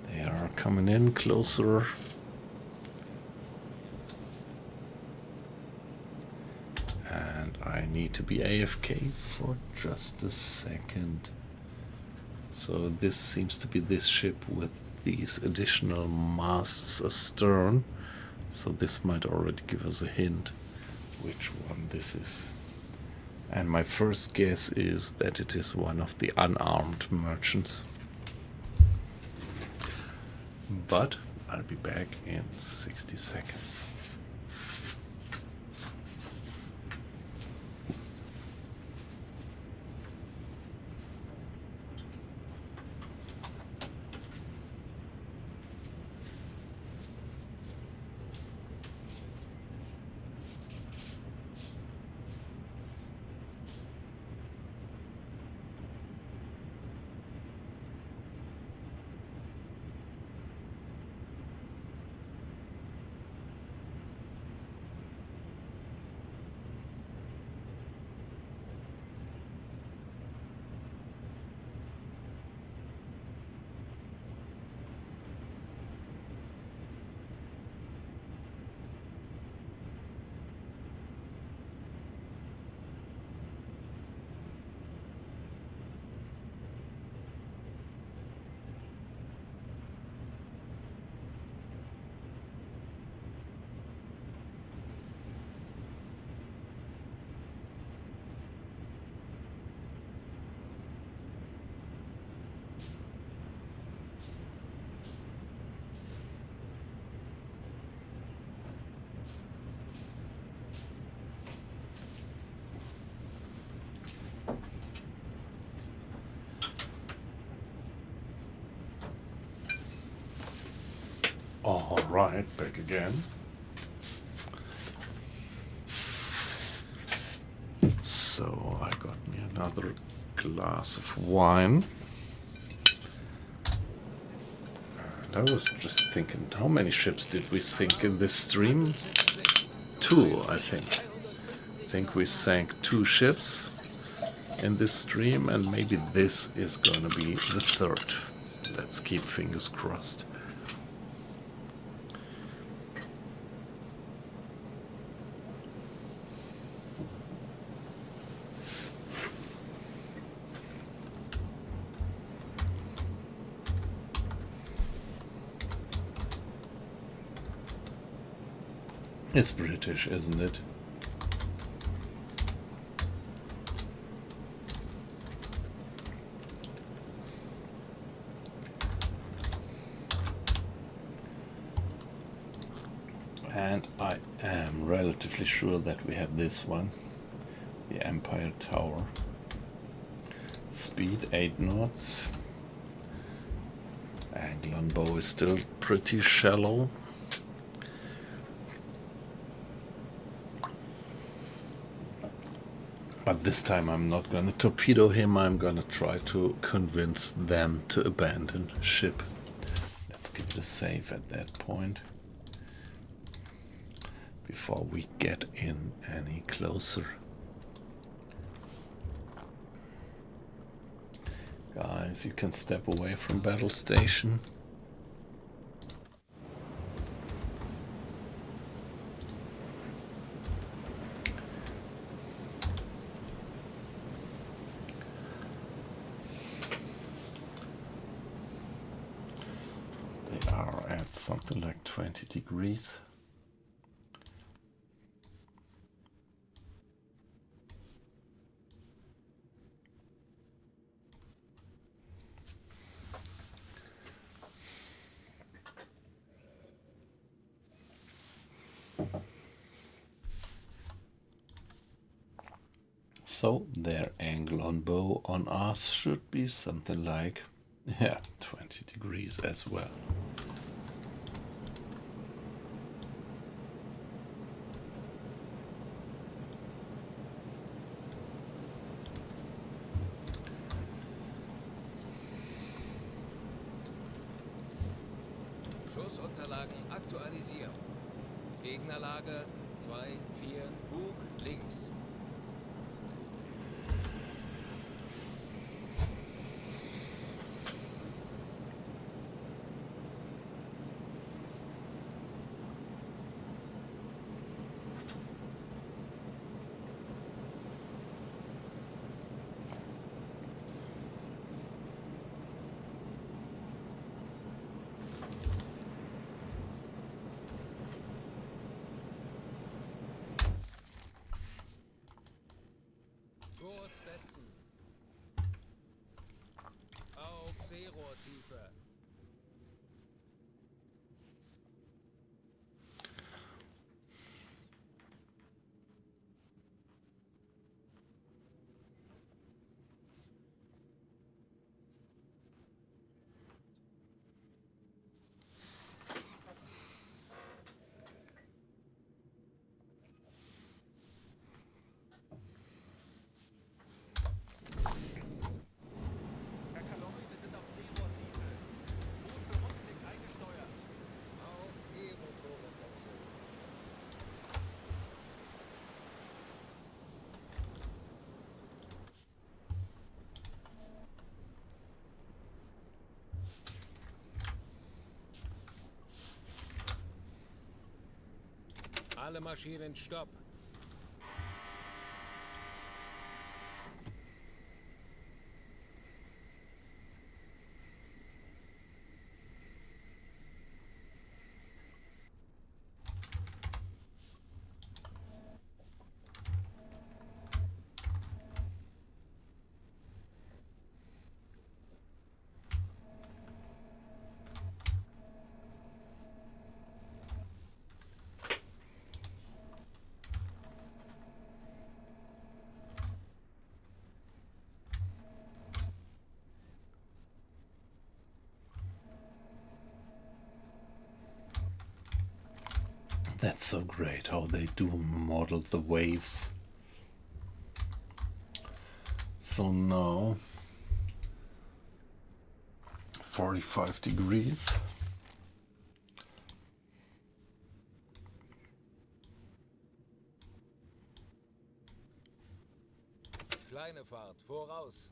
They are coming in closer. And I need to be AFK for just a second. So this seems to be this ship with these additional masts astern. So this might already give us a hint which one this is. And my first guess is that it is one of the unarmed merchants. But I'll be back in 60 seconds. All right, back again. So I got me another glass of wine. And I was just thinking, how many ships did we sink in this stream? 2, I think. I think we sank 2 ships in this stream, and maybe this is gonna be the 3rd. Let's keep fingers crossed. It's British, isn't it? And I am relatively sure that we have this one, the Empire Tower. Speed 8 knots. Angle on bow is still pretty shallow. But this time I'm not gonna torpedo him, I'm gonna try to convince them to abandon ship. Let's give it a save at that point before we get in any closer. Guys, you can step away from battle station. They are at something like 20 degrees. So their angle on bow on us should be something like 20 degrees as well. Schussunterlagen aktualisieren. Gegnerlage 2, 4, Bug links. Seerohrtiefe. Herr Kaloi, wir sind auf Seerohrtiefe. Boot für Rundblick eingesteuert. Auf E-Motoren wechseln. Alle Maschinen stopp. That's so great how they do model the waves. So now 45 degrees. Kleine Fahrt, voraus.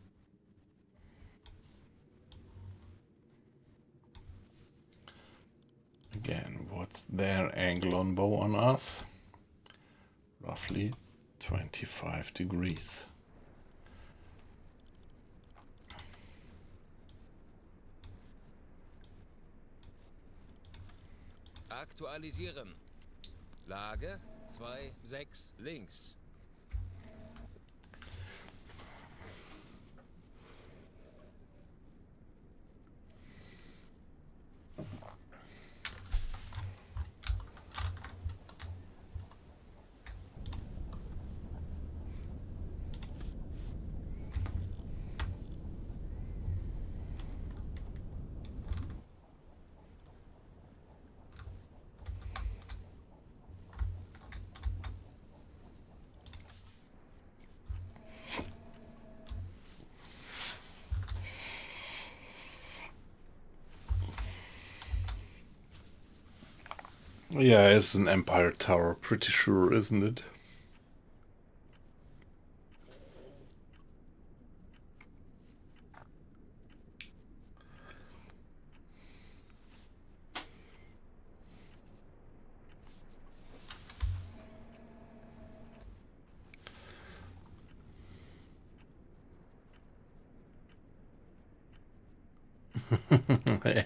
Again, what's their angle on bow on us? Roughly 25 degrees. Aktualisieren. Lage 2,6 links. Yeah, it's an Empire Tower, pretty sure, isn't it?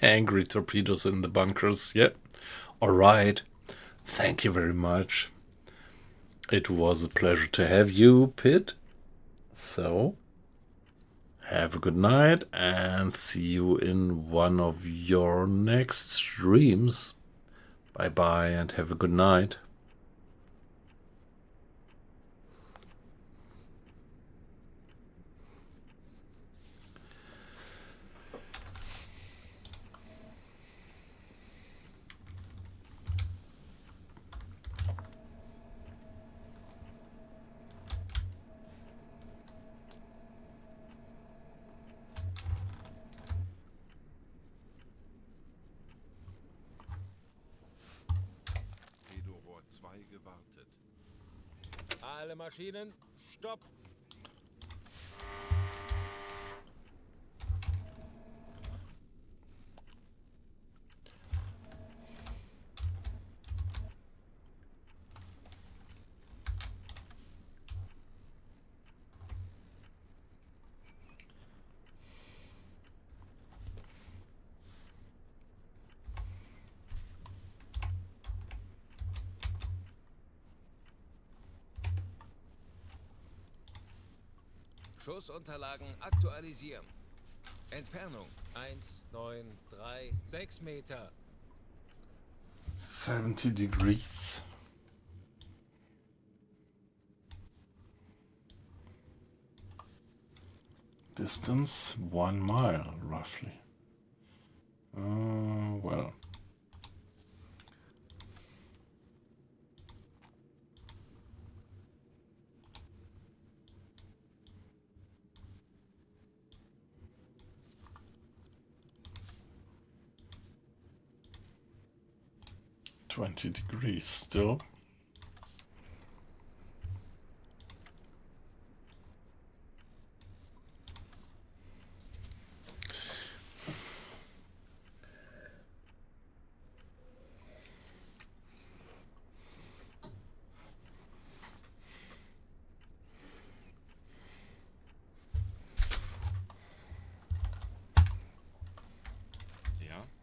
Angry torpedoes in the bunkers. Yep. All right. Thank you very much. It was a pleasure to have you, Pitt. So, have a good night and see you in one of your next streams. Bye bye and have a good night. Pedorohr 2 gewartet. Alle Maschinen stopp. Schussunterlagen aktualisieren. Entfernung 1, 9, 3, 6 Meter. 70 degrees. Distance 1 mile, roughly. Well. $20 still. Ja? Wird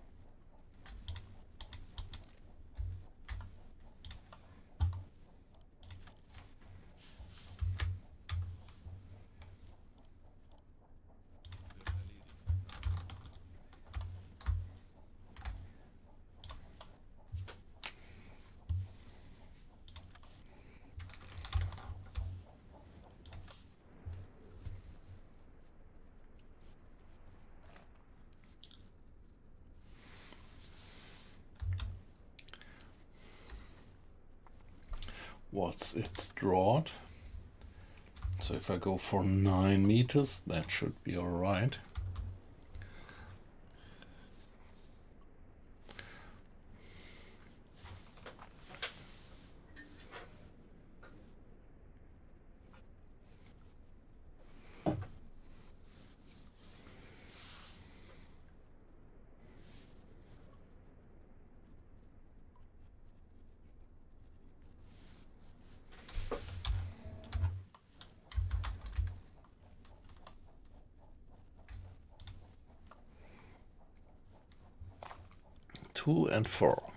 erledigt. 'What's its drought? So if I go for 9 meters, that should be alright. Two and 4.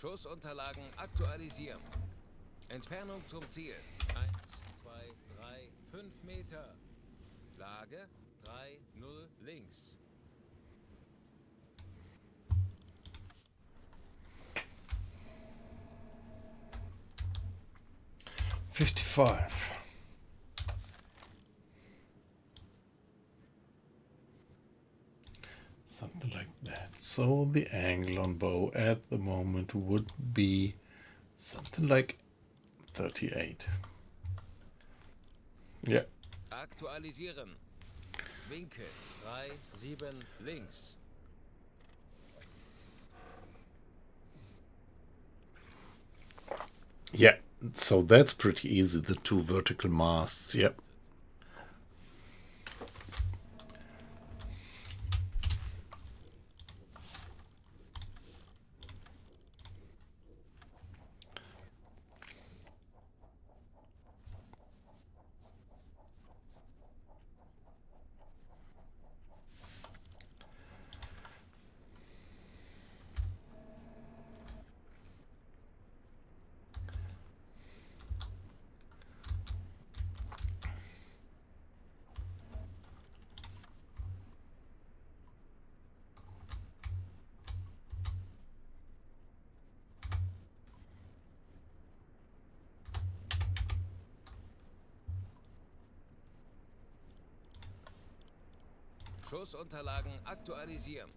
Schussunterlagen aktualisieren. Entfernung zum Ziel 1, 2, 3, 5 Meter. Lage 3, 0 links. $55. Something like that. So the angle on bow at the moment would be something like 38. Yeah. Aktualisieren. Winkel 3, 7 links. Yeah. So that's pretty easy. The two vertical masts. Yep. Schussunterlagen aktualisieren.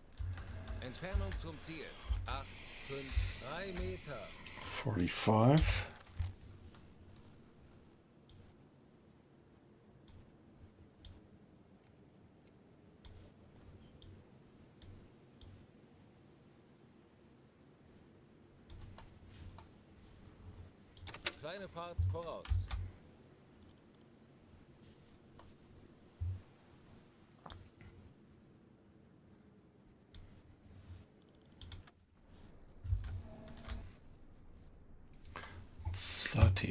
Entfernung zum Ziel 8, 5, 3 Meter. 45. Kleine Fahrt voraus.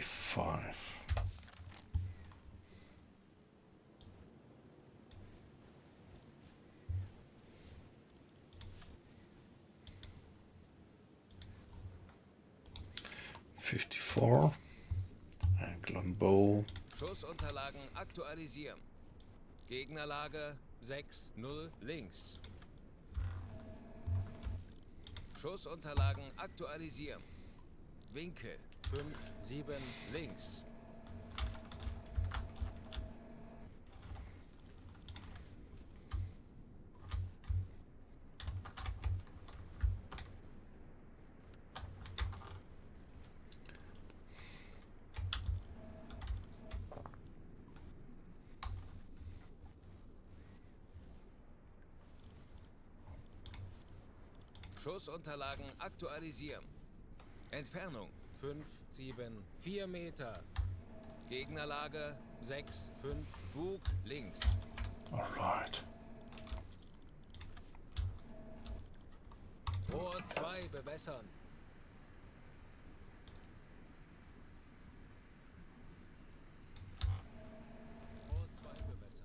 45. '54. Angle on bow. Schussunterlagen aktualisieren. Gegnerlage 6-0 links. Schussunterlagen aktualisieren. Winkel 5-7 links. Schussunterlagen aktualisieren. Entfernung 5-7-4 Meter. Gegnerlage 6-5 Bug links. Alright. Rohr 2 bewässern. Rohr 2 bewässert.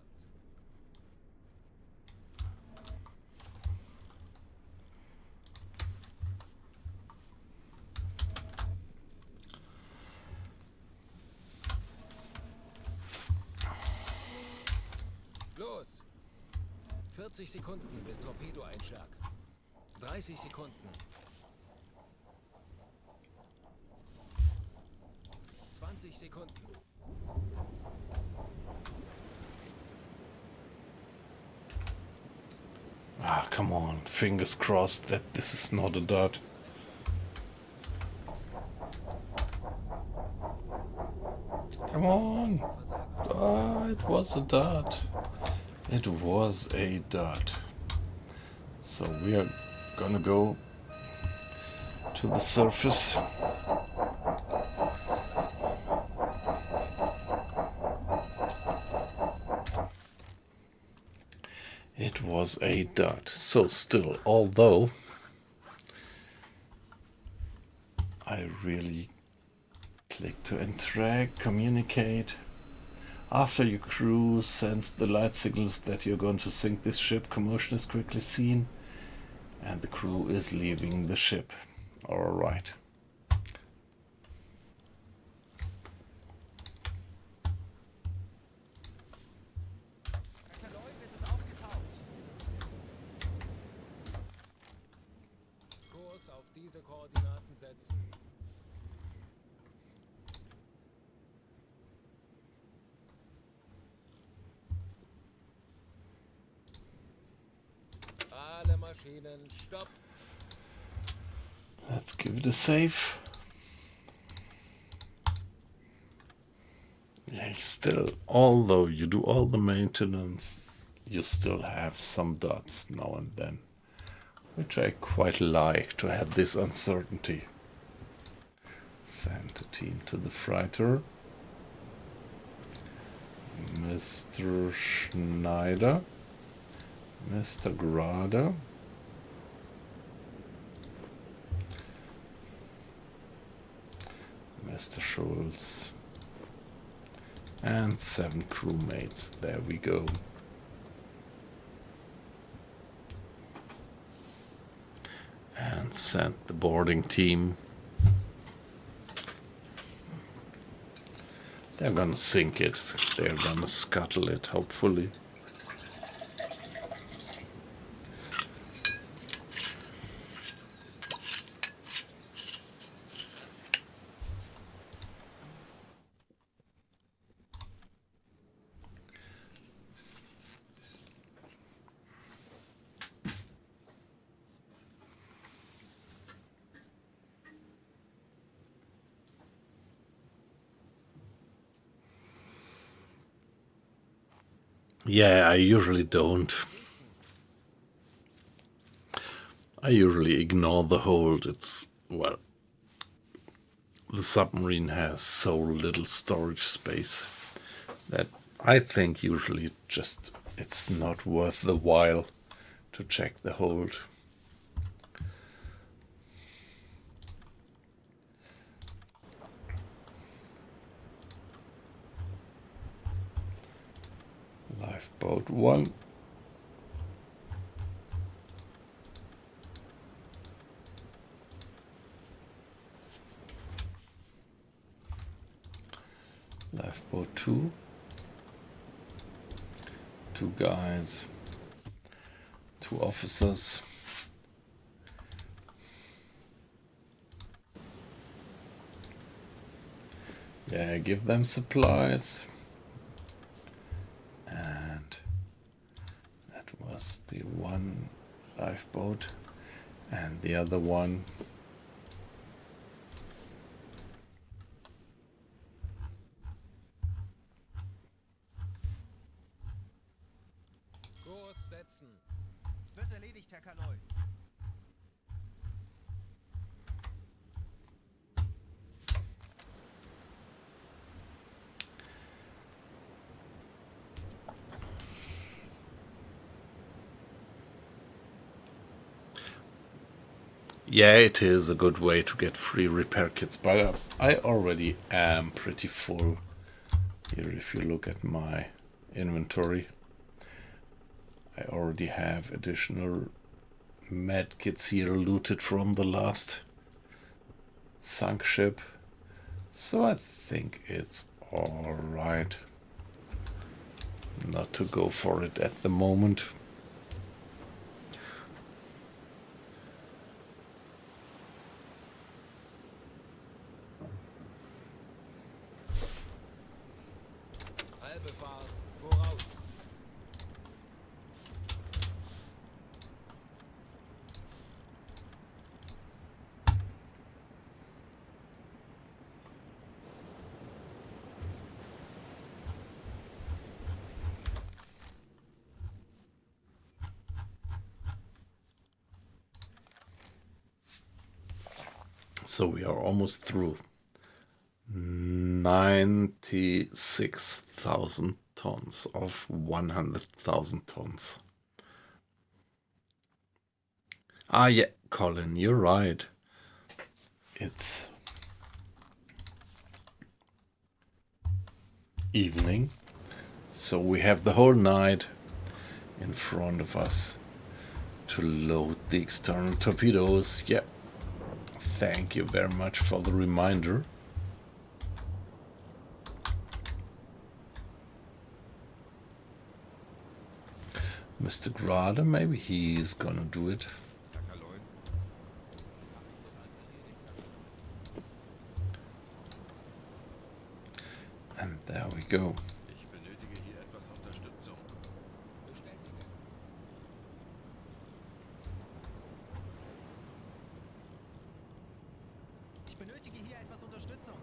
Los! 40 Sekunden bis Torpedoeinschlag. 30 Sekunden. 20 Sekunden. Ah, come on. Fingers crossed that this is not a dot. Come on. Ah, it was a dot. It was a dot. So we are gonna go to the surface. It was a dot. So still, although I really click to interact, communicate. After your crew sends the light signals that you're going to sink this ship, commotion is quickly seen and the crew is leaving the ship. Alright. Herr Kaloi, wir sind aufgetaucht. Kurs auf diese Koordinaten setzen. Alle Maschinen, stopp! Let's give it a save. Yeah, still, although you do all the maintenance, you still have some dots now and then, which I quite like to have this uncertainty. Send a team to the freighter. Mr. Schneider, Mr. Grada, Mr. Schulz, and 7 crewmates. There we go. And send the boarding team. They're gonna sink it. They're gonna scuttle it, hopefully. Yeah, I usually don't. I usually ignore the hold. It's, well, the submarine has so little storage space that I think usually just it's not worth the while to check the hold. Lifeboat 1. Lifeboat 2. 2 guys. 2 officers. Yeah, give them supplies. And that was the one lifeboat. And the other one. Kurs setzen. Wird erledigt, Herr Kaloi. Yeah, it is a good way to get free repair kits, but I already am pretty full here. If you look at my inventory, I already have additional med kits here looted from the last sunk ship, so I think it's alright not to go for it at the moment. Halbe Fahrt. Voraus. So we are almost through. 96,000 tons of 100,000 tons. Ah, yeah, Colin, you're right. It's evening, so we have the whole night in front of us to load the external torpedoes. Yep. Thank you very much for the reminder. Mr. Grader, maybe he's gonna do it. Herr Kaloi. And there we go. Ich benötige hier etwas Unterstützung. Bestätige. Ich benötige hier etwas Unterstützung.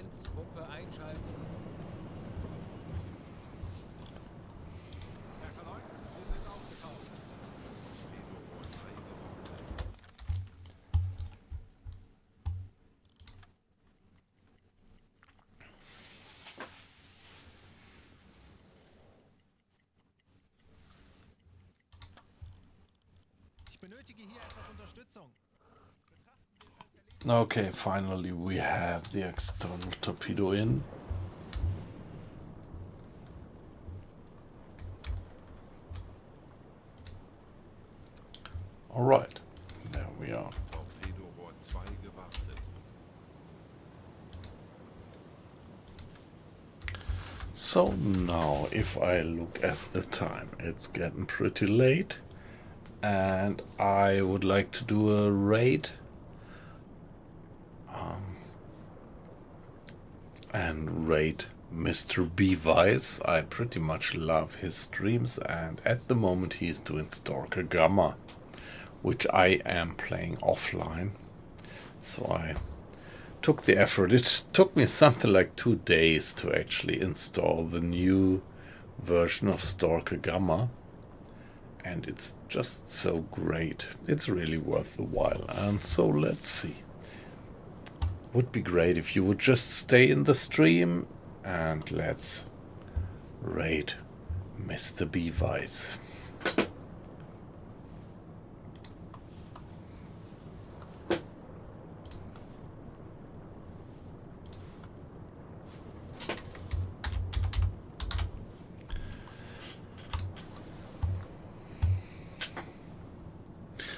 Silenspumpe einschalten. Herr Kaloi, wir sind aufgetaucht. Torpedo 3 gewartet. Ich benötige hier etwas Unterstützung. Betrachten Sie es als erledigt. Okay, finally we have the external torpedo in. Alright, there we are. Torpedorohr 2 gewartet. So now if I look at the time, it's getting pretty late and I would like to do a raid and raid Mr. Bevice. I pretty much love his streams, and at the moment he's doing Stalker Gamma, which I am playing offline. So I took the effort. It took me something like 2 days to actually install the new version of Stalker Gamma, and it's just so great. It's really worth the while. And so let's see. Would be great if you would just stay in the stream and let's raid Mr. Bevice.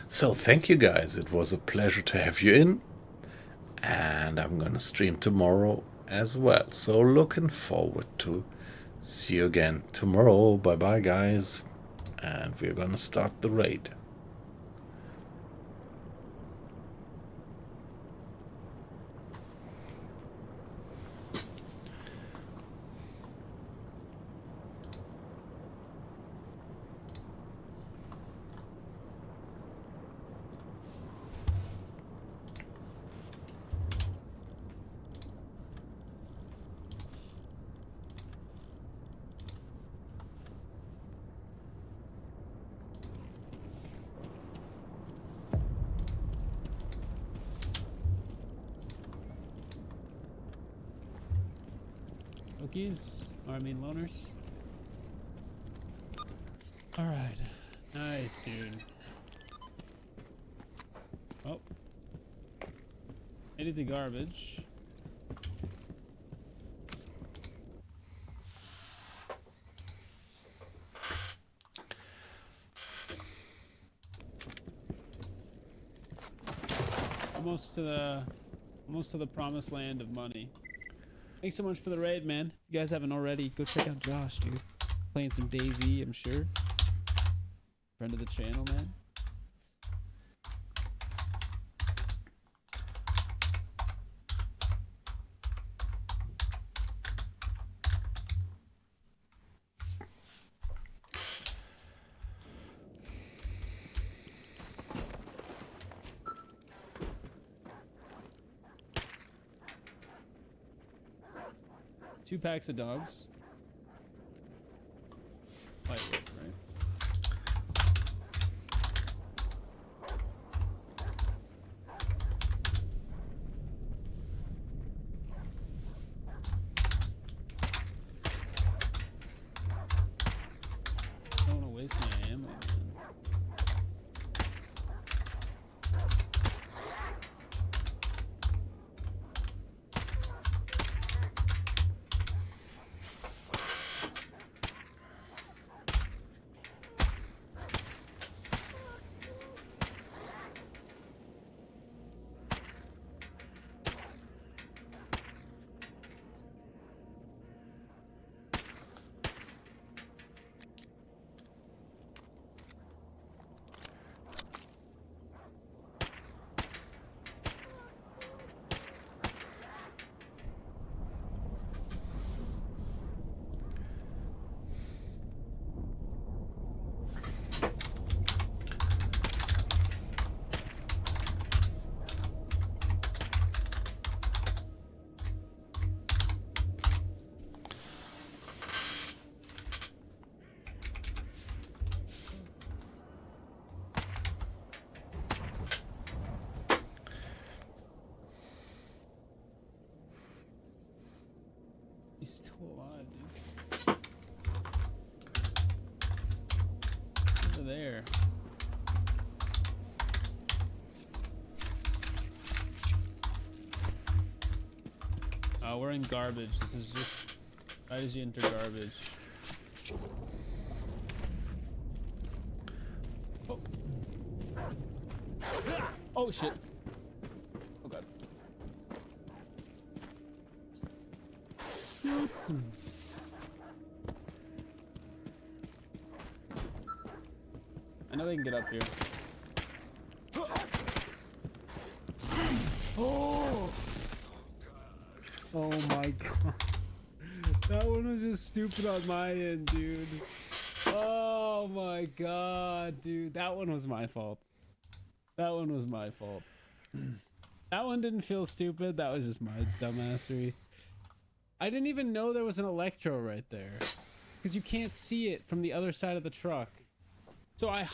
So thank you guys, it was a pleasure to have you in, and I'm gonna stream tomorrow as well, so looking forward to see you again tomorrow. Bye bye guys, and we're gonna start the raid. Okies, or I mean loners. Alright. Nice, dude. Oh. Made it to garbage. Almost to the promised land of money. Thanks so much for the raid, man. If you guys haven't already, go check out Josh, dude. Playing some DayZ, I'm sure. Friend of the channel, man. Two packs of dogs. Lightweight, right? Don't want to waste my ammo, man. He's still alive, dude. Over there. We're in garbage. This is just right as you enter garbage. Oh. Oh shit. Oh god. I know they can get up here. Oh! Oh my god. That one was just stupid on my end, dude. Oh my god, dude. That one was my fault. That one was my fault. That one didn't feel stupid. That was just my dumbassery. I didn't even know there was an electro right there. Because you can't see it from the other side of the truck. So I